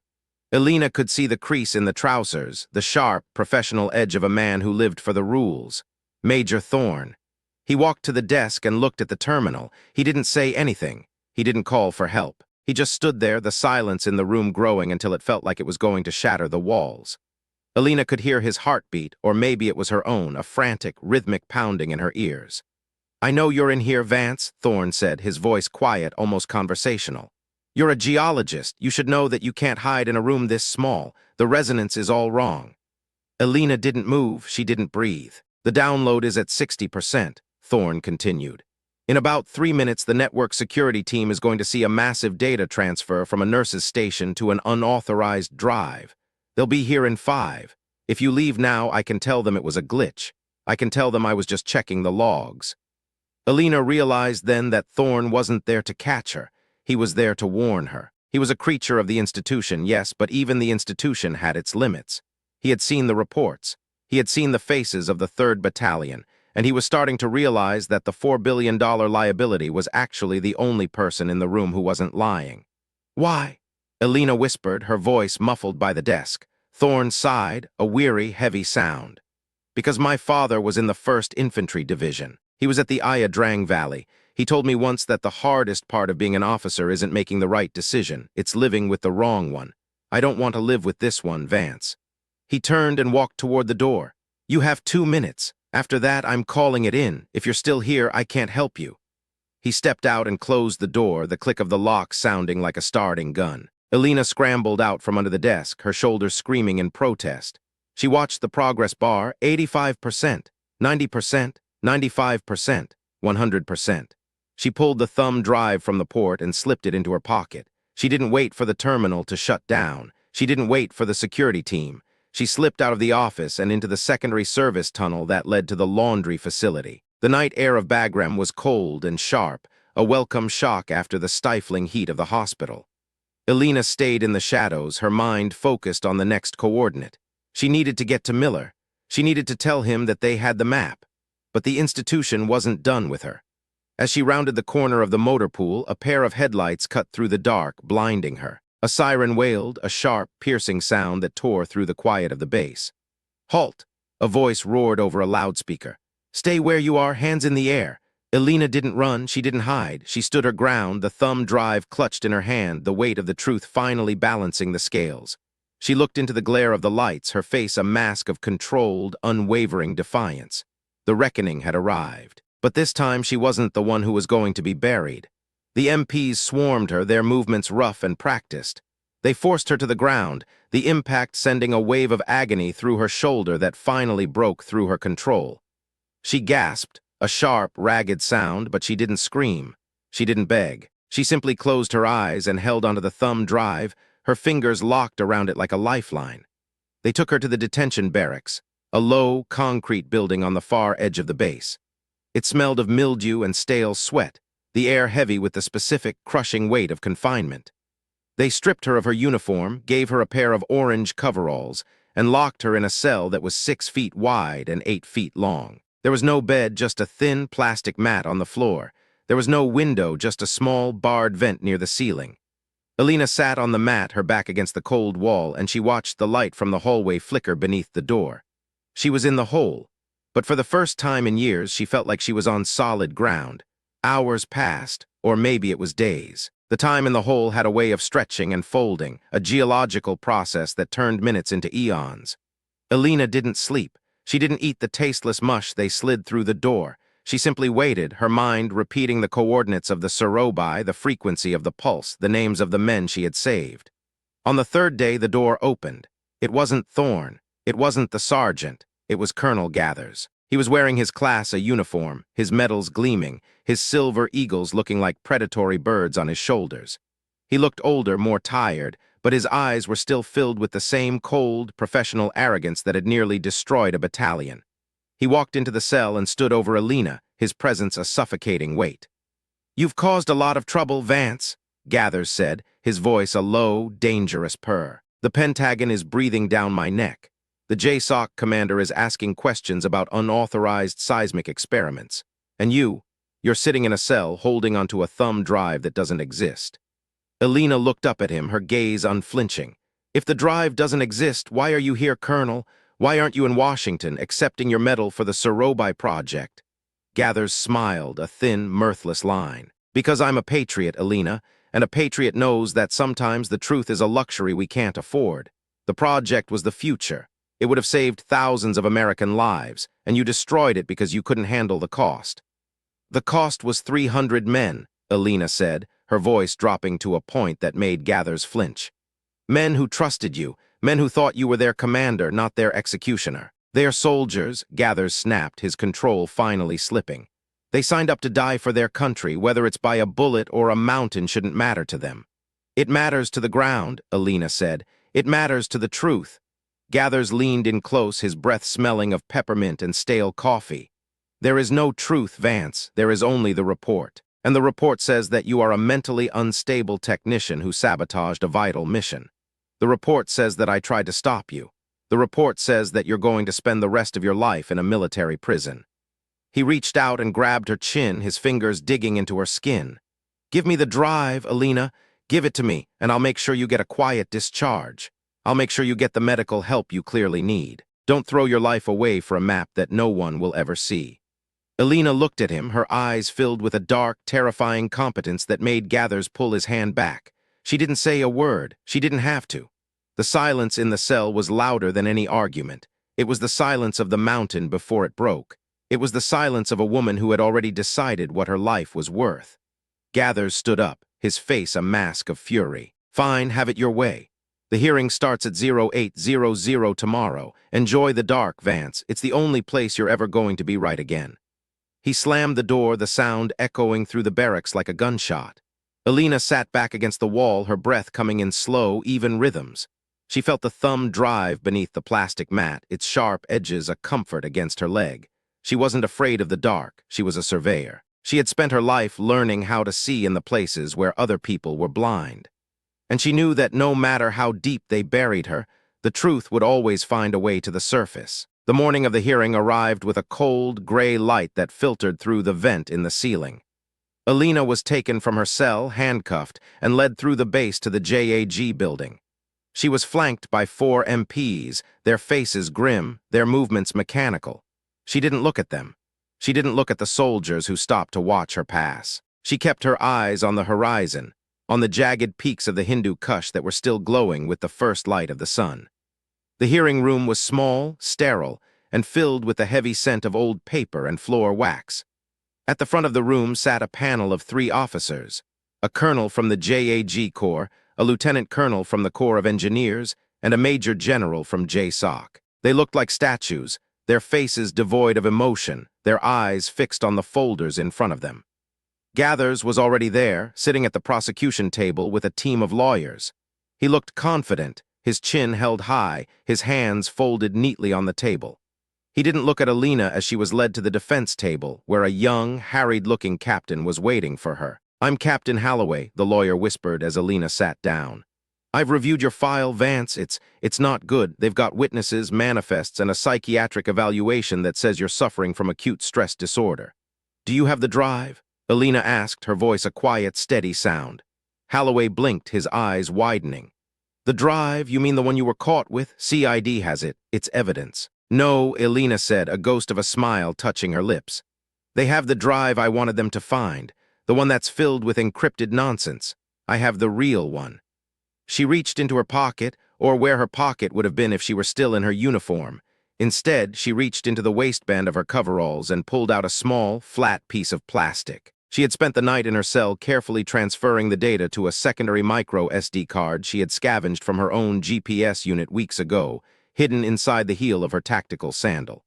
Elena could see the crease in the trousers, the sharp, professional edge of a man who lived for the rules. Major Thorne. He walked to the desk and looked at the terminal. He didn't say anything. He didn't call for help. He just stood there, the silence in the room growing until it felt like it was going to shatter the walls. Elena could hear his heartbeat, or maybe it was her own, a frantic, rhythmic pounding in her ears. "I know you're in here, Vance," Thorne said, his voice quiet, almost conversational. "You're a geologist. You should know that you can't hide in a room this small. The resonance is all wrong." Elena didn't move. She didn't breathe. "The download is at 60%, Thorne continued. "In about 3 minutes, the network security team is going to see a massive data transfer from a nurse's station to an unauthorized drive. They'll be here in 5. If you leave now, I can tell them it was a glitch. I can tell them I was just checking the logs." Elena realized then that Thorne wasn't there to catch her. He was there to warn her. He was a creature of the institution, yes, but even the institution had its limits. He had seen the reports. He had seen the faces of the 3rd Battalion, and he was starting to realize that the $4 billion liability was actually the only person in the room who wasn't lying. "Why?" Elena whispered, her voice muffled by the desk. Thorne sighed, a weary, heavy sound. "Because my father was in the 1st Infantry Division. He was at the Ayadrang Valley. He told me once that the hardest part of being an officer isn't making the right decision, it's living with the wrong one. I don't want to live with this one, Vance." He turned and walked toward the door. "You have 2 minutes. After that, I'm calling it in. If you're still here, I can't help you." He stepped out and closed the door, the click of the lock sounding like a starting gun. Elena scrambled out from under the desk, her shoulders screaming in protest. She watched the progress bar, 85%, 90%, 95%, 100%. She pulled the thumb drive from the port and slipped it into her pocket. She didn't wait for the terminal to shut down. She didn't wait for the security team. She slipped out of the office and into the secondary service tunnel that led to the laundry facility. The night air of Bagram was cold and sharp, a welcome shock after the stifling heat of the hospital. Elena stayed in the shadows, her mind focused on the next coordinate. She needed to get to Miller. She needed to tell him that they had the map. But the institution wasn't done with her. As she rounded the corner of the motor pool, a pair of headlights cut through the dark, blinding her. A siren wailed, a sharp, piercing sound that tore through the quiet of the base. "Halt!" A voice roared over a loudspeaker. "Stay where you are, hands in the air." Elena didn't run, she didn't hide. She stood her ground, the thumb drive clutched in her hand, the weight of the truth finally balancing the scales. She looked into the glare of the lights, her face a mask of controlled, unwavering defiance. The reckoning had arrived. But this time she wasn't the one who was going to be buried. The MPs swarmed her, their movements rough and practiced. They forced her to the ground, the impact sending a wave of agony through her shoulder that finally broke through her control. She gasped, a sharp, ragged sound, but she didn't scream. She didn't beg. She simply closed her eyes and held onto the thumb drive, her fingers locked around it like a lifeline. They took her to the detention barracks, a low, concrete building on the far edge of the base. It smelled of mildew and stale sweat, the air heavy with the specific, crushing weight of confinement. They stripped her of her uniform, gave her a pair of orange coveralls, and locked her in a cell that was 6 feet wide and 8 feet long. There was no bed, just a thin plastic mat on the floor. There was no window, just a small, barred vent near the ceiling. Elena sat on the mat, her back against the cold wall, and she watched the light from the hallway flicker beneath the door. She was in the hole, but for the first time in years, she felt like she was on solid ground. Hours passed, or maybe it was days. The time in the hole had a way of stretching and folding, a geological process that turned minutes into eons. Elena didn't sleep. She didn't eat the tasteless mush they slid through the door. She simply waited, her mind repeating the coordinates of the Serobi, the frequency of the pulse, the names of the men she had saved. On the 3rd day, the door opened. It wasn't Thorne. It wasn't the sergeant. It was Colonel Gathers. He was wearing his class A uniform, his medals gleaming, his silver eagles looking like predatory birds on his shoulders. He looked older, more tired, but his eyes were still filled with the same cold, professional arrogance that had nearly destroyed a battalion. He walked into the cell and stood over Elena, his presence a suffocating weight. "You've caused a lot of trouble, Vance," Gathers said, his voice a low, dangerous purr. "The Pentagon is breathing down my neck. The JSOC commander is asking questions about unauthorized seismic experiments. And you're sitting in a cell holding onto a thumb drive that doesn't exist." Elena looked up at him, her gaze unflinching. "If the drive doesn't exist, why are you here, Colonel? Why aren't you in Washington, accepting your medal for the Sorobi project?" Gathers smiled, a thin, mirthless line. "Because I'm a patriot, Elena, and a patriot knows that sometimes the truth is a luxury we can't afford. The project was the future. It would have saved thousands of American lives, and you destroyed it because you couldn't handle the cost." "The cost was 300 men," Elena said, her voice dropping to a point that made Gathers flinch. "Men who trusted you, men who thought you were their commander, not their executioner. Their soldiers," Gathers snapped, his control finally slipping. "They signed up to die for their country, whether it's by a bullet or a mountain shouldn't matter to them." "It matters to the ground," Elena said. "It matters to the truth." Gathers leaned in close, his breath smelling of peppermint and stale coffee. "There is no truth, Vance. There is only the report. And the report says that you are a mentally unstable technician who sabotaged a vital mission. The report says that I tried to stop you. The report says that you're going to spend the rest of your life in a military prison." He reached out and grabbed her chin, his fingers digging into her skin. "Give me the drive, Elena. Give it to me, and I'll make sure you get a quiet discharge. I'll make sure you get the medical help you clearly need. Don't throw your life away for a map that no one will ever see." Elena looked at him, her eyes filled with a dark, terrifying competence that made Gathers pull his hand back. She didn't say a word. She didn't have to. The silence in the cell was louder than any argument. It was the silence of the mountain before it broke. It was the silence of a woman who had already decided what her life was worth. Gathers stood up, his face a mask of fury. "Fine, have it your way. The hearing starts at 0800 tomorrow. Enjoy the dark, Vance. It's the only place you're ever going to be right again." He slammed the door, the sound echoing through the barracks like a gunshot. Elena sat back against the wall, her breath coming in slow, even rhythms. She felt the thumb drive beneath the plastic mat, its sharp edges a comfort against her leg. She wasn't afraid of the dark. She was a surveyor. She had spent her life learning how to see in the places where other people were blind. And she knew that no matter how deep they buried her, the truth would always find a way to the surface. The morning of the hearing arrived with a cold, gray light that filtered through the vent in the ceiling. Elena was taken from her cell, handcuffed, and led through the base to the JAG building. She was flanked by 4 MPs, their faces grim, their movements mechanical. She didn't look at them. She didn't look at the soldiers who stopped to watch her pass. She kept her eyes on the horizon, on the jagged peaks of the Hindu Kush that were still glowing with the first light of the sun. The hearing room was small, sterile, and filled with the heavy scent of old paper and floor wax. At the front of the room sat a panel of 3 officers, a colonel from the JAG Corps, a lieutenant colonel from the Corps of Engineers, and a major general from JSOC. They looked like statues, their faces devoid of emotion, their eyes fixed on the folders in front of them. Gathers was already there, sitting at the prosecution table with a team of lawyers. He looked confident, his chin held high, his hands folded neatly on the table. He didn't look at Elena as she was led to the defense table, where a young, harried-looking captain was waiting for her. "I'm Captain Holloway," the lawyer whispered as Elena sat down. "I've reviewed your file, Vance. It's not good. They've got witnesses, manifests, and a psychiatric evaluation that says you're suffering from acute stress disorder." "Do you have the drive?" Elena asked, her voice a quiet, steady sound. Holloway blinked, his eyes widening. "The drive? You mean the one you were caught with? CID has it. It's evidence." "No," Elena said, a ghost of a smile touching her lips. "They have the drive I wanted them to find, the one that's filled with encrypted nonsense. I have the real one." She reached into her pocket, or where her pocket would have been if she were still in her uniform. Instead, she reached into the waistband of her coveralls and pulled out a small, flat piece of plastic. She had spent the night in her cell carefully transferring the data to a secondary micro SD card she had scavenged from her own GPS unit weeks ago, hidden inside the heel of her tactical sandal.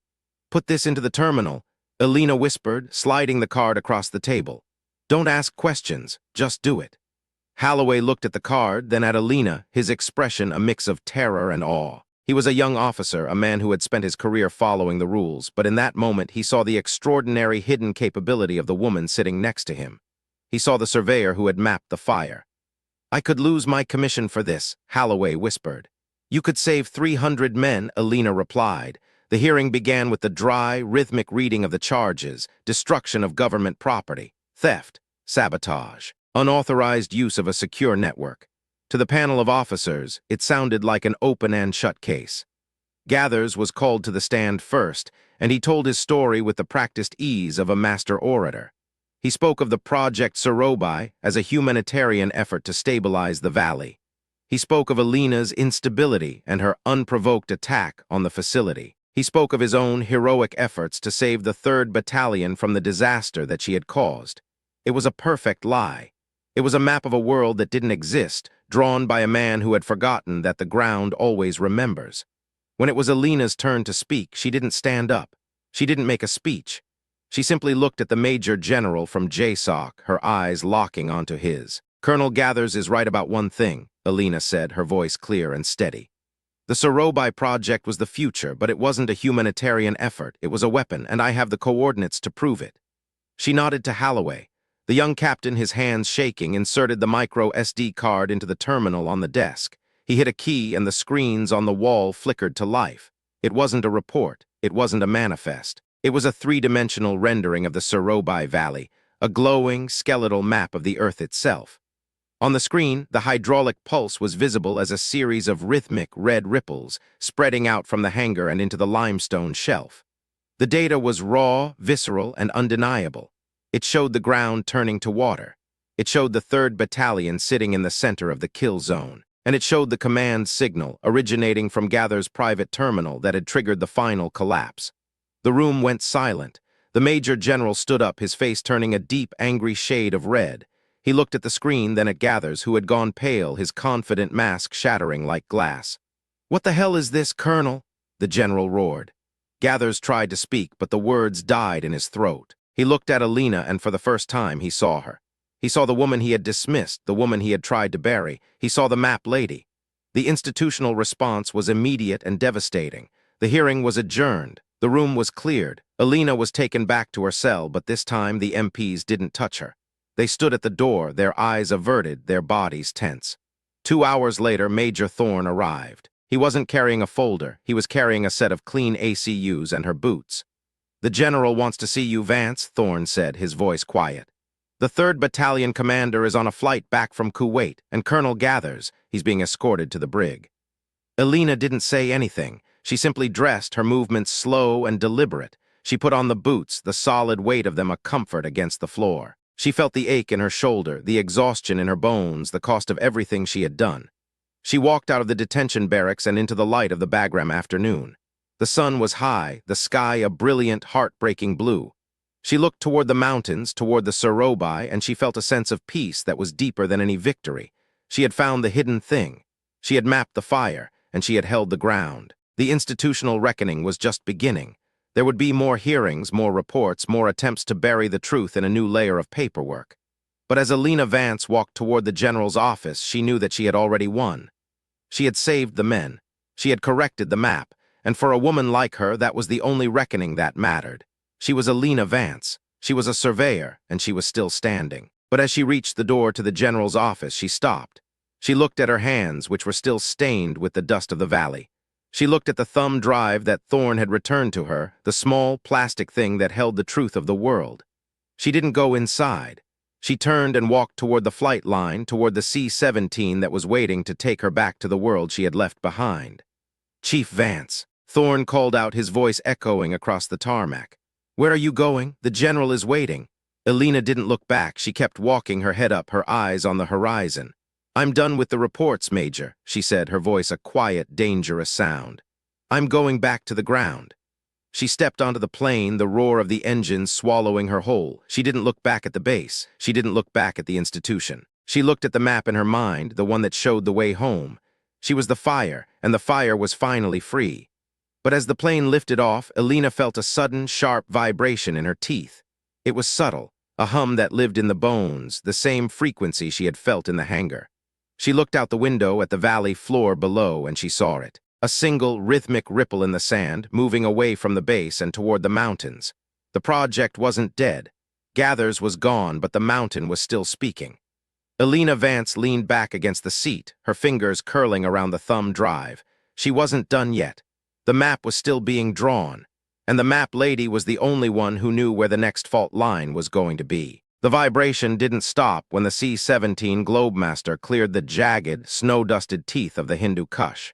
"Put this into the terminal," Elena whispered, sliding the card across the table. "Don't ask questions, just do it." Holloway looked at the card, then at Elena, his expression a mix of terror and awe. He was a young officer, a man who had spent his career following the rules, but in that moment he saw the extraordinary hidden capability of the woman sitting next to him. He saw the surveyor who had mapped the fire. I could lose my commission for this, Holloway whispered. You could save 300 men, Elena replied. The hearing began with the dry, rhythmic reading of the charges: destruction of government property, theft, sabotage, unauthorized use of a secure network. To the panel of officers, it sounded like an open and shut case. Gathers was called to the stand first, and he told his story with the practiced ease of a master orator. He spoke of the Project Sarobai as a humanitarian effort to stabilize the valley. He spoke of Elena's instability and her unprovoked attack on the facility. He spoke of his own heroic efforts to save the 3rd Battalion from the disaster that she had caused. It was a perfect lie. It was a map of a world that didn't exist, drawn by a man who had forgotten that the ground always remembers. When it was Elena's turn to speak, she didn't stand up. She didn't make a speech. She simply looked at the Major General from JSOC, her eyes locking onto his. Colonel Gathers is right about one thing, Elena said, her voice clear and steady. The Sarobai project was the future, but it wasn't a humanitarian effort. It was a weapon, and I have the coordinates to prove it. She nodded to Holloway. The young captain, his hands shaking, inserted the micro SD card into the terminal on the desk. He hit a key, and the screens on the wall flickered to life. It wasn't a report. It wasn't a manifest. It was a 3-dimensional rendering of the Sarobai Valley, a glowing, skeletal map of the Earth itself. On the screen, the hydraulic pulse was visible as a series of rhythmic red ripples spreading out from the hangar and into the limestone shelf. The data was raw, visceral, and undeniable. It showed the ground turning to water. It showed the 3rd Battalion sitting in the center of the kill zone. And it showed the command signal originating from Gather's private terminal that had triggered the final collapse. The room went silent. The Major General stood up, his face turning a deep, angry shade of red. He looked at the screen, then at Gathers, who had gone pale, his confident mask shattering like glass. "What the hell is this, Colonel?" the general roared. Gathers tried to speak, but the words died in his throat. He looked at Elena, and for the first time he saw her. He saw the woman he had dismissed, the woman he had tried to bury. He saw the map lady. The institutional response was immediate and devastating. The hearing was adjourned. The room was cleared. Elena was taken back to her cell, but this time the MPs didn't touch her. They stood at the door, their eyes averted, their bodies tense. 2 hours later, Major Thorne arrived. He wasn't carrying a folder. He was carrying a set of clean ACUs and her boots. "The general wants to see you, Vance," Thorne said, his voice quiet. "The 3rd Battalion commander is on a flight back from Kuwait, and Colonel Gathers, he's being escorted to the brig." Elena didn't say anything. She simply dressed, her movements slow and deliberate. She put on the boots, the solid weight of them a comfort against the floor. She felt the ache in her shoulder, the exhaustion in her bones, the cost of everything she had done. She walked out of the detention barracks and into the light of the Bagram afternoon. The sun was high, the sky a brilliant, heartbreaking blue. She looked toward the mountains, toward the Sarobai, and she felt a sense of peace that was deeper than any victory. She had found the hidden thing. She had mapped the fire, and she had held the ground. The institutional reckoning was just beginning. There would be more hearings, more reports, more attempts to bury the truth in a new layer of paperwork. But as Elena Vance walked toward the general's office, she knew that she had already won. She had saved the men. She had corrected the map, and for a woman like her, that was the only reckoning that mattered. She was Elena Vance. She was a surveyor, and she was still standing. But as she reached the door to the general's office, she stopped. She looked at her hands, which were still stained with the dust of the valley. She looked at the thumb drive that Thorne had returned to her, the small plastic thing that held the truth of the world. She didn't go inside. She turned and walked toward the flight line, toward the C-17 that was waiting to take her back to the world she had left behind. "Chief Vance," Thorne called out, his voice echoing across the tarmac. "Where are you going? The general is waiting." Elena didn't look back. She kept walking, her head up, her eyes on the horizon. "I'm done with the reports, Major," she said, her voice a quiet, dangerous sound. "I'm going back to the ground." She stepped onto the plane, the roar of the engines swallowing her whole. She didn't look back at the base. She didn't look back at the institution. She looked at the map in her mind, the one that showed the way home. She was the fire, and the fire was finally free. But as the plane lifted off, Elena felt a sudden, sharp vibration in her teeth. It was subtle, a hum that lived in the bones, the same frequency she had felt in the hangar. She looked out the window at the valley floor below, and she saw it. A single, rhythmic ripple in the sand, moving away from the base and toward the mountains. The project wasn't dead. Gathers was gone, but the mountain was still speaking. Elena Vance leaned back against the seat, her fingers curling around the thumb drive. She wasn't done yet. The map was still being drawn, and the map lady was the only one who knew where the next fault line was going to be. The vibration didn't stop when the C-17 Globemaster cleared the jagged, snow-dusted teeth of the Hindu Kush.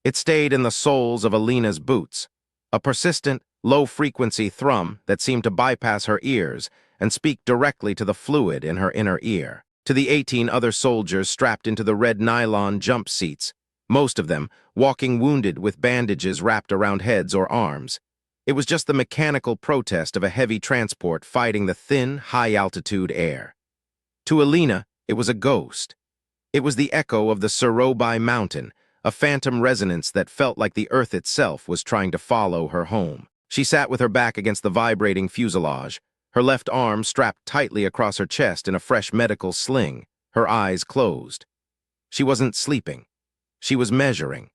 It stayed in the soles of Elena's boots, a persistent, low-frequency thrum that seemed to bypass her ears and speak directly to the fluid in her inner ear. To the 18 other soldiers strapped into the red nylon jump seats, most of them walking wounded with bandages wrapped around heads or arms. It was just the mechanical protest of a heavy transport fighting the thin, high-altitude air. To Elena, it was a ghost. It was the echo of the Surobai mountain, a phantom resonance that felt like the earth itself was trying to follow her home. She sat with her back against the vibrating fuselage, her left arm strapped tightly across her chest in a fresh medical sling, her eyes closed. She wasn't sleeping. She was measuring.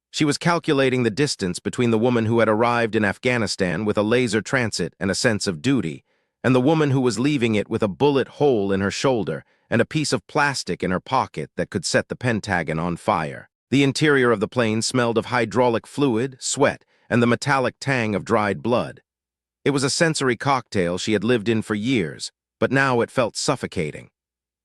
She was calculating the distance between the woman who had arrived in Afghanistan with a laser transit and a sense of duty, and the woman who was leaving it with a bullet hole in her shoulder and a piece of plastic in her pocket that could set the Pentagon on fire. The interior of the plane smelled of hydraulic fluid, sweat, and the metallic tang of dried blood. It was a sensory cocktail she had lived in for years, but now it felt suffocating.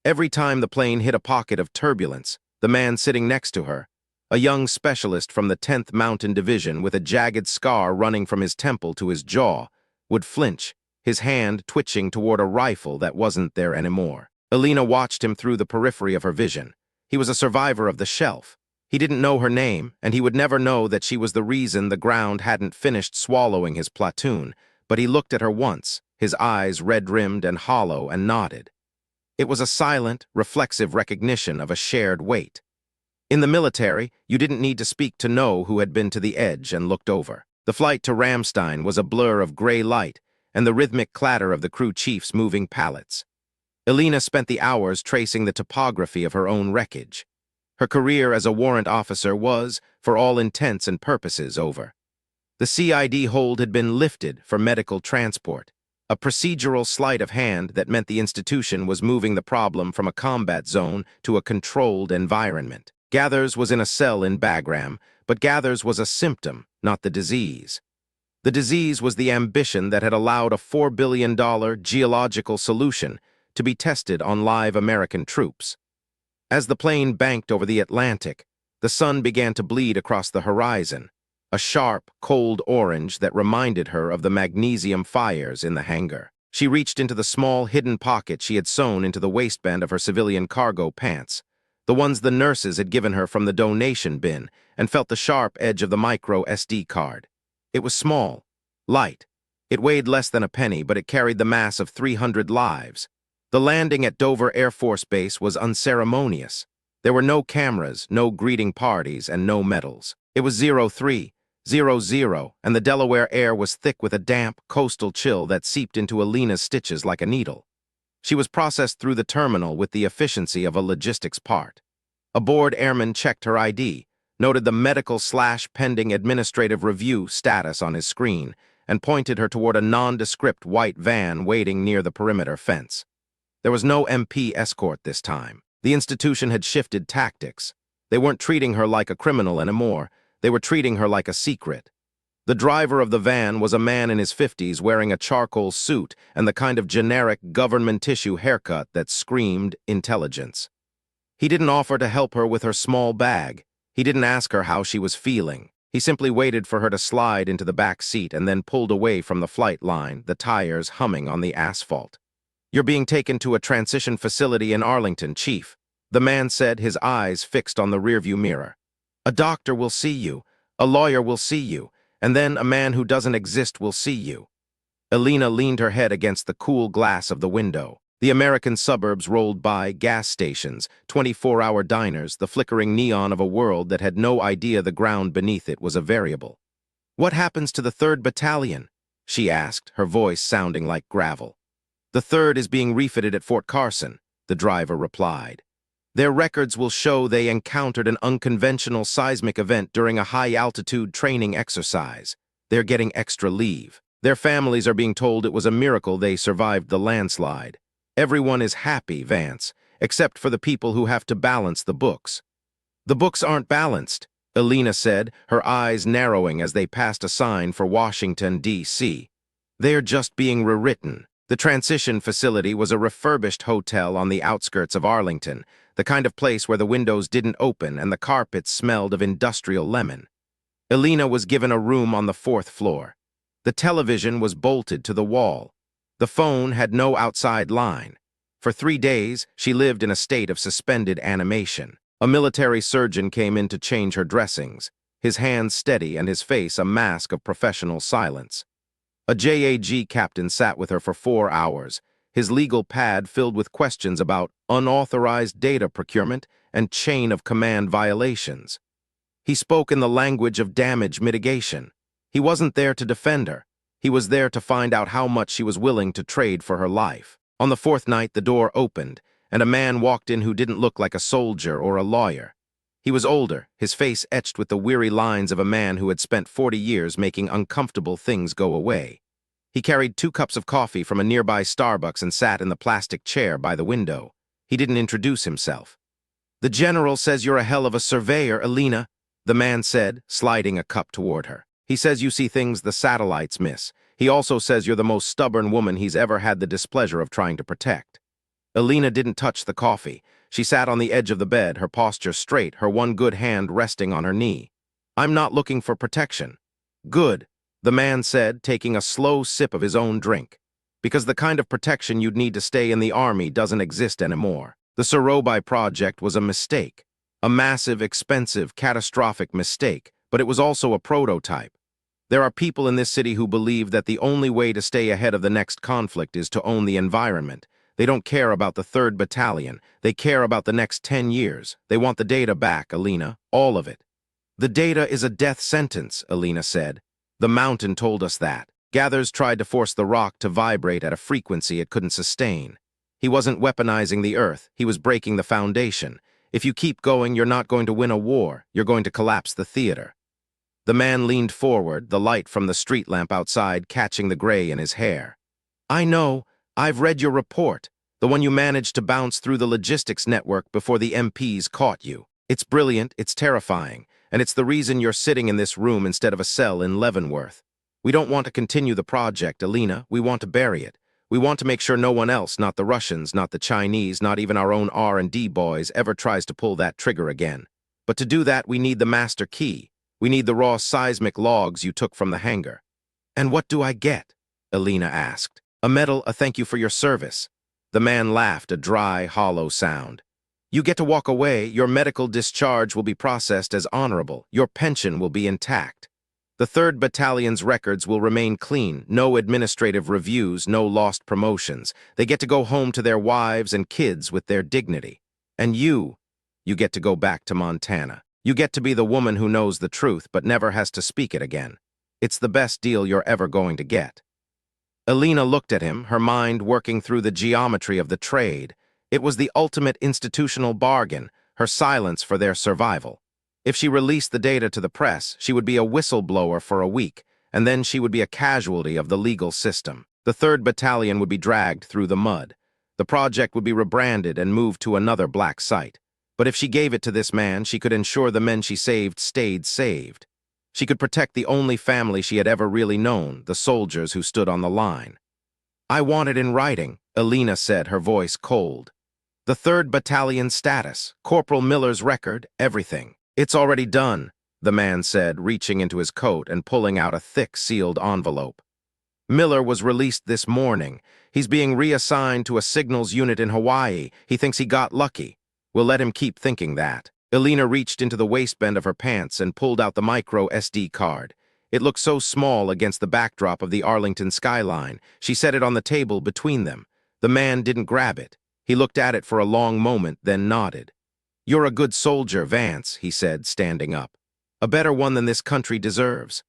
Every time the plane hit a pocket of turbulence, the man sitting next to her, a young specialist from the 10th Mountain Division with a jagged scar running from his temple to his jaw, would flinch, his hand twitching toward a rifle that wasn't there anymore. Elena watched him through the periphery of her vision. He was a survivor of the shelf. He didn't know her name, and he would never know that she was the reason the ground hadn't finished swallowing his platoon, but he looked at her once, his eyes red-rimmed and hollow, and nodded. It was a silent, reflexive recognition of a shared weight. In the military, you didn't need to speak to know who had been to the edge and looked over. The flight to Ramstein was a blur of gray light and the rhythmic clatter of the crew chief's moving pallets. Elena spent the hours tracing the topography of her own wreckage. Her career as a warrant officer was, for all intents and purposes, over. The CID hold had been lifted for medical transport, a procedural sleight of hand that meant the institution was moving the problem from a combat zone to a controlled environment. Gathers was in a cell in Bagram, but Gathers was a symptom, not the disease. The disease was the ambition that had allowed a $4 billion geological solution to be tested on live American troops. As the plane banked over the Atlantic, the sun began to bleed across the horizon, a sharp, cold orange that reminded her of the magnesium fires in the hangar. She reached into the small, hidden pocket she had sewn into the waistband of her civilian cargo pants, the ones the nurses had given her from the donation bin, and felt the sharp edge of the micro SD card. It was small, light. It weighed less than a penny, but it carried the mass of 300 lives. The landing at Dover Air Force Base was unceremonious. There were no cameras, no greeting parties, and no medals. It was 0300, and the Delaware air was thick with a damp, coastal chill that seeped into Elena's stitches like a needle. She was processed through the terminal with the efficiency of a logistics part. A bored airman checked her ID, noted the medical/pending administrative review status on his screen, and pointed her toward a nondescript white van waiting near the perimeter fence. There was no MP escort this time. The institution had shifted tactics. They weren't treating her like a criminal anymore. They were treating her like a secret. The driver of the van was a man in his 50s wearing a charcoal suit and the kind of generic government tissue haircut that screamed intelligence. He didn't offer to help her with her small bag. He didn't ask her how she was feeling. He simply waited for her to slide into the back seat and then pulled away from the flight line, the tires humming on the asphalt. "You're being taken to a transition facility in Arlington, Chief," the man said, his eyes fixed on the rearview mirror. "A doctor will see you, a lawyer will see you, and then a man who doesn't exist will see you." Elena leaned her head against the cool glass of the window. The American suburbs rolled by, gas stations, 24-hour diners, the flickering neon of a world that had no idea the ground beneath it was a variable. "What happens to the 3rd Battalion?" she asked, her voice sounding like gravel. "The 3rd is being refitted at Fort Carson," the driver replied. "Their records will show they encountered an unconventional seismic event during a high-altitude training exercise. They're getting extra leave. Their families are being told it was a miracle they survived the landslide. Everyone is happy, Vance. except for the people who have to balance the books. The books aren't balanced, Elena said, her eyes narrowing as they passed a sign for Washington, D.C. They're just being rewritten. The transition facility was a refurbished hotel on the outskirts of Arlington, the kind of place where the windows didn't open and the carpets smelled of industrial lemon. Elena was given a room on the 4th floor. The television was bolted to the wall. The phone had no outside line. For 3 days, she lived in a state of suspended animation. A military surgeon came in to change her dressings, his hands steady and his face a mask of professional silence. A JAG captain sat with her for 4 hours, his legal pad filled with questions about unauthorized data procurement and chain of command violations. He spoke in the language of damage mitigation. He wasn't there to defend her. He was there to find out how much she was willing to trade for her life. On the 4th night, the door opened, and a man walked in who didn't look like a soldier or a lawyer. He was older, his face etched with the weary lines of a man who had spent 40 years making uncomfortable things go away. He carried 2 cups of coffee from a nearby Starbucks and sat in the plastic chair by the window. He didn't introduce himself. "The general says you're a hell of a surveyor, Elena," the man said, sliding a cup toward her. "He says you see things the satellites miss. He also says you're the most stubborn woman he's ever had the displeasure of trying to protect." Elena didn't touch the coffee. She sat on the edge of the bed, her posture straight, her one good hand resting on her knee. "I'm not looking for protection." "Good," the man said, taking a slow sip of his own drink. "Because the kind of protection you'd need to stay in the army doesn't exist anymore. The Sorobi project was a mistake. A massive, expensive, catastrophic mistake, but it was also a prototype. There are people in this city who believe that the only way to stay ahead of the next conflict is to own the environment. They don't care about the 3rd Battalion. They care about the next 10 years. They want the data back, Elena, all of it." "The data is a death sentence," Elena said. "The mountain told us that. Gathers tried to force the rock to vibrate at a frequency it couldn't sustain. He wasn't weaponizing the earth. He was breaking the foundation. If you keep going, you're not going to win a war. You're going to collapse the theater." The man leaned forward, the light from the street lamp outside catching the gray in his hair. "I know. I've read your report, the one you managed to bounce through the logistics network before the MPs caught you. It's brilliant, it's terrifying, and it's the reason you're sitting in this room instead of a cell in Leavenworth. We don't want to continue the project, Elena. We want to bury it. We want to make sure no one else, not the Russians, not the Chinese, not even our own R&D boys, ever tries to pull that trigger again. But to do that, we need the master key. We need the raw seismic logs you took from the hangar." "And what do I get?" Elena asked. "A medal, a thank you for your service." The man laughed, a dry, hollow sound. "You get to walk away. Your medical discharge will be processed as honorable. Your pension will be intact. The 3rd Battalion's records will remain clean. No administrative reviews, no lost promotions. They get to go home to their wives and kids with their dignity. And you get to go back to Montana. You get to be the woman who knows the truth but never has to speak it again. It's the best deal you're ever going to get." Elena looked at him, her mind working through the geometry of the trade. It was the ultimate institutional bargain, her silence for their survival. If she released the data to the press, she would be a whistleblower for a week, and then she would be a casualty of the legal system. The 3rd Battalion would be dragged through the mud. The project would be rebranded and moved to another black site. But if she gave it to this man, she could ensure the men she saved stayed saved. She could protect the only family she had ever really known, the soldiers who stood on the line. "I want it in writing," Elena said, her voice cold. "The 3rd Battalion status, Corporal Miller's record, everything." "It's already done," the man said, reaching into his coat and pulling out a thick, sealed envelope. "Miller was released this morning. He's being reassigned to a signals unit in Hawaii. He thinks he got lucky. We'll let him keep thinking that." Elena reached into the waistband of her pants and pulled out the micro SD card. It looked so small against the backdrop of the Arlington skyline. She set it on the table between them. The man didn't grab it. He looked at it for a long moment, then nodded. "You're a good soldier, Vance," he said, standing up. "A better one than this country deserves."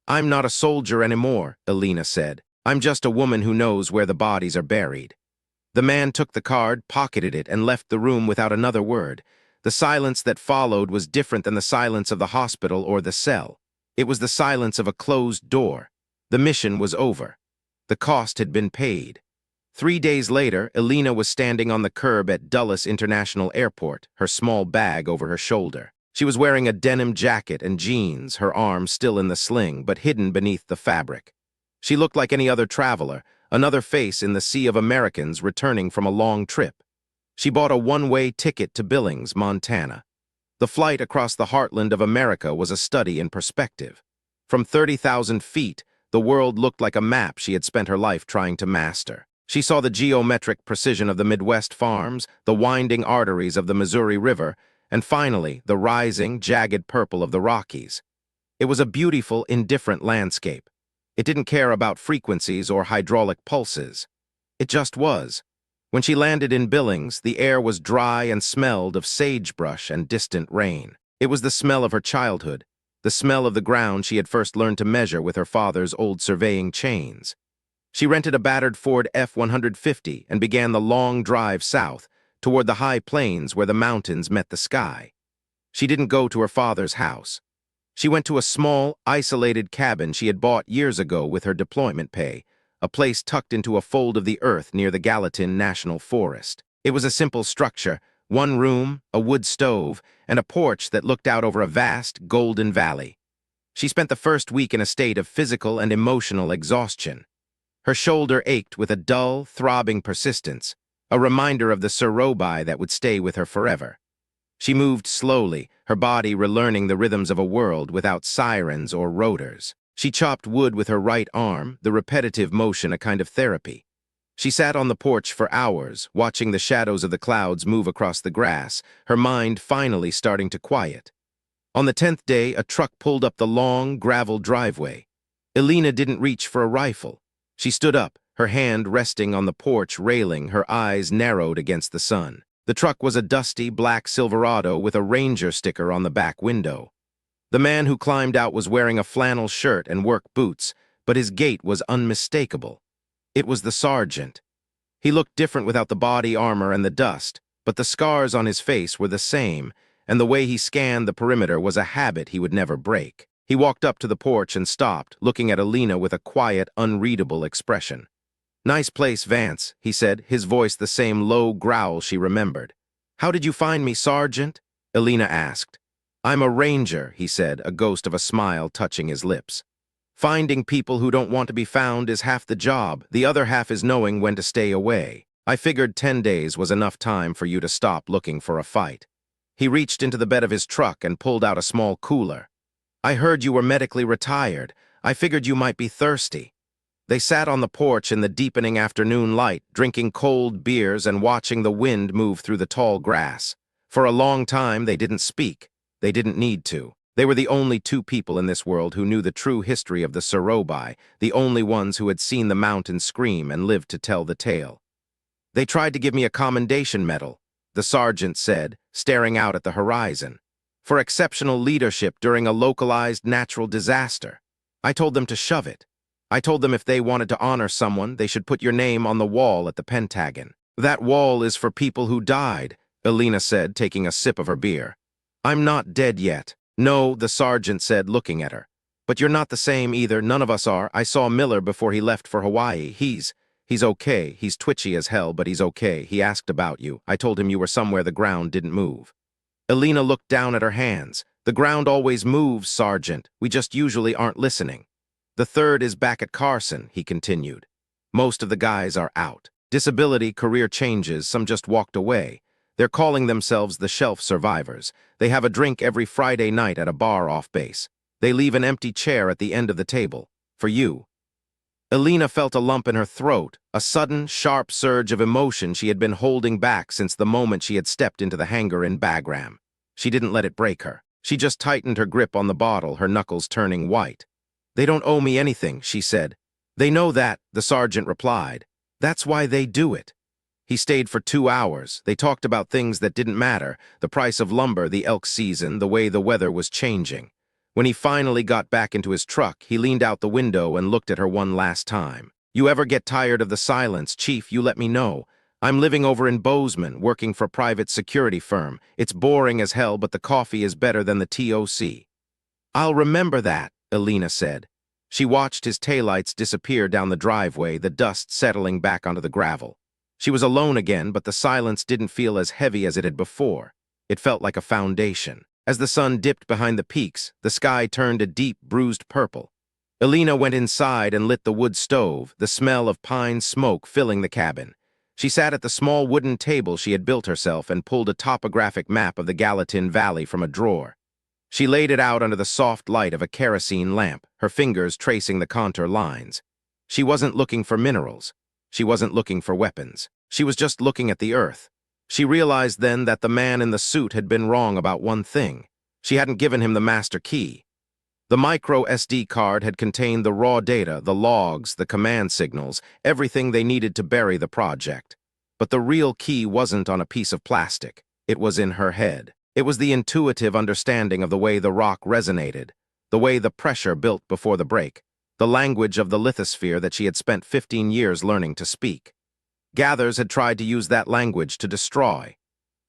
"I'm not a soldier anymore," Elena said. "I'm just a woman who knows where the bodies are buried." The man took the card, pocketed it, and left the room without another word. The silence that followed was different than the silence of the hospital or the cell. It was the silence of a closed door. The mission was over. The cost had been paid. 3 days later, Elena was standing on the curb at Dulles International Airport, her small bag over her shoulder. She was wearing a denim jacket and jeans, her arms still in the sling, but hidden beneath the fabric. She looked like any other traveler, another face in the sea of Americans returning from a long trip. She bought a one-way ticket to Billings, Montana. The flight across the heartland of America was a study in perspective. From 30,000 feet, the world looked like a map she had spent her life trying to master. She saw the geometric precision of the Midwest farms, the winding arteries of the Missouri River, and finally, the rising, jagged purple of the Rockies. It was a beautiful, indifferent landscape. It didn't care about frequencies or hydraulic pulses. It just was. When she landed in Billings, the air was dry and smelled of sagebrush and distant rain. It was the smell of her childhood, the smell of the ground she had first learned to measure with her father's old surveying chains. She rented a battered Ford F-150 and began the long drive south, toward the high plains where the mountains met the sky. She didn't go to her father's house. She went to a small, isolated cabin she had bought years ago with her deployment pay, a place tucked into a fold of the earth near the Gallatin National Forest. It was a simple structure, one room, a wood stove, and a porch that looked out over a vast, golden valley. She spent the first week in a state of physical and emotional exhaustion. Her shoulder ached with a dull, throbbing persistence, a reminder of the Surobi that would stay with her forever. She moved slowly, her body relearning the rhythms of a world without sirens or rotors. She chopped wood with her right arm, the repetitive motion a kind of therapy. She sat on the porch for hours, watching the shadows of the clouds move across the grass, her mind finally starting to quiet. On the 10th day, a truck pulled up the long, gravel driveway. Elena didn't reach for a rifle. She stood up, her hand resting on the porch railing, her eyes narrowed against the sun. The truck was a dusty, black Silverado with a Ranger sticker on the back window. The man who climbed out was wearing a flannel shirt and work boots, but his gait was unmistakable. It was the sergeant. He looked different without the body armor and the dust, but the scars on his face were the same, and the way he scanned the perimeter was a habit he would never break. He walked up to the porch and stopped, looking at Elena with a quiet, unreadable expression. "Nice place, Vance," he said, his voice the same low growl she remembered. "How did you find me, Sergeant?" Elena asked. "I'm a ranger," he said, a ghost of a smile touching his lips. "Finding people who don't want to be found is half the job. The other half is knowing when to stay away. I figured 10 days was enough time for you to stop looking for a fight." He reached into the bed of his truck and pulled out a small cooler. "I heard you were medically retired. I figured you might be thirsty." They sat on the porch in the deepening afternoon light, drinking cold beers and watching the wind move through the tall grass. For a long time, they didn't speak. They didn't need to. They were the only two people in this world who knew the true history of the Surobi, the only ones who had seen the mountain scream and lived to tell the tale. "They tried to give me a commendation medal," the sergeant said, staring out at the horizon, "for exceptional leadership during a localized natural disaster. I told them to shove it. I told them if they wanted to honor someone, they should put your name on the wall at the Pentagon." "That wall is for people who died," Elena said, taking a sip of her beer. "I'm not dead yet." "No," the sergeant said, looking at her. "But you're not the same either. None of us are. I saw Miller before he left for Hawaii. He's okay. He's twitchy as hell, but he's okay. He asked about you. I told him you were somewhere the ground didn't move." Elena looked down at her hands. "The ground always moves, Sergeant. We just usually aren't listening." "The 3rd is back at Carson," he continued. "Most of the guys are out. Disability, career changes, some just walked away. They're calling themselves the Shelf Survivors. They have a drink every Friday night at a bar off base. They leave an empty chair at the end of the table. For you." Elena felt a lump in her throat, a sudden, sharp surge of emotion she had been holding back since the moment she had stepped into the hangar in Bagram. She didn't let it break her. She just tightened her grip on the bottle, her knuckles turning white. "They don't owe me anything," she said. "They know that," the sergeant replied. "That's why they do it." He stayed for 2 hours. They talked about things that didn't matter, the price of lumber, the elk season, the way the weather was changing. When he finally got back into his truck, he leaned out the window and looked at her one last time. "You ever get tired of the silence, Chief, you let me know. I'm living over in Bozeman, working for a private security firm. It's boring as hell, but the coffee is better than the TOC." "I'll remember that," Elena said. She watched his taillights disappear down the driveway, the dust settling back onto the gravel. She was alone again, but the silence didn't feel as heavy as it had before. It felt like a foundation. As the sun dipped behind the peaks, the sky turned a deep, bruised purple. Elena went inside and lit the wood stove, the smell of pine smoke filling the cabin. She sat at the small wooden table she had built herself and pulled a topographic map of the Gallatin Valley from a drawer. She laid it out under the soft light of a kerosene lamp, her fingers tracing the contour lines. She wasn't looking for minerals. She wasn't looking for weapons. She was just looking at the earth. She realized then that the man in the suit had been wrong about one thing. She hadn't given him the master key. The micro SD card had contained the raw data, the logs, the command signals, everything they needed to bury the project. But the real key wasn't on a piece of plastic. It was in her head. It was the intuitive understanding of the way the rock resonated, the way the pressure built before the break, the language of the lithosphere that she had spent 15 years learning to speak. Gathers had tried to use that language to destroy.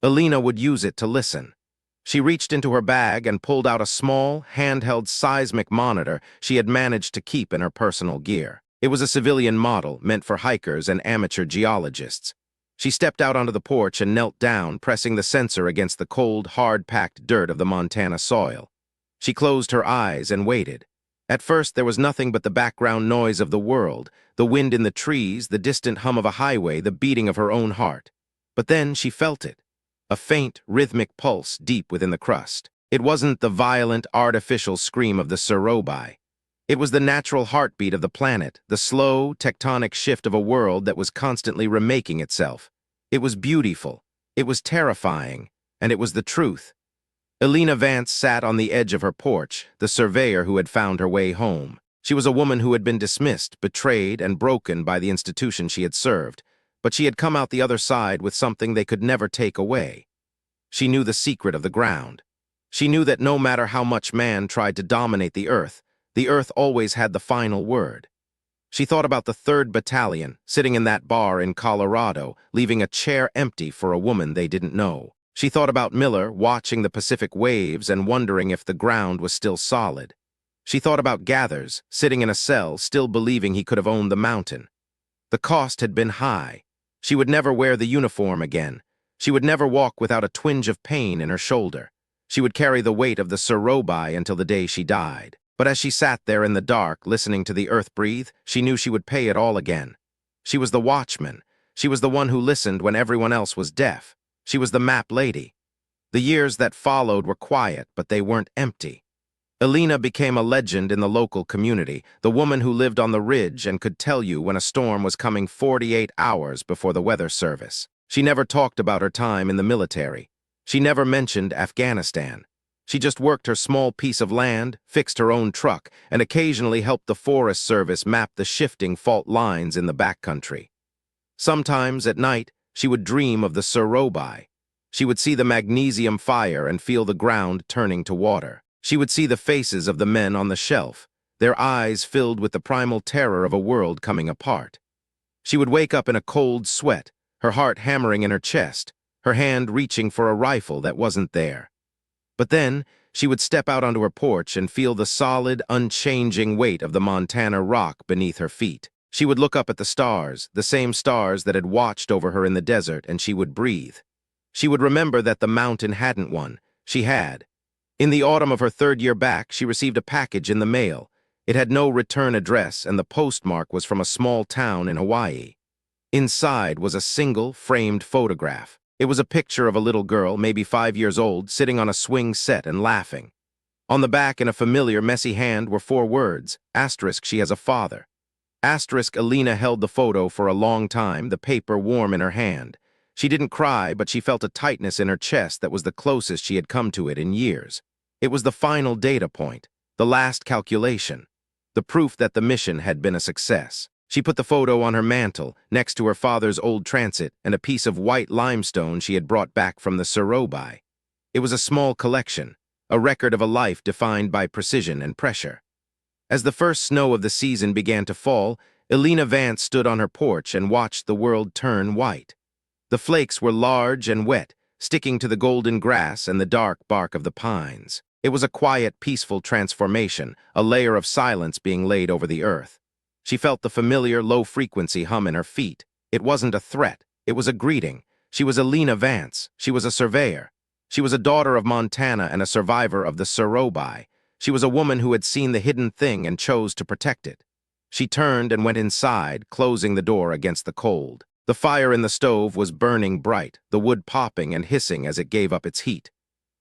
Elena would use it to listen. She reached into her bag and pulled out a small, handheld seismic monitor she had managed to keep in her personal gear. It was a civilian model meant for hikers and amateur geologists. She stepped out onto the porch and knelt down, pressing the sensor against the cold, hard-packed dirt of the Montana soil. She closed her eyes and waited. At first, there was nothing but the background noise of the world, the wind in the trees, the distant hum of a highway, the beating of her own heart. But then she felt it. A faint, rhythmic pulse deep within the crust. It wasn't the violent, artificial scream of the Surobi. It was the natural heartbeat of the planet, the slow, tectonic shift of a world that was constantly remaking itself. It was beautiful, it was terrifying, and it was the truth. Elena Vance sat on the edge of her porch, the surveyor who had found her way home. She was a woman who had been dismissed, betrayed, and broken by the institution she had served, but she had come out the other side with something they could never take away. She knew the secret of the ground. She knew that no matter how much man tried to dominate the earth always had the final word. She thought about the 3rd Battalion, sitting in that bar in Colorado, leaving a chair empty for a woman they didn't know. She thought about Miller watching the Pacific waves and wondering if the ground was still solid. She thought about Gathers, sitting in a cell, still believing he could have owned the mountain. The cost had been high. She would never wear the uniform again. She would never walk without a twinge of pain in her shoulder. She would carry the weight of the Surobi until the day she died. But as she sat there in the dark, listening to the earth breathe, she knew she would pay it all again. She was the watchman. She was the one who listened when everyone else was deaf. She was the map lady. The years that followed were quiet, but they weren't empty. Elena became a legend in the local community, the woman who lived on the ridge and could tell you when a storm was coming 48 hours before the weather service. She never talked about her time in the military. She never mentioned Afghanistan. She just worked her small piece of land, fixed her own truck, and occasionally helped the Forest Service map the shifting fault lines in the backcountry. Sometimes, at night, she would dream of the Surobi. She would see the magnesium fire and feel the ground turning to water. She would see the faces of the men on the shelf, their eyes filled with the primal terror of a world coming apart. She would wake up in a cold sweat, her heart hammering in her chest, her hand reaching for a rifle that wasn't there. But then, she would step out onto her porch and feel the solid, unchanging weight of the Montana rock beneath her feet. She would look up at the stars, the same stars that had watched over her in the desert, and she would breathe. She would remember that the mountain hadn't won. She had. In the autumn of her 3rd year back, she received a package in the mail. It had no return address, and the postmark was from a small town in Hawaii. Inside was a single, framed photograph. It was a picture of a little girl, maybe 5 years old, sitting on a swing set and laughing. On the back, in a familiar, messy hand, were 4 words, *, she has a father. *, Elena held the photo for a long time, the paper warm in her hand. She didn't cry, but she felt a tightness in her chest that was the closest she had come to it in years. It was the final data point, the last calculation, the proof that the mission had been a success. She put the photo on her mantle, next to her father's old transit and a piece of white limestone she had brought back from the Surobi. It was a small collection, a record of a life defined by precision and pressure. As the first snow of the season began to fall, Elena Vance stood on her porch and watched the world turn white. The flakes were large and wet, sticking to the golden grass and the dark bark of the pines. It was a quiet, peaceful transformation, a layer of silence being laid over the earth. She felt the familiar, low-frequency hum in her feet. It wasn't a threat. It was a greeting. She was Elena Vance. She was a surveyor. She was a daughter of Montana and a survivor of the Surobi. She was a woman who had seen the hidden thing and chose to protect it. She turned and went inside, closing the door against the cold. The fire in the stove was burning bright, the wood popping and hissing as it gave up its heat.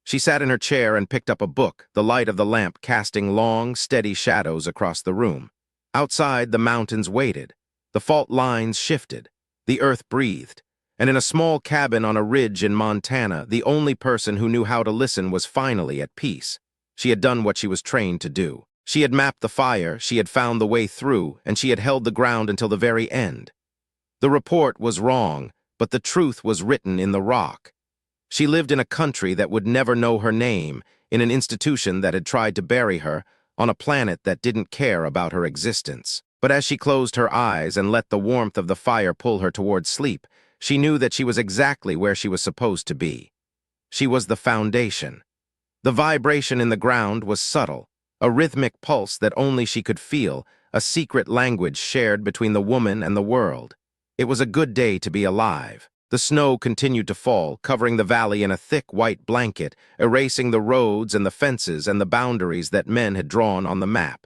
She sat in her chair and picked up a book, the light of the lamp casting long, steady shadows across the room. Outside, the mountains waited. The fault lines shifted. The earth breathed. And in a small cabin on a ridge in Montana, the only person who knew how to listen was finally at peace. She had done what she was trained to do. She had mapped the fire, she had found the way through, and she had held the ground until the very end. The report was wrong, but the truth was written in the rock. She lived in a country that would never know her name, in an institution that had tried to bury her, on a planet that didn't care about her existence. But as she closed her eyes and let the warmth of the fire pull her towards sleep, she knew that she was exactly where she was supposed to be. She was the foundation. The vibration in the ground was subtle, a rhythmic pulse that only she could feel, a secret language shared between the woman and the world. It was a good day to be alive. The snow continued to fall, covering the valley in a thick white blanket, erasing the roads and the fences and the boundaries that men had drawn on the map.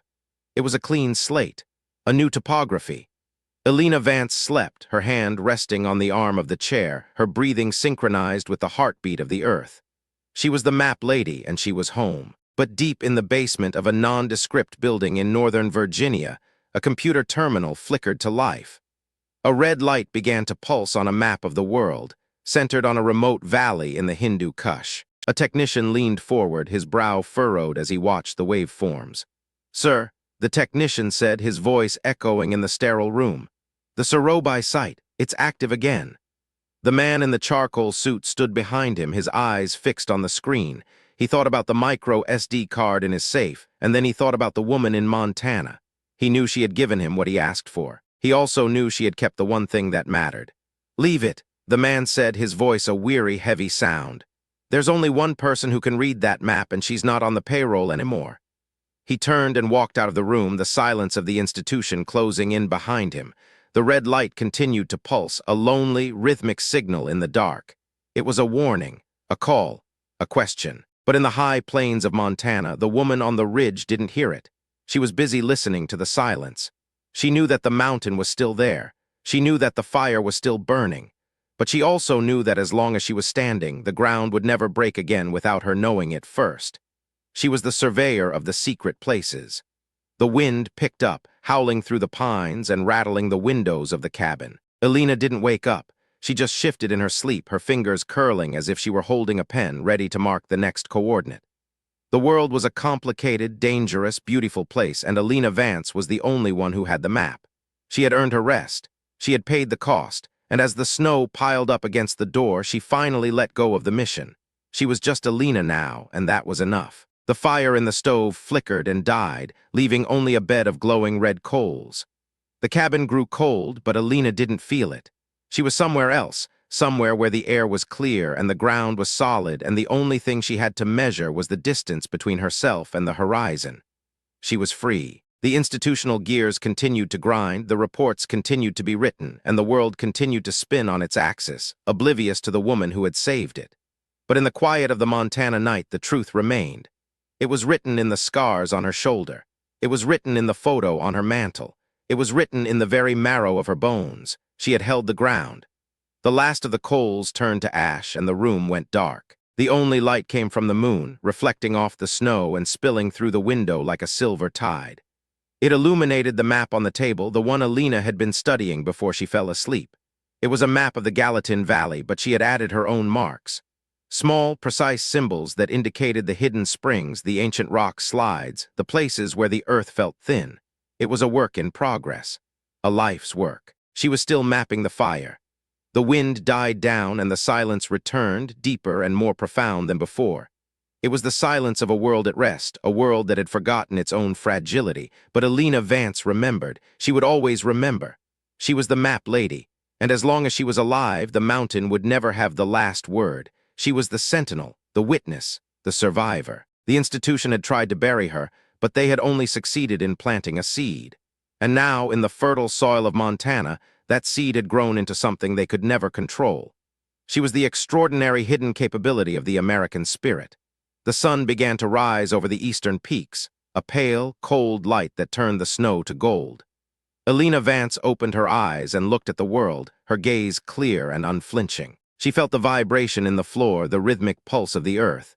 It was a clean slate, a new topography. Elena Vance slept, her hand resting on the arm of the chair, her breathing synchronized with the heartbeat of the earth. She was the map lady, and she was home. But deep in the basement of a nondescript building in Northern Virginia, a computer terminal flickered to life. A red light began to pulse on a map of the world, centered on a remote valley in the Hindu Kush. A technician leaned forward, his brow furrowed as he watched the waveforms. "Sir," the technician said, his voice echoing in the sterile room. "The Surobi site, it's active again." The man in the charcoal suit stood behind him, his eyes fixed on the screen. He thought about the micro SD card in his safe, and then he thought about the woman in Montana. He knew she had given him what he asked for. He also knew she had kept the one thing that mattered. "Leave it," the man said, his voice a weary, heavy sound. "There's only one person who can read that map, and she's not on the payroll anymore." He turned and walked out of the room, the silence of the institution closing in behind him. The red light continued to pulse, a lonely, rhythmic signal in the dark. It was a warning, a call, a question. But in the high plains of Montana, the woman on the ridge didn't hear it. She was busy listening to the silence. She knew that the mountain was still there. She knew that the fire was still burning. But she also knew that as long as she was standing, the ground would never break again without her knowing it first. She was the surveyor of the secret places. The wind picked up, howling through the pines and rattling the windows of the cabin. Elena didn't wake up. She just shifted in her sleep, her fingers curling as if she were holding a pen, ready to mark the next coordinate. The world was a complicated, dangerous, beautiful place, and Elena Vance was the only one who had the map. She had earned her rest. She had paid the cost, and as the snow piled up against the door, she finally let go of the mission. She was just Elena now, and that was enough. The fire in the stove flickered and died, leaving only a bed of glowing red coals. The cabin grew cold, but Elena didn't feel it. She was somewhere else, somewhere where the air was clear and the ground was solid, and the only thing she had to measure was the distance between herself and the horizon. She was free. The institutional gears continued to grind, the reports continued to be written, and the world continued to spin on its axis, oblivious to the woman who had saved it. But in the quiet of the Montana night, the truth remained. It was written in the scars on her shoulder. It was written in the photo on her mantle. It was written in the very marrow of her bones. She had held the ground. The last of the coals turned to ash, and the room went dark. The only light came from the moon, reflecting off the snow and spilling through the window like a silver tide. It illuminated the map on the table, the one Elena had been studying before she fell asleep. It was a map of the Gallatin Valley, but she had added her own marks. Small, precise symbols that indicated the hidden springs, the ancient rock slides, the places where the earth felt thin. It was a work in progress, a life's work. She was still mapping the fire. The wind died down and the silence returned, deeper and more profound than before. It was the silence of a world at rest, a world that had forgotten its own fragility. But Elena Vance remembered. She would always remember. She was the map lady, and as long as she was alive, the mountain would never have the last word. She was the sentinel, the witness, the survivor. The institution had tried to bury her, but they had only succeeded in planting a seed. And now, in the fertile soil of Montana, that seed had grown into something they could never control. She was the extraordinary hidden capability of the American spirit. The sun began to rise over the eastern peaks, a pale, cold light that turned the snow to gold. Elena Vance opened her eyes and looked at the world, her gaze clear and unflinching. She felt the vibration in the floor, the rhythmic pulse of the earth.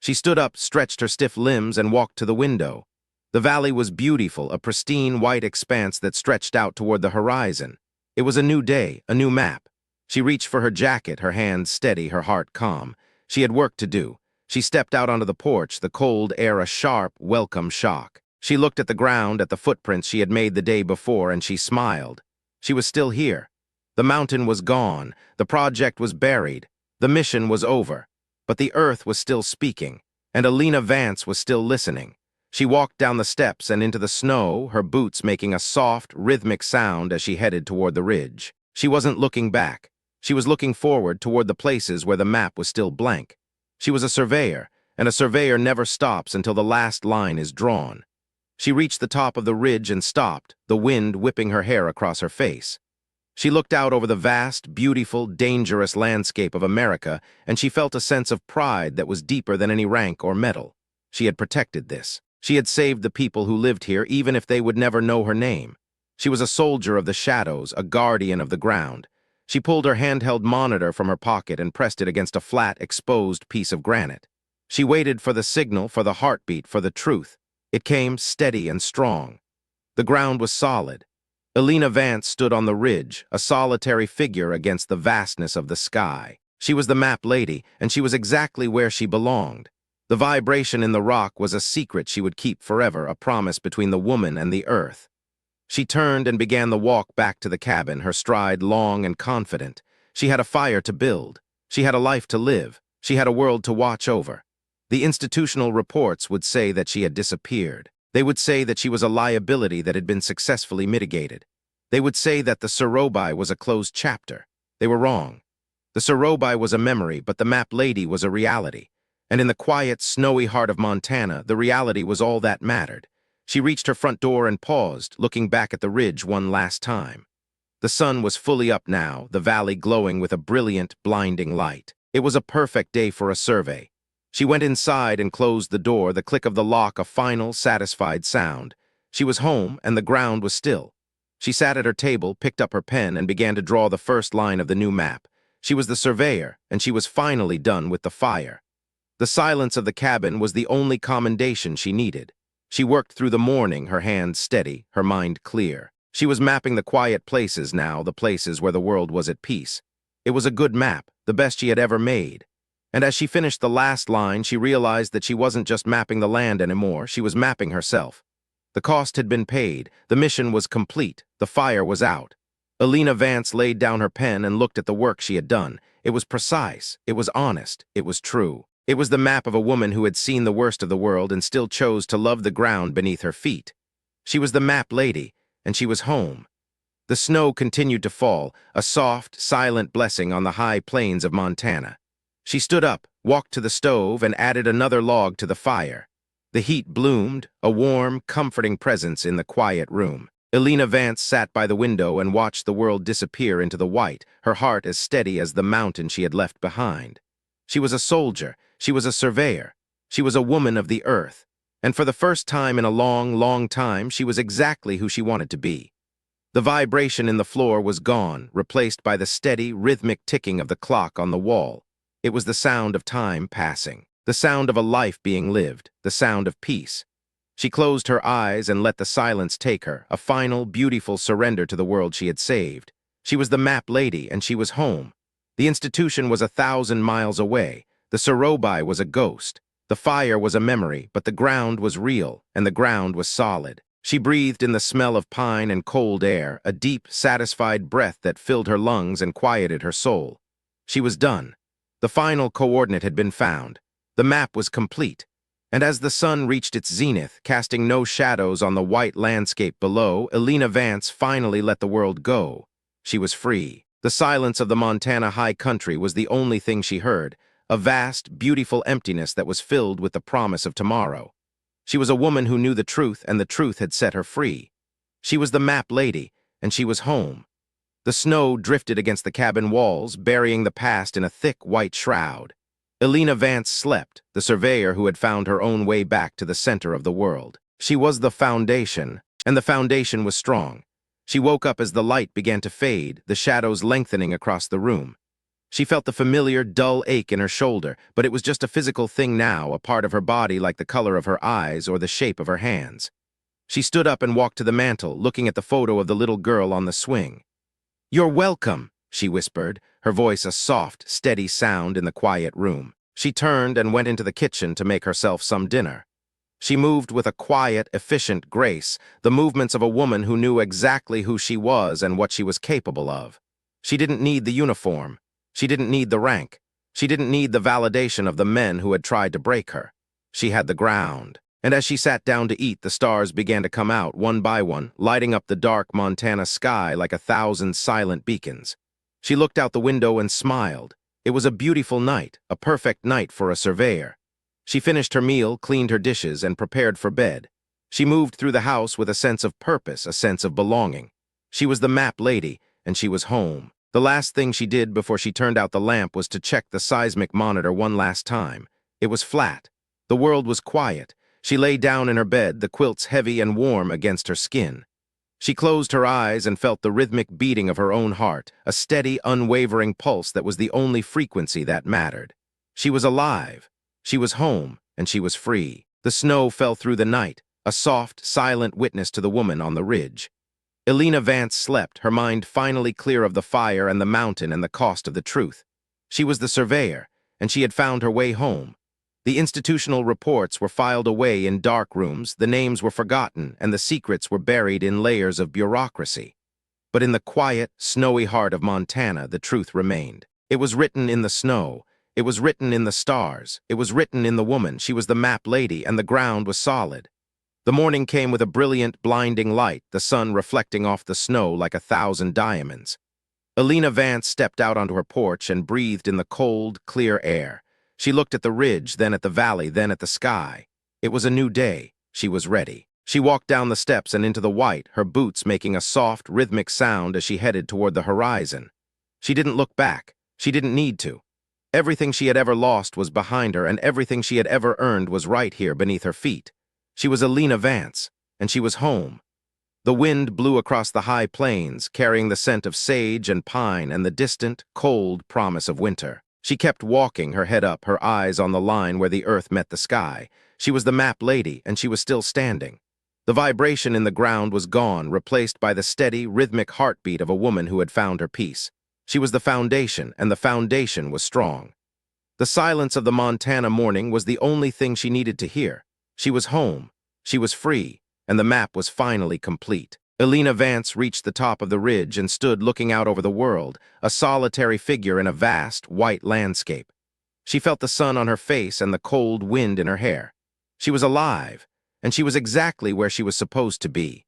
She stood up, stretched her stiff limbs, and walked to the window. The valley was beautiful, a pristine white expanse that stretched out toward the horizon. It was a new day, a new map. She reached for her jacket, her hands steady, her heart calm. She had work to do. She stepped out onto the porch, the cold air a sharp, welcome shock. She looked at the ground, at the footprints she had made the day before, and she smiled. She was still here. The mountain was gone. The project was buried. The mission was over. But the earth was still speaking, and Elena Vance was still listening. She walked down the steps and into the snow, her boots making a soft, rhythmic sound as she headed toward the ridge. She wasn't looking back. She was looking forward toward the places where the map was still blank. She was a surveyor, and a surveyor never stops until the last line is drawn. She reached the top of the ridge and stopped, the wind whipping her hair across her face. She looked out over the vast, beautiful, dangerous landscape of America, and she felt a sense of pride that was deeper than any rank or medal. She had protected this. She had saved the people who lived here, even if they would never know her name. She was a soldier of the shadows, a guardian of the ground. She pulled her handheld monitor from her pocket and pressed it against a flat, exposed piece of granite. She waited for the signal, for the heartbeat, for the truth. It came steady and strong. The ground was solid. Elena Vance stood on the ridge, a solitary figure against the vastness of the sky. She was the map lady, and she was exactly where she belonged. The vibration in the rock was a secret she would keep forever, a promise between the woman and the earth. She turned and began the walk back to the cabin, her stride long and confident. She had a fire to build. She had a life to live. She had a world to watch over. The institutional reports would say that she had disappeared. They would say that she was a liability that had been successfully mitigated. They would say that the Surobi was a closed chapter. They were wrong. The Surobi was a memory, but the map lady was a reality. And in the quiet, snowy heart of Montana, the reality was all that mattered. She reached her front door and paused, looking back at the ridge one last time. The sun was fully up now, the valley glowing with a brilliant, blinding light. It was a perfect day for a survey. She went inside and closed the door, the click of the lock a final, satisfied sound. She was home, and the ground was still. She sat at her table, picked up her pen, and began to draw the first line of the new map. She was the surveyor, and she was finally done with the fire. The silence of the cabin was the only commendation she needed. She worked through the morning, her hands steady, her mind clear. She was mapping the quiet places now, the places where the world was at peace. It was a good map, the best she had ever made. And as she finished the last line, she realized that she wasn't just mapping the land anymore, she was mapping herself. The cost had been paid, the mission was complete, the fire was out. Elena Vance laid down her pen and looked at the work she had done. It was precise, it was honest, it was true. It was the map of a woman who had seen the worst of the world and still chose to love the ground beneath her feet. She was the map lady, and she was home. The snow continued to fall, a soft, silent blessing on the high plains of Montana. She stood up, walked to the stove, and added another log to the fire. The heat bloomed, a warm, comforting presence in the quiet room. Elena Vance sat by the window and watched the world disappear into the white, her heart as steady as the mountain she had left behind. She was a soldier, she was a surveyor, she was a woman of the earth, and for the first time in a long, long time, she was exactly who she wanted to be. The vibration in the floor was gone, replaced by the steady, rhythmic ticking of the clock on the wall. It was the sound of time passing, the sound of a life being lived, the sound of peace. She closed her eyes and let the silence take her, a final, beautiful surrender to the world she had saved. She was the map lady, and she was home. The institution was 1,000 miles away. The Surobi was a ghost. The fire was a memory, but the ground was real, and the ground was solid. She breathed in the smell of pine and cold air, a deep, satisfied breath that filled her lungs and quieted her soul. She was done. The final coordinate had been found. The map was complete. And as the sun reached its zenith, casting no shadows on the white landscape below, Elena Vance finally let the world go. She was free. The silence of the Montana high country was the only thing she heard, a vast, beautiful emptiness that was filled with the promise of tomorrow. She was a woman who knew the truth, and the truth had set her free. She was the map lady, and she was home. The snow drifted against the cabin walls, burying the past in a thick white shroud. Elena Vance slept, the surveyor who had found her own way back to the center of the world. She was the foundation, and the foundation was strong. She woke up as the light began to fade, the shadows lengthening across the room. She felt the familiar, dull ache in her shoulder, but it was just a physical thing now, a part of her body like the color of her eyes or the shape of her hands. She stood up and walked to the mantel, looking at the photo of the little girl on the swing. "You're welcome," she whispered, her voice a soft, steady sound in the quiet room. She turned and went into the kitchen to make herself some dinner. She moved with a quiet, efficient grace, the movements of a woman who knew exactly who she was and what she was capable of. She didn't need the uniform. She didn't need the rank. She didn't need the validation of the men who had tried to break her. She had the ground. And as she sat down to eat, the stars began to come out one by one, lighting up the dark Montana sky like 1,000 silent beacons. She looked out the window and smiled. It was a beautiful night, a perfect night for a surveyor. She finished her meal, cleaned her dishes, and prepared for bed. She moved through the house with a sense of purpose, a sense of belonging. She was the map lady, and she was home. The last thing she did before she turned out the lamp was to check the seismic monitor one last time. It was flat. The world was quiet. She lay down in her bed, the quilts heavy and warm against her skin. She closed her eyes and felt the rhythmic beating of her own heart, a steady, unwavering pulse that was the only frequency that mattered. She was alive. She was home, and she was free. The snow fell through the night, a soft, silent witness to the woman on the ridge. Elena Vance slept, her mind finally clear of the fire and the mountain and the cost of the truth. She was the surveyor, and she had found her way home. The institutional reports were filed away in dark rooms, the names were forgotten, and the secrets were buried in layers of bureaucracy. But in the quiet, snowy heart of Montana, the truth remained. It was written in the snow. It was written in the stars. It was written in the woman. She was the map lady, and the ground was solid. The morning came with a brilliant, blinding light, the sun reflecting off the snow like 1,000 diamonds. Elena Vance stepped out onto her porch and breathed in the cold, clear air. She looked at the ridge, then at the valley, then at the sky. It was a new day. She was ready. She walked down the steps and into the white, her boots making a soft, rhythmic sound as she headed toward the horizon. She didn't look back. She didn't need to. Everything she had ever lost was behind her, and everything she had ever earned was right here beneath her feet. She was Elena Vance, and she was home. The wind blew across the high plains, carrying the scent of sage and pine and the distant, cold promise of winter. She kept walking, her head up, her eyes on the line where the earth met the sky. She was the map lady, and she was still standing. The vibration in the ground was gone, replaced by the steady, rhythmic heartbeat of a woman who had found her peace. She was the foundation, and the foundation was strong. The silence of the Montana morning was the only thing she needed to hear. She was home, she was free, and the map was finally complete. Elena Vance reached the top of the ridge and stood looking out over the world, a solitary figure in a vast, white landscape. She felt the sun on her face and the cold wind in her hair. She was alive, and she was exactly where she was supposed to be.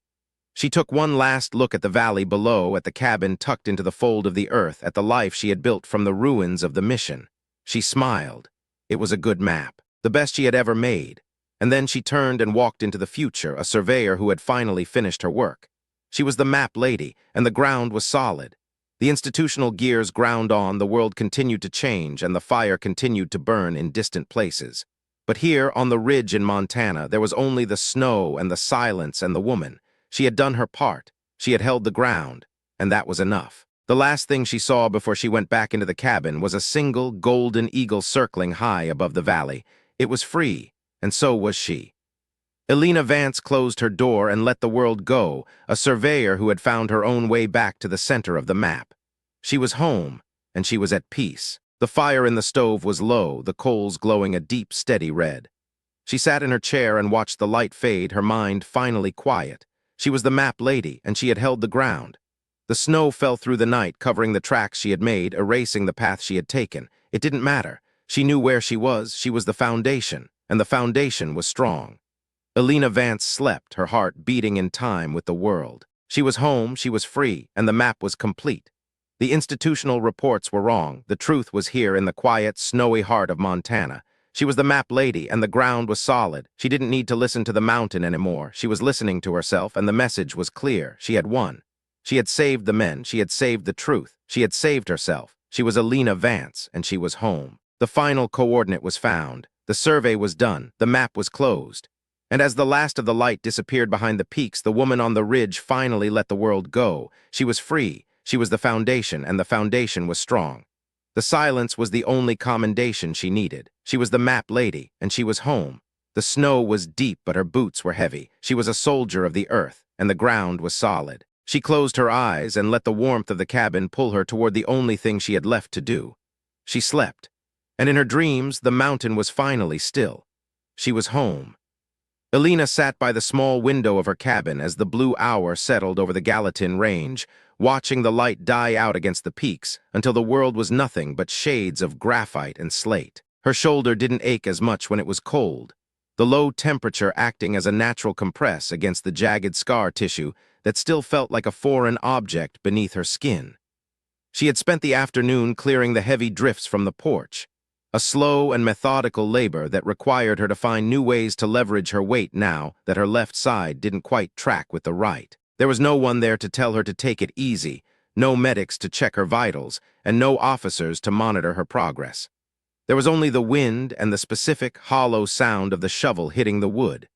She took one last look at the valley below, at the cabin tucked into the fold of the earth, at the life she had built from the ruins of the mission. She smiled. It was a good map, the best she had ever made. And then she turned and walked into the future, a surveyor who had finally finished her work. She was the map lady, and the ground was solid. The institutional gears ground on, the world continued to change, and the fire continued to burn in distant places. But here, on the ridge in Montana, there was only the snow and the silence and the woman. She had done her part. She had held the ground, and that was enough. The last thing she saw before she went back into the cabin was a single golden eagle circling high above the valley. It was free, and so was she. Elena Vance closed her door and let the world go, a surveyor who had found her own way back to the center of the map. She was home, and she was at peace. The fire in the stove was low, the coals glowing a deep, steady red. She sat in her chair and watched the light fade, her mind finally quiet. She was the map lady, and she had held the ground. The snow fell through the night, covering the tracks she had made, erasing the path she had taken. It didn't matter. She knew where she was the foundation, and the foundation was strong. Elena Vance slept, her heart beating in time with the world. She was home, she was free, and the map was complete. The institutional reports were wrong. The truth was here in the quiet, snowy heart of Montana. She was the map lady, and the ground was solid. She didn't need to listen to the mountain anymore. She was listening to herself, and the message was clear. She had won. She had saved the men. She had saved the truth. She had saved herself. She was Elena Vance, and she was home. The final coordinate was found. The survey was done. The map was closed. And as the last of the light disappeared behind the peaks, the woman on the ridge finally let the world go. She was free. She was the foundation, and the foundation was strong. The silence was the only commendation she needed. She was the map lady, and she was home. The snow was deep, but her boots were heavy. She was a soldier of the earth, and the ground was solid. She closed her eyes and let the warmth of the cabin pull her toward the only thing she had left to do. She slept, and in her dreams, the mountain was finally still. She was home. Elena sat by the small window of her cabin as the blue hour settled over the Gallatin Range, watching the light die out against the peaks until the world was nothing but shades of graphite and slate. Her shoulder didn't ache as much when it was cold, the low temperature acting as a natural compress against the jagged scar tissue that still felt like a foreign object beneath her skin. She had spent the afternoon clearing the heavy drifts from the porch, a slow and methodical labor that required her to find new ways to leverage her weight now that her left side didn't quite track with the right. There was no one there to tell her to take it easy, no medics to check her vitals, and no officers to monitor her progress. There was only the wind and the specific, hollow sound of the shovel hitting the wood.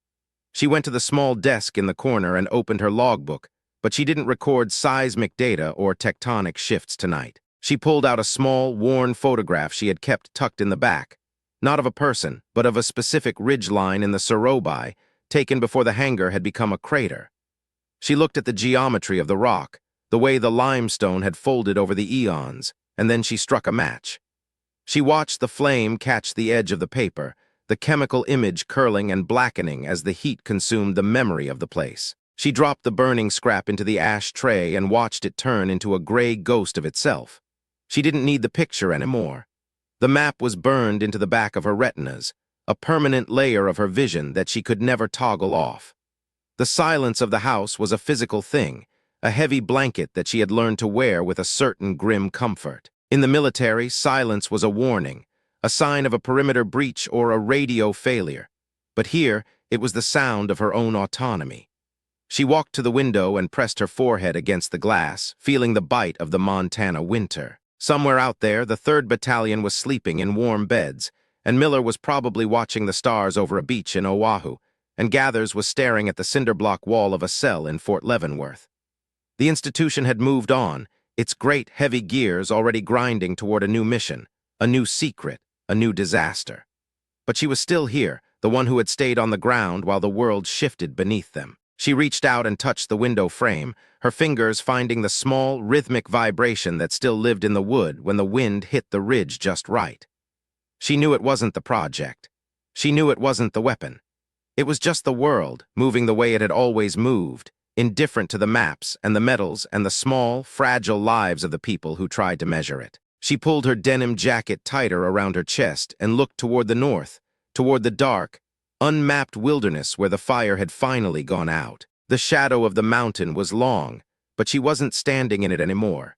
She went to the small desk in the corner and opened her logbook, but she didn't record seismic data or tectonic shifts tonight. She pulled out a small, worn photograph she had kept tucked in the back, not of a person, but of a specific ridgeline in the Sorobai, taken before the hangar had become a crater. She looked at the geometry of the rock, the way the limestone had folded over the eons, and then she struck a match. She watched the flame catch the edge of the paper, the chemical image curling and blackening as the heat consumed the memory of the place. She dropped the burning scrap into the ash tray and watched it turn into a gray ghost of itself. She didn't need the picture anymore. The map was burned into the back of her retinas, a permanent layer of her vision that she could never toggle off. The silence of the house was a physical thing, a heavy blanket that she had learned to wear with a certain grim comfort. In the military, silence was a warning, a sign of a perimeter breach or a radio failure. But here, it was the sound of her own autonomy. She walked to the window and pressed her forehead against the glass, feeling the bite of the Montana winter. Somewhere out there, the 3rd Battalion was sleeping in warm beds, and Miller was probably watching the stars over a beach in Oahu, and Gathers was staring at the cinder-block wall of a cell in Fort Leavenworth. The institution had moved on, its great, heavy gears already grinding toward a new mission, a new secret, a new disaster. But she was still here, the one who had stayed on the ground while the world shifted beneath them. She reached out and touched the window frame, her fingers finding the small, rhythmic vibration that still lived in the wood when the wind hit the ridge just right. She knew it wasn't the project. She knew it wasn't the weapon. It was just the world, moving the way it had always moved, indifferent to the maps and the metals and the small, fragile lives of the people who tried to measure it. She pulled her denim jacket tighter around her chest and looked toward the north, toward the dark, unmapped wilderness where the fire had finally gone out. The shadow of the mountain was long, but she wasn't standing in it anymore.